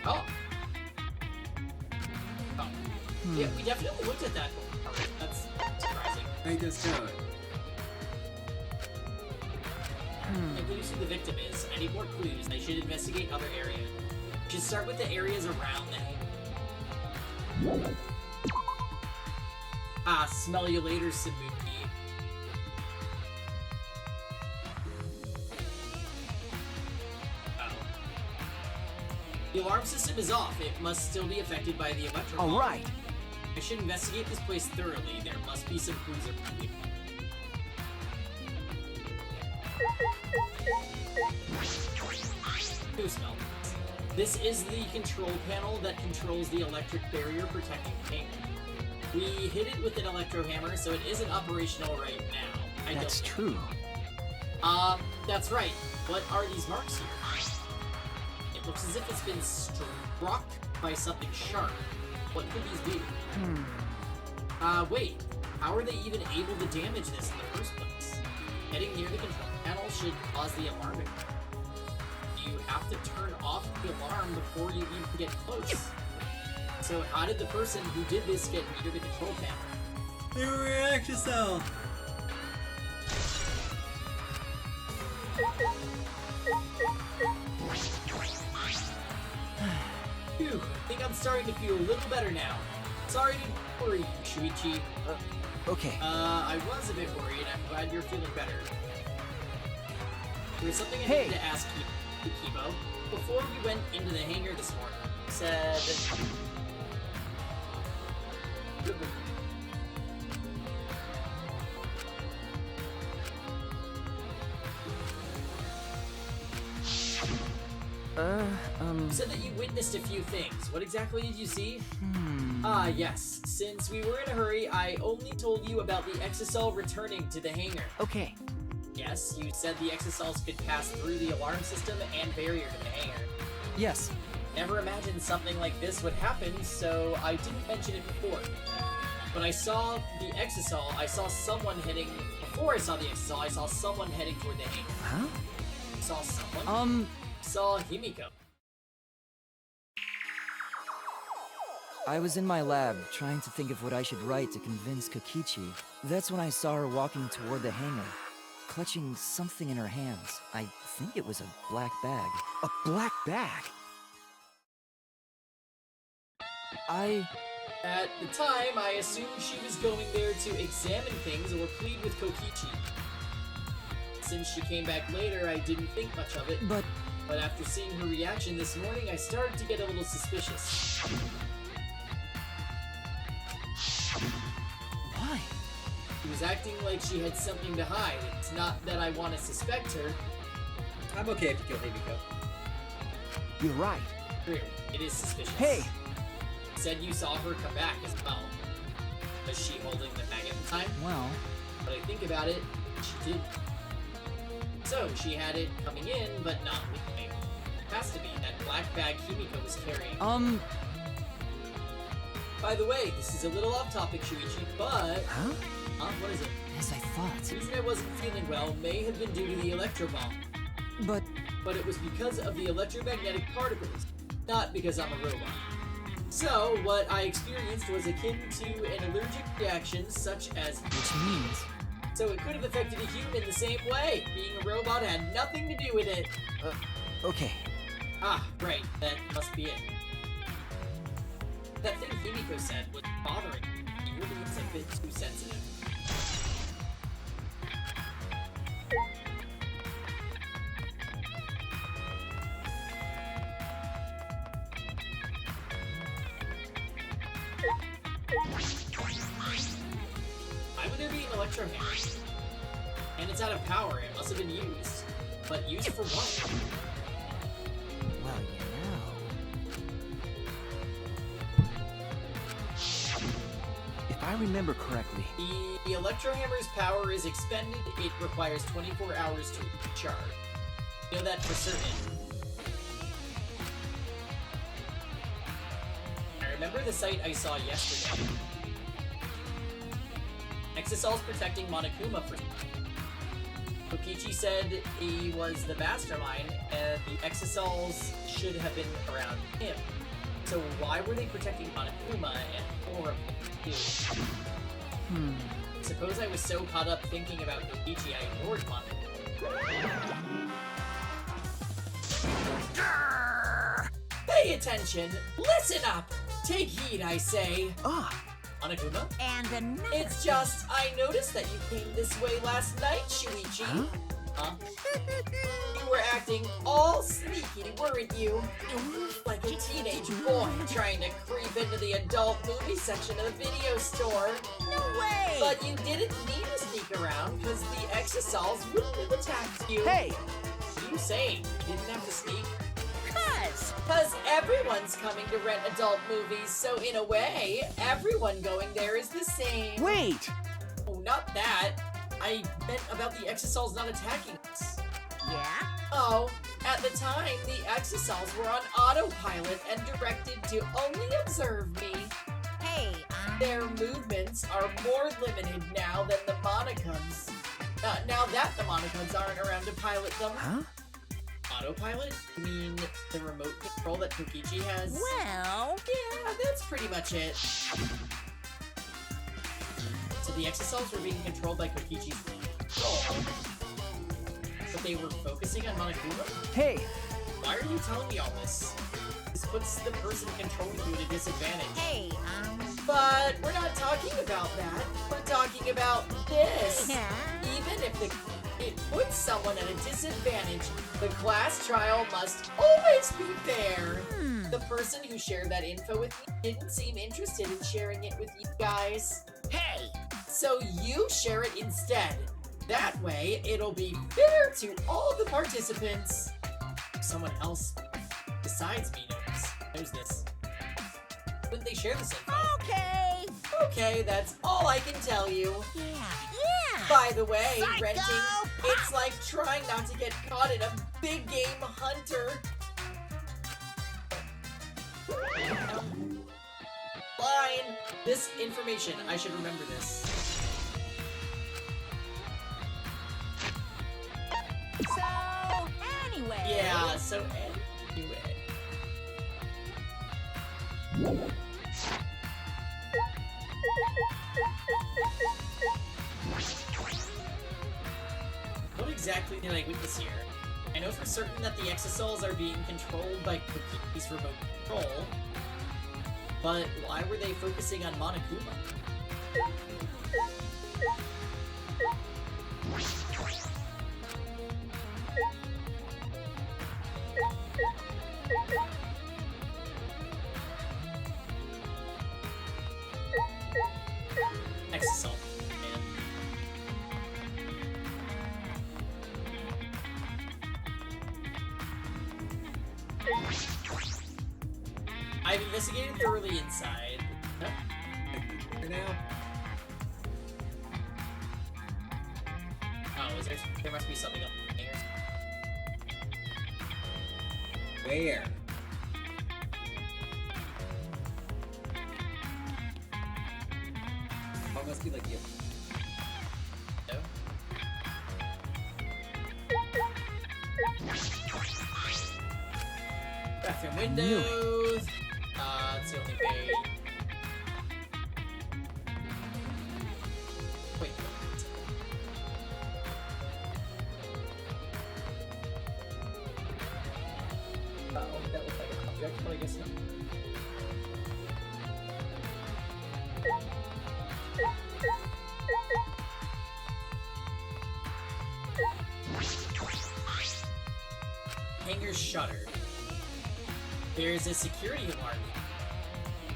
Oh! Oh. Yeah, we definitely looked at that. That's surprising. Make this go. Introducing the victim is, I need more clues. I should investigate other areas. Should start with the areas around the hangar. Ah, smell you later, Sabuki. Oh. The alarm system is off. It must still be affected by the electric. All right. I should investigate this place thoroughly. There must be some clues around here. Who smelled this? This is the control panel that controls the electric barrier protecting the hangar. We hit it with an electro hammer, so it isn't operational right now. That's true. That's right. What are these marks here? It looks as if it's been struck by something sharp. What could these be? Wait. How are they even able to damage this in the first place? Getting near the control panel should cause the alarm to go. You have to turn off the alarm before you even get close. So how did the person who did this get near the control panel? They were in Exisal! Phew, I think I'm starting to feel a little better now. Sorry to worry you, Shuichi. Okay. I was a bit worried. I'm glad you're feeling better. There's something I Hey! needed to ask you, Kibo. Before we went into the hangar this morning, you said... You said that you witnessed a few things. What exactly did you see? Ah, yes. Since we were in a hurry, I only told you about the Exisal returning to the hangar. Okay. Yes, you said the Exisals could pass through the alarm system and barrier to the hangar. Yes. Never imagined something like this would happen, so I didn't mention it before. When I saw the Exisal, I saw someone heading... Before I saw the Exisal, I saw someone heading toward the hangar. Huh? Saw someone? Saw Himiko. I was in my lab, trying to think of what I should write to convince Kokichi. That's when I saw her walking toward the hangar, clutching something in her hands. I think it was a black bag. A black bag? At the time, I assumed she was going there to examine things or plead with Kokichi. Since she came back later, I didn't think much of it. But after seeing her reaction this morning, I started to get a little suspicious. Why? She was acting like she had something to hide. It's not that I want to suspect her. I'm okay if you kill Himiko. You're right. True, it is suspicious. Hey! You said you saw her come back as well. Was she holding the bag at the time? Well, But I think about it, she did. So she had it coming in, but not leaving. Has to be that black bag Himiko was carrying. By the way, this is a little off topic, Shuichi, but... Huh? What is it? As I thought. The reason I wasn't feeling well may have been due to the electro bomb. But It was because of the electromagnetic particles, not because I'm a robot. So, what I experienced was akin to an allergic reaction such as... which means... So it could have affected a human the same way. Being a robot had nothing to do with it. Okay. Ah, right. That must be it. That thing Himiko said was bothering me. He really was a bit too sensitive. Why would there be an electro hammer? And it's out of power. It must have been used. But used for what? Well, If I remember correctly, The electro hammer's power is expended. It requires 24 hours to recharge. You know that for certain. I remember the site I saw yesterday. Exosol's protecting Monokuma for... Kokichi said he was the mastermind, and the Exosols should have been around him. So why were they protecting Monokuma and Horror too? Suppose I was so caught up thinking about Kokichi I ignored Monokuma. Pay attention! Listen up! Take heed, I say! Monokuma? And another. It's just, I noticed that you came this way last night, Shuichi. Huh? You were acting all sneaky, weren't you? Like a teenage boy trying to creep into the adult movie section of the video store. No way! But you didn't need to sneak around, because the Exosols wouldn't have attacked you. hey, What are you saying? You didn't have to sneak? Cuz. Everyone's coming to rent adult movies, so in a way, everyone going there is the same. wait! Oh, not that. I meant about the Exosols not attacking us. Yeah? Oh, at the time, the Exosols were on autopilot and directed to only observe me. Hey, Their movements are more limited now than the Monokums. Now that the Monokums aren't around to pilot them. Huh? Autopilot? You mean the remote control that Kokichi has? well... Yeah, that's pretty much it. So the Exosols were being controlled by Kokichi's control. But they were focusing on Monokuma? Hey, Why are you telling me all this? This puts the person controlling you at a disadvantage. Hey, But we're not talking about that. We're talking about this. Yeah? Even if it puts someone at a disadvantage, the class trial must always be fair. The person who shared that info with me didn't seem interested in sharing it with you guys. Hey! So you share it instead. That way, it'll be fair to all the participants. Someone else besides me knows this. Wouldn't they share this info? Okay! Okay, that's all I can tell you. Yeah, yeah! By the way, Psycho renting, pop! it's like trying not to get caught in a big game hunter. Fine. This information, I should remember this. So, anyway... Yeah, so anyway. What exactly did I witness here? I know for certain that the Exosols are being controlled by Kokichi's remote control, but why were they focusing on Monokuma? Exosol. I've investigated thoroughly inside. For now, there must be something up there. Where? Oh, must be like you. No? Bathroom windows. It's the only way. Wait. Only that looks like an object, but I guess not. Hangar's shuttered. There's a security alarm.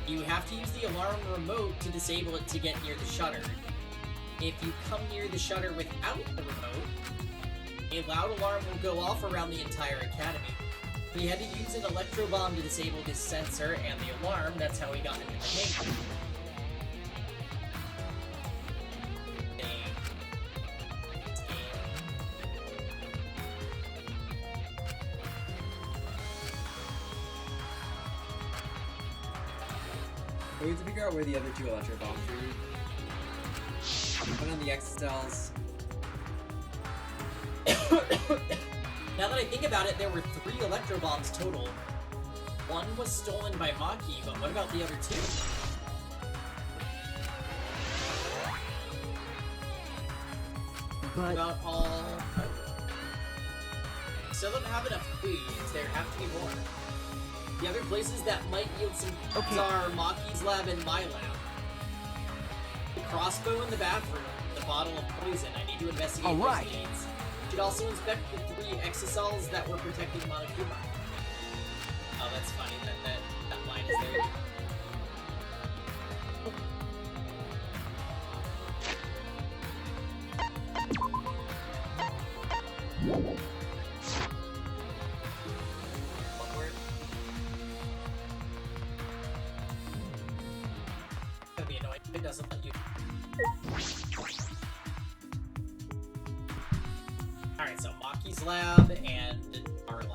You have to use the alarm remote to disable it to get near the shutter. If you come near the shutter without the remote, a loud alarm will go off around the entire academy. So he had to use an electro bomb to disable his sensor and the alarm. That's how he got into the hangar. We have to figure out where the other two electro bombs are. Put on the exit cells. Now that I think about it, there were 3 electro bombs total. One was stolen by Maki, but what about the other 2? But About all... Still don't have enough clues. There have to be more. The other places that might yield some clues are Maki's lab and my lab. The crossbow in the bathroom, the bottle of poison. I need to investigate those leads. Should also inspect the 3 exosols that were protecting Monokuma. Oh, that's funny. That line is there. One word. That'd be annoying if it doesn't let you. Alright, so Maki's lab and our lab.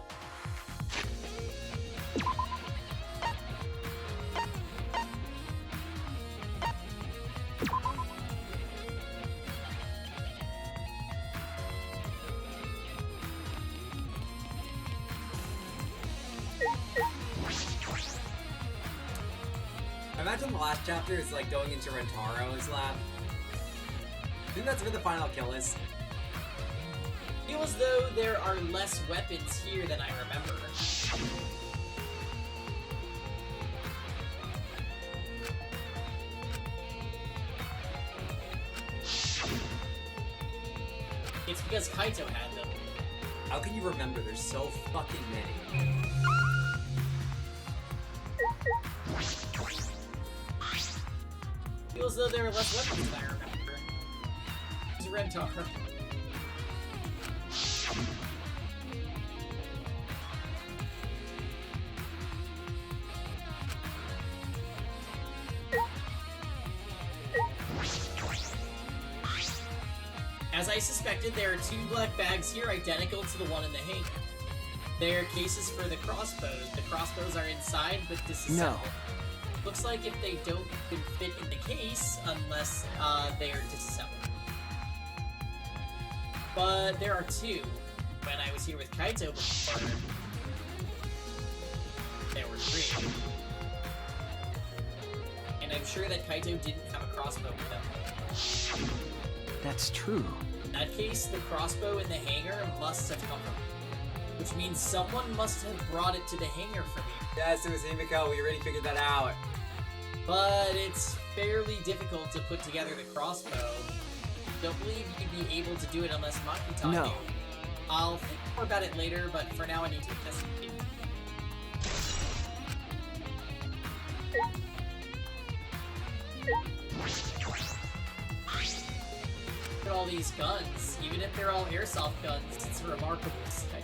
I imagine the last chapter is like going into Rentaro's lab. I think that's where the final kill is. Feels as though there are less weapons here than I remember. It's because Kaito had them. How can you remember? There's so fucking many. Feels as though there are less weapons than I remember. It's Rentaro. As I suspected, there are 2 black bags here identical to the one in the hangar. They are cases for the crossbows. The crossbows are inside, but disassembled. Looks like if they don't even fit in the case, unless they are disassembled. But there are 2. When I was here with Kaito before, there were 3. And I'm sure that Kaito didn't have a crossbow with them. that's true. In that case, the crossbow in the hangar must have come from me. Which means someone must have brought it to the hangar for me. Yes, it was Himiko. We already figured that out. But it's fairly difficult to put together the crossbow. Don't believe you'd be able to do it unless Maki taught you. I'll think more about it later, but for now I need to investigate. Look at all these guns. Even if they're all airsoft guns, it's a remarkable sight.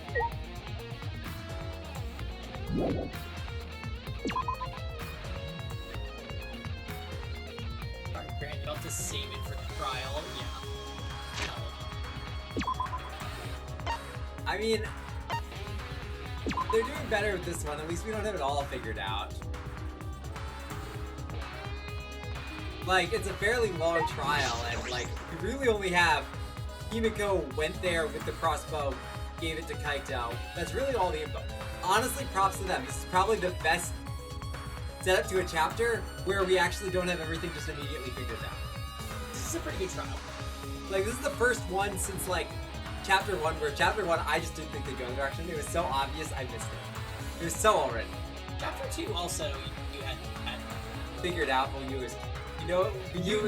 Alright, Grant, you'll have to save it for the trial. Yeah. I mean, they're doing better with this one. At least we don't have it all figured out. Like, it's a fairly long trial, and like, we really only have Himiko went there with the crossbow, gave it to Kaito. That's really all the info. Honestly, props to them. This is probably the best setup to a chapter where we actually don't have everything just immediately figured out. This is a pretty good trial. Like, this is the first one since, like, Chapter 1, where Chapter 1, I just didn't think they'd go in the direction. It was so obvious, I missed it. It was so already. Chapter 2 also, you had figured out, well, you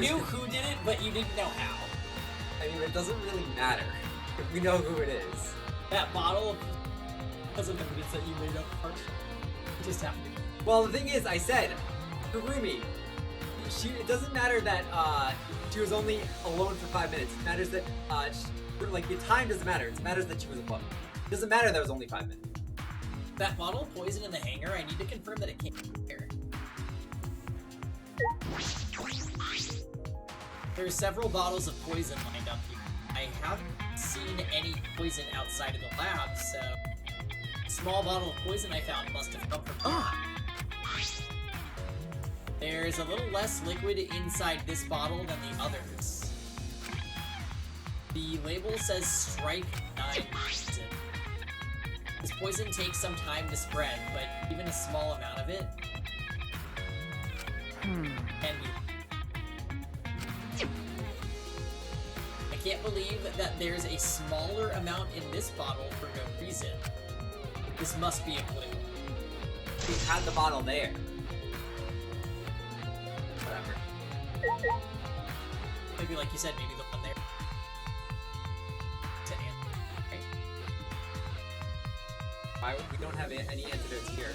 knew who did it, but you didn't know how. I mean, it doesn't really matter. We know who it is. That bottle was an evidence that you made up partially. It just happened to be. Well, the thing is, I said, Harumi, it doesn't matter that she was only alone for 5 minutes. It matters that, like, the time doesn't matter. It matters that she was alone. It doesn't matter that it was only 5 minutes. That bottle of poison in the hangar, I need to confirm that it came from here. There are several bottles of poison lined up here. I haven't seen any poison outside of the lab, so the small bottle of poison I found must have come from here. There's a little less liquid inside this bottle than the others. The label says Strike 9 poison. This poison takes some time to spread, but even a small amount of it can be. I can't believe that there's a smaller amount in this bottle for no reason. This must be a clue. We had the bottle there. Whatever. Maybe like you said, maybe the one there. To right? Why we don't have any antidotes here?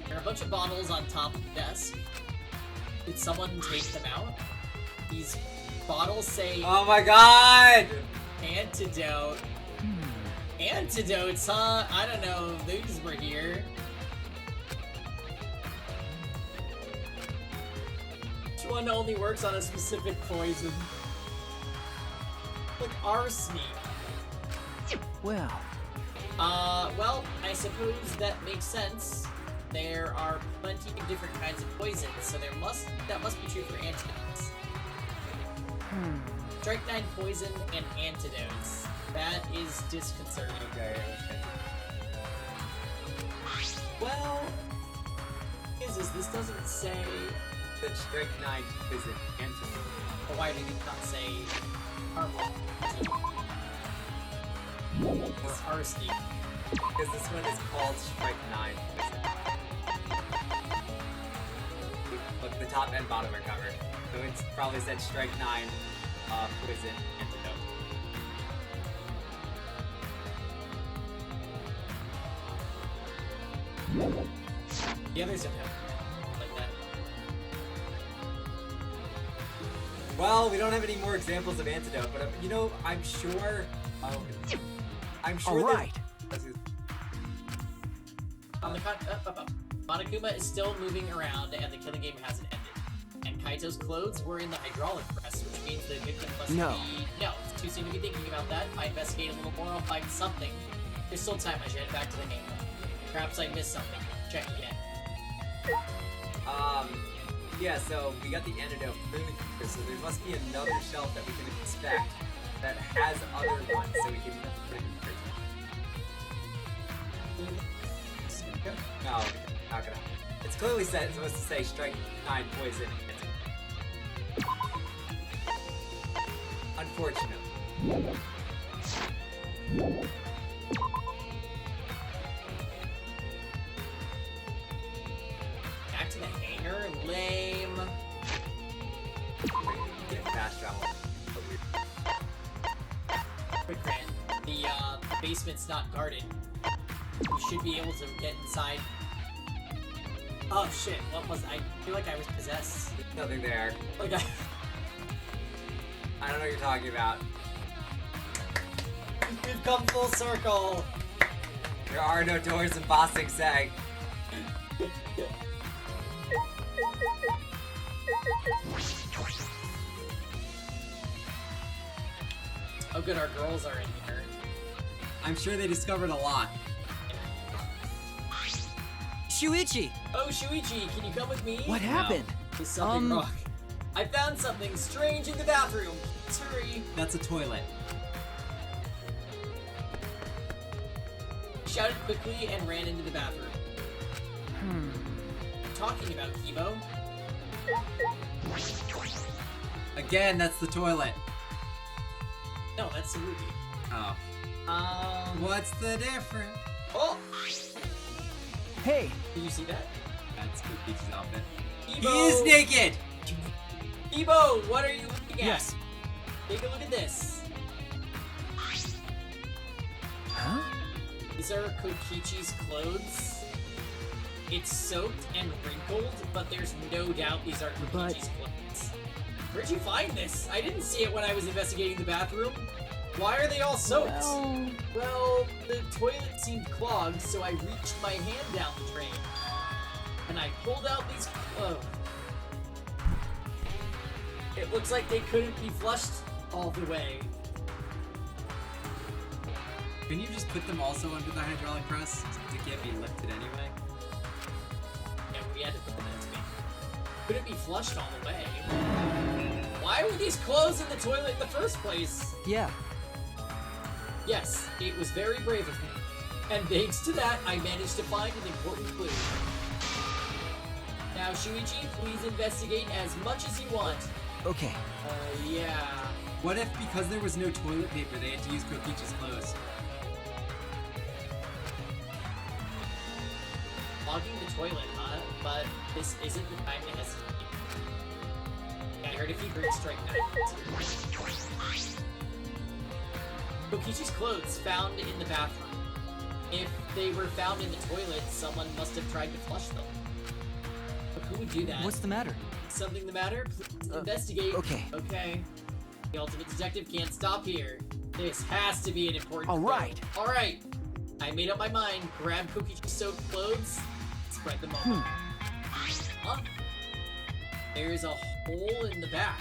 There are a bunch of bottles on top of the desk. Did someone take them out? These bottles say... Oh my god! Antidote. Antidotes, huh? I don't know. These were here. Which one only works on a specific poison? Like arsenic. Well. Well, I suppose that makes sense. There are plenty of different kinds of poisons, so that must be true for antidotes. Strike 9 poison and antidotes. That is disconcerting. Okay. Well, this doesn't say that Strike 9 is an antidote. But why did it not say harmful or arsenic? Because this one is called Strike 9 poison. Look, the top and bottom are covered. So it's probably said Strike 9 poison antidote. The others don't have like that. Well, we don't have any more examples of antidote, but you know, I'm sure. I'm sure. All right. On the Monokuma is still moving around, and the killing game hasn't ended. And Kaito's clothes were in the hydraulic press, which means the victim must be. No, it's too soon to be thinking about that. If I investigate a little more, I'll find something. There's still time. I should head back to the hangar. Perhaps I missed something. Check again. Yeah, so we got the antidote clearly from here, so there must be another shelf that we can inspect that has other ones, so we can put it in prison. No, not gonna. It's clearly said it's supposed to say Strike 9 poison. Unfortunate. Back to the hangar? Lame. Get fast travel. Quick Ran, the basement's not guarded. You should be able to get inside. Oh shit, what was I feel like I was possessed. There's nothing there. Like I don't know what you're talking about. We've come full circle. There are no doors in Bossing Seg. Oh good, our girls are in here. I'm sure they discovered a lot. Shuichi! Oh, Shuichi, can you come with me? What happened? Is something wrong? I found something strange in the bathroom. Let's hurry. That's a toilet. Shouted quickly and ran into the bathroom. Talking about Kibo. Again, that's the toilet. No, that's Sarugi. Oh. What's the difference? Oh! Hey! Did you see that? That's Kokichi's outfit. Kibo! He is naked! Kibo, what are you looking at? Yes. Take a look at this. Huh? These are Kokichi's clothes. It's soaked and wrinkled, but there's no doubt these are Kokichi's clothes. Where'd you find this? I didn't see it when I was investigating the bathroom. Why are they all soaked? Well, the toilet seemed clogged, so I reached my hand down the drain. And I pulled out these clothes. It looks like they couldn't be flushed all the way. Couldn't you just put them also under the hydraulic press to get me lifted anyway? Yeah, we had to put them in to me. Couldn't be flushed all the way. Why were these clothes in the toilet in the first place? Yeah. Yes, it was very brave of me. And thanks to that, I managed to find an important clue. Now, Shuichi, please investigate as much as you want. Okay. Yeah. What if, because there was no toilet paper, they had to use Kokichi's clothes? Clogging the toilet, huh? But this isn't the time to hesitate. I heard if you heard strike that. Kokichi's clothes found in the bathroom. If they were found in the toilet, someone must have tried to flush them. But who would do that? What's the matter? Something the matter? Please investigate. Okay. Okay. The ultimate detective can't stop here. This has to be an important clue. Alright. Alright. I made up my mind. Grab Kokichi's soaked clothes, spread them over. Huh? There's a hole in the back.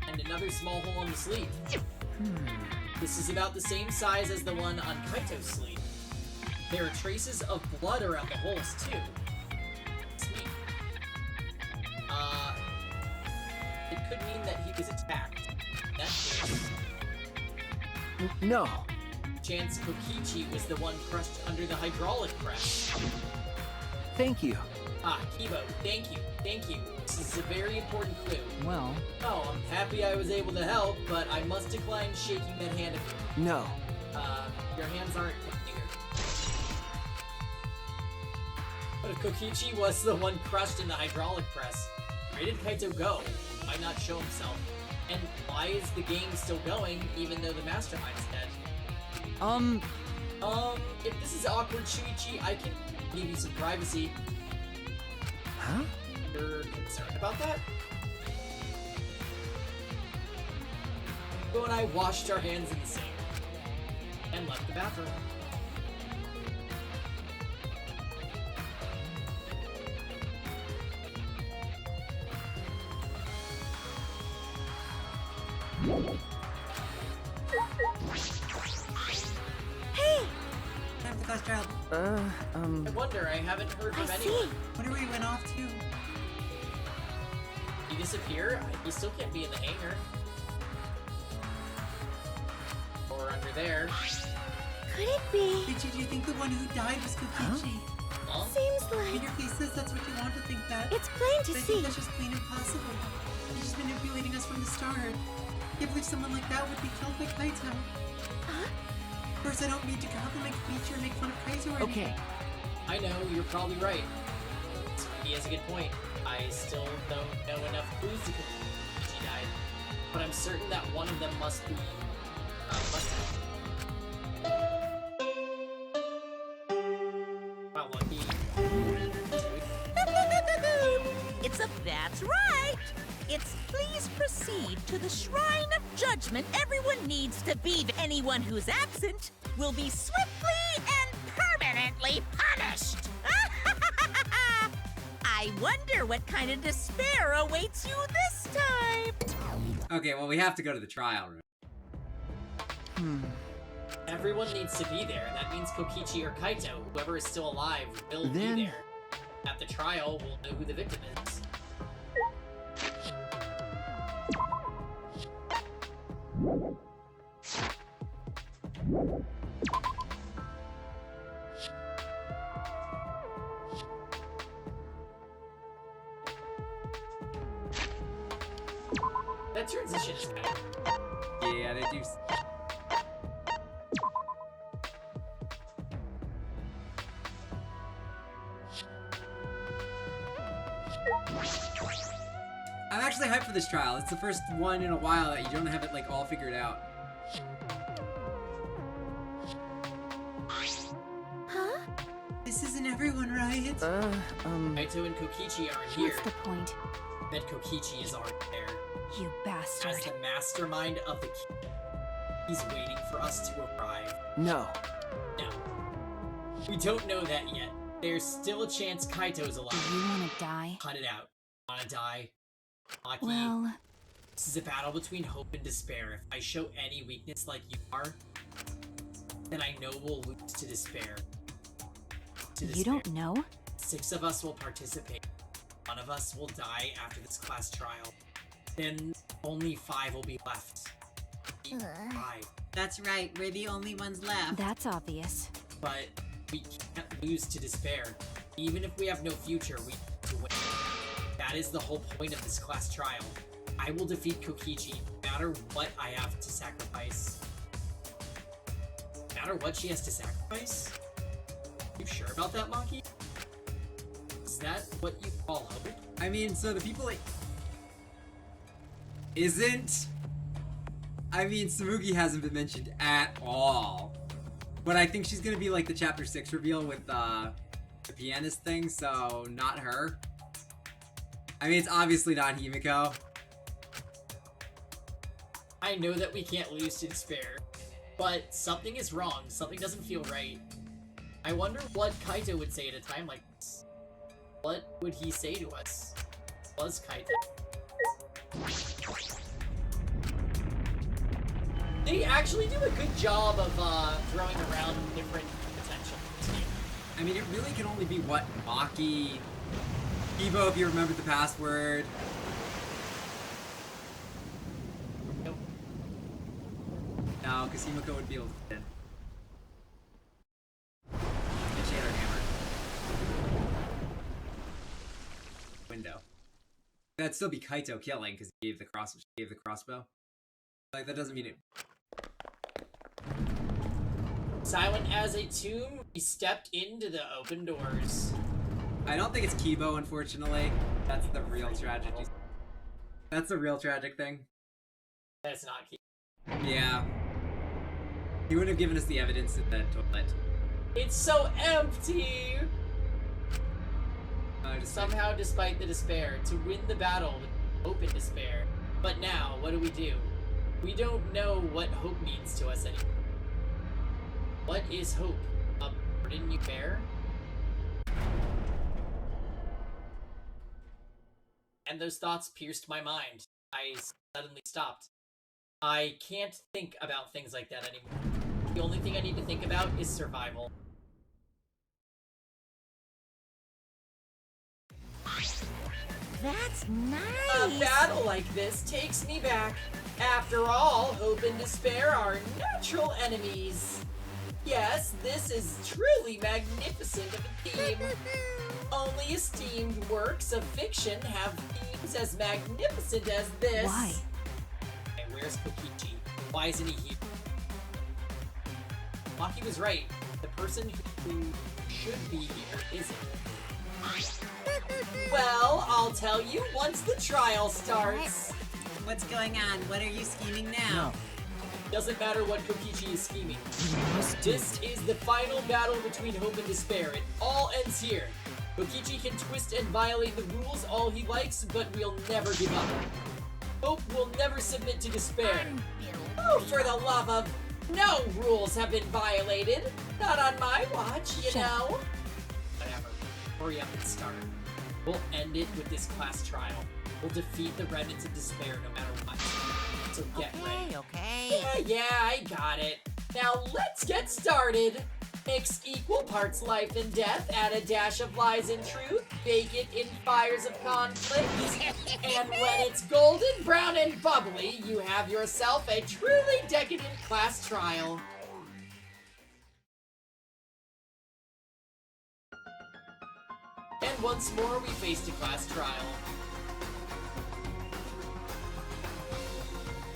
And another small hole on the sleeve. This is about the same size as the one on Kaito's sleeve. There are traces of blood around the holes, too. Sweet. It could mean that he was attacked. In that case, No. chance Kokichi was the one crushed under the hydraulic press. Thank you. Ah, Kibo, thank you, thank you. This is a very important clue. Well, Oh, I'm happy I was able to help, but I must decline shaking that hand of yours. No. Your hands aren't clean either. But if Kokichi was the one crushed in the hydraulic press, where did Kaito go? Why not show himself? And why is the game still going, even though the mastermind's dead? If this is awkward, Shuichi, I can give you some privacy. Huh? You're concerned about that? Bo and I washed our hands in the sink and left the bathroom. Hey! Time to cost child. I wonder, I haven't heard from I anyone. see. Wonder where he went off to. He disappear? He still can't be in the hangar. Or under there. Could it be? Do you think the one who died was Kokichi? Huh? Seems In like your face says that's what you want to think that. it's plain to But I see. think that's just plain impossible. He's just manipulating us from the start. Can't believe someone like that would be killed by Kaito. Huh? Of course, I don't mean to compliment Kokichi or make fun of Kaito or Okay. I know, you're probably right. He has a good point. I still don't know enough clues to conclude she died. But I'm certain that one of them must be... must have. Wow, lucky. That's right. It's please proceed to the Shrine of Judgment everyone needs to be. Anyone who's absent will be swiftly and permanently punished. I wonder what kind of despair awaits you this time. Okay, well, we have to go to the trial room. Everyone needs to be there. That means Kokichi or Kaito, whoever is still alive, will be there. At the trial, we'll know who the victim is. That transition is better. Yeah, they do. I'm actually hyped for this trial. It's the first one in a while that you don't have it like all figured out. Huh? This isn't everyone, right? Kaito and Kokichi aren't here. What's the point? That Kokichi is already there. You bastard. As the mastermind of the key, he's waiting for us to arrive. No. No. We don't know that yet. There's still a chance Kaito's alive. Do you want to die? Cut it out. Wanna die? Maki, Well, this is a battle between hope and despair. If I show any weakness like you are, then I know we'll lose to despair. you don't know? 6 of us will participate. 1 of us will die after this class trial. Then only 5 will be left. 5. That's right, we're the only ones left. That's obvious. But we can't lose to despair. Even if we have no future, we need to win. That is the whole point of this class trial. I will defeat Kokichi, no matter what I have to sacrifice. No matter what she has to sacrifice? You sure about that, Maki? Is that what you call hope? I mean, so the people like... Isn't... I mean, Samugi hasn't been mentioned at all. But I think she's gonna be like the Chapter 6 reveal with the pianist thing, so not her. I mean, it's obviously not Himiko. I know that we can't lose to despair, but something is wrong. Something doesn't feel right. I wonder what Kaito would say at a time like this. What would he say to us? Was Kaito? They actually do a good job of throwing around different potential. I mean, it really can only be what Maki... Evo, if you remember the password. Nope. No, because Himiko would be able to fit in. And she had her hammer. Window. That'd still be Kaito killing, because she gave the crossbow. Like, that doesn't mean it... Silent as a tomb, we stepped into the open doors. I don't think it's Kibo, unfortunately. That's the real tragedy. That's the real tragic thing. That's not Kibo. Yeah. He wouldn't have given us the evidence in the toilet. It's so empty! Somehow, despite the despair, to win the battle with hope and despair. But now, what do? We don't know what hope means to us anymore. What is hope? A burden you bear? And those thoughts pierced my mind. I suddenly stopped. I can't think about things like that anymore. The only thing I need to think about is survival. That's nice. A battle like this takes me back. After all, hope and despair are natural enemies. Yes, this is truly magnificent of a theme. Only esteemed works of fiction have themes as magnificent as this. Why? And where's Kokichi? Why isn't he here? Maki was right. The person who should be here isn't. Well, I'll tell you once the trial starts. What's going on? What are you scheming now? Doesn't matter what Kokichi is scheming. This is the final battle between hope and despair. It all ends here. Kokichi can twist and violate the rules all he likes, but we'll never give up. Hope will never submit to despair. Oh, for the love of... No rules have been violated. Not on my watch, you know. Whatever. Hurry up and start. We'll end it with this class trial. We'll defeat the remnants of despair no matter what. So get ready. Okay. Yeah, I got it. Now let's get started. Mix equal parts life and death, add a dash of lies and truth, bake it in fires of conflict, and when it's golden, brown, and bubbly, you have yourself a truly decadent class trial. And once more, we faced a class trial.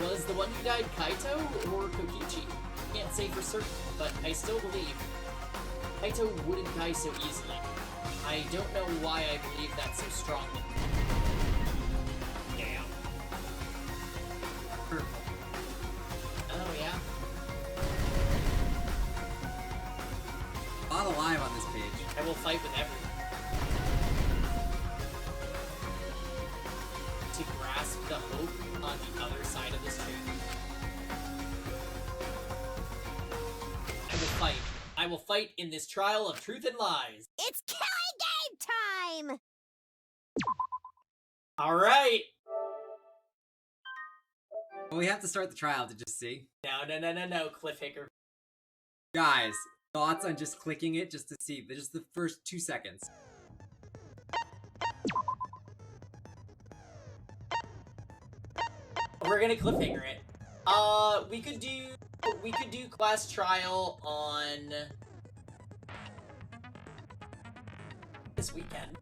Was the one who died Kaito or Kokichi? Can't say for certain, but I still believe Kaito wouldn't die so easily. I don't know why I believe that so strongly. Damn. Oh, yeah? A lot alive on this page. I will fight with everyone. To grasp the hope on the other side of this truth. I will fight. I will fight in this trial of truth and lies. It's killing game time! Alright! Well, we have to start the trial to just see. No, cliffhanger. Guys, thoughts on just clicking it just to see, just the first 2 seconds. We're gonna cliffhanger it. We could do class trial on this weekend.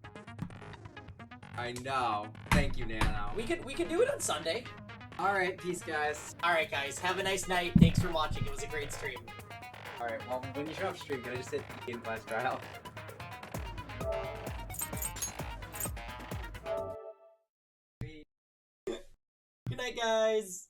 I know. Thank you, Nano. We could do it on Sunday. Alright, peace, guys. Alright, guys, have a nice night. Thanks for watching. It was a great stream. Alright, well, when you show up stream, can I just hit the game class trial? Good night, guys.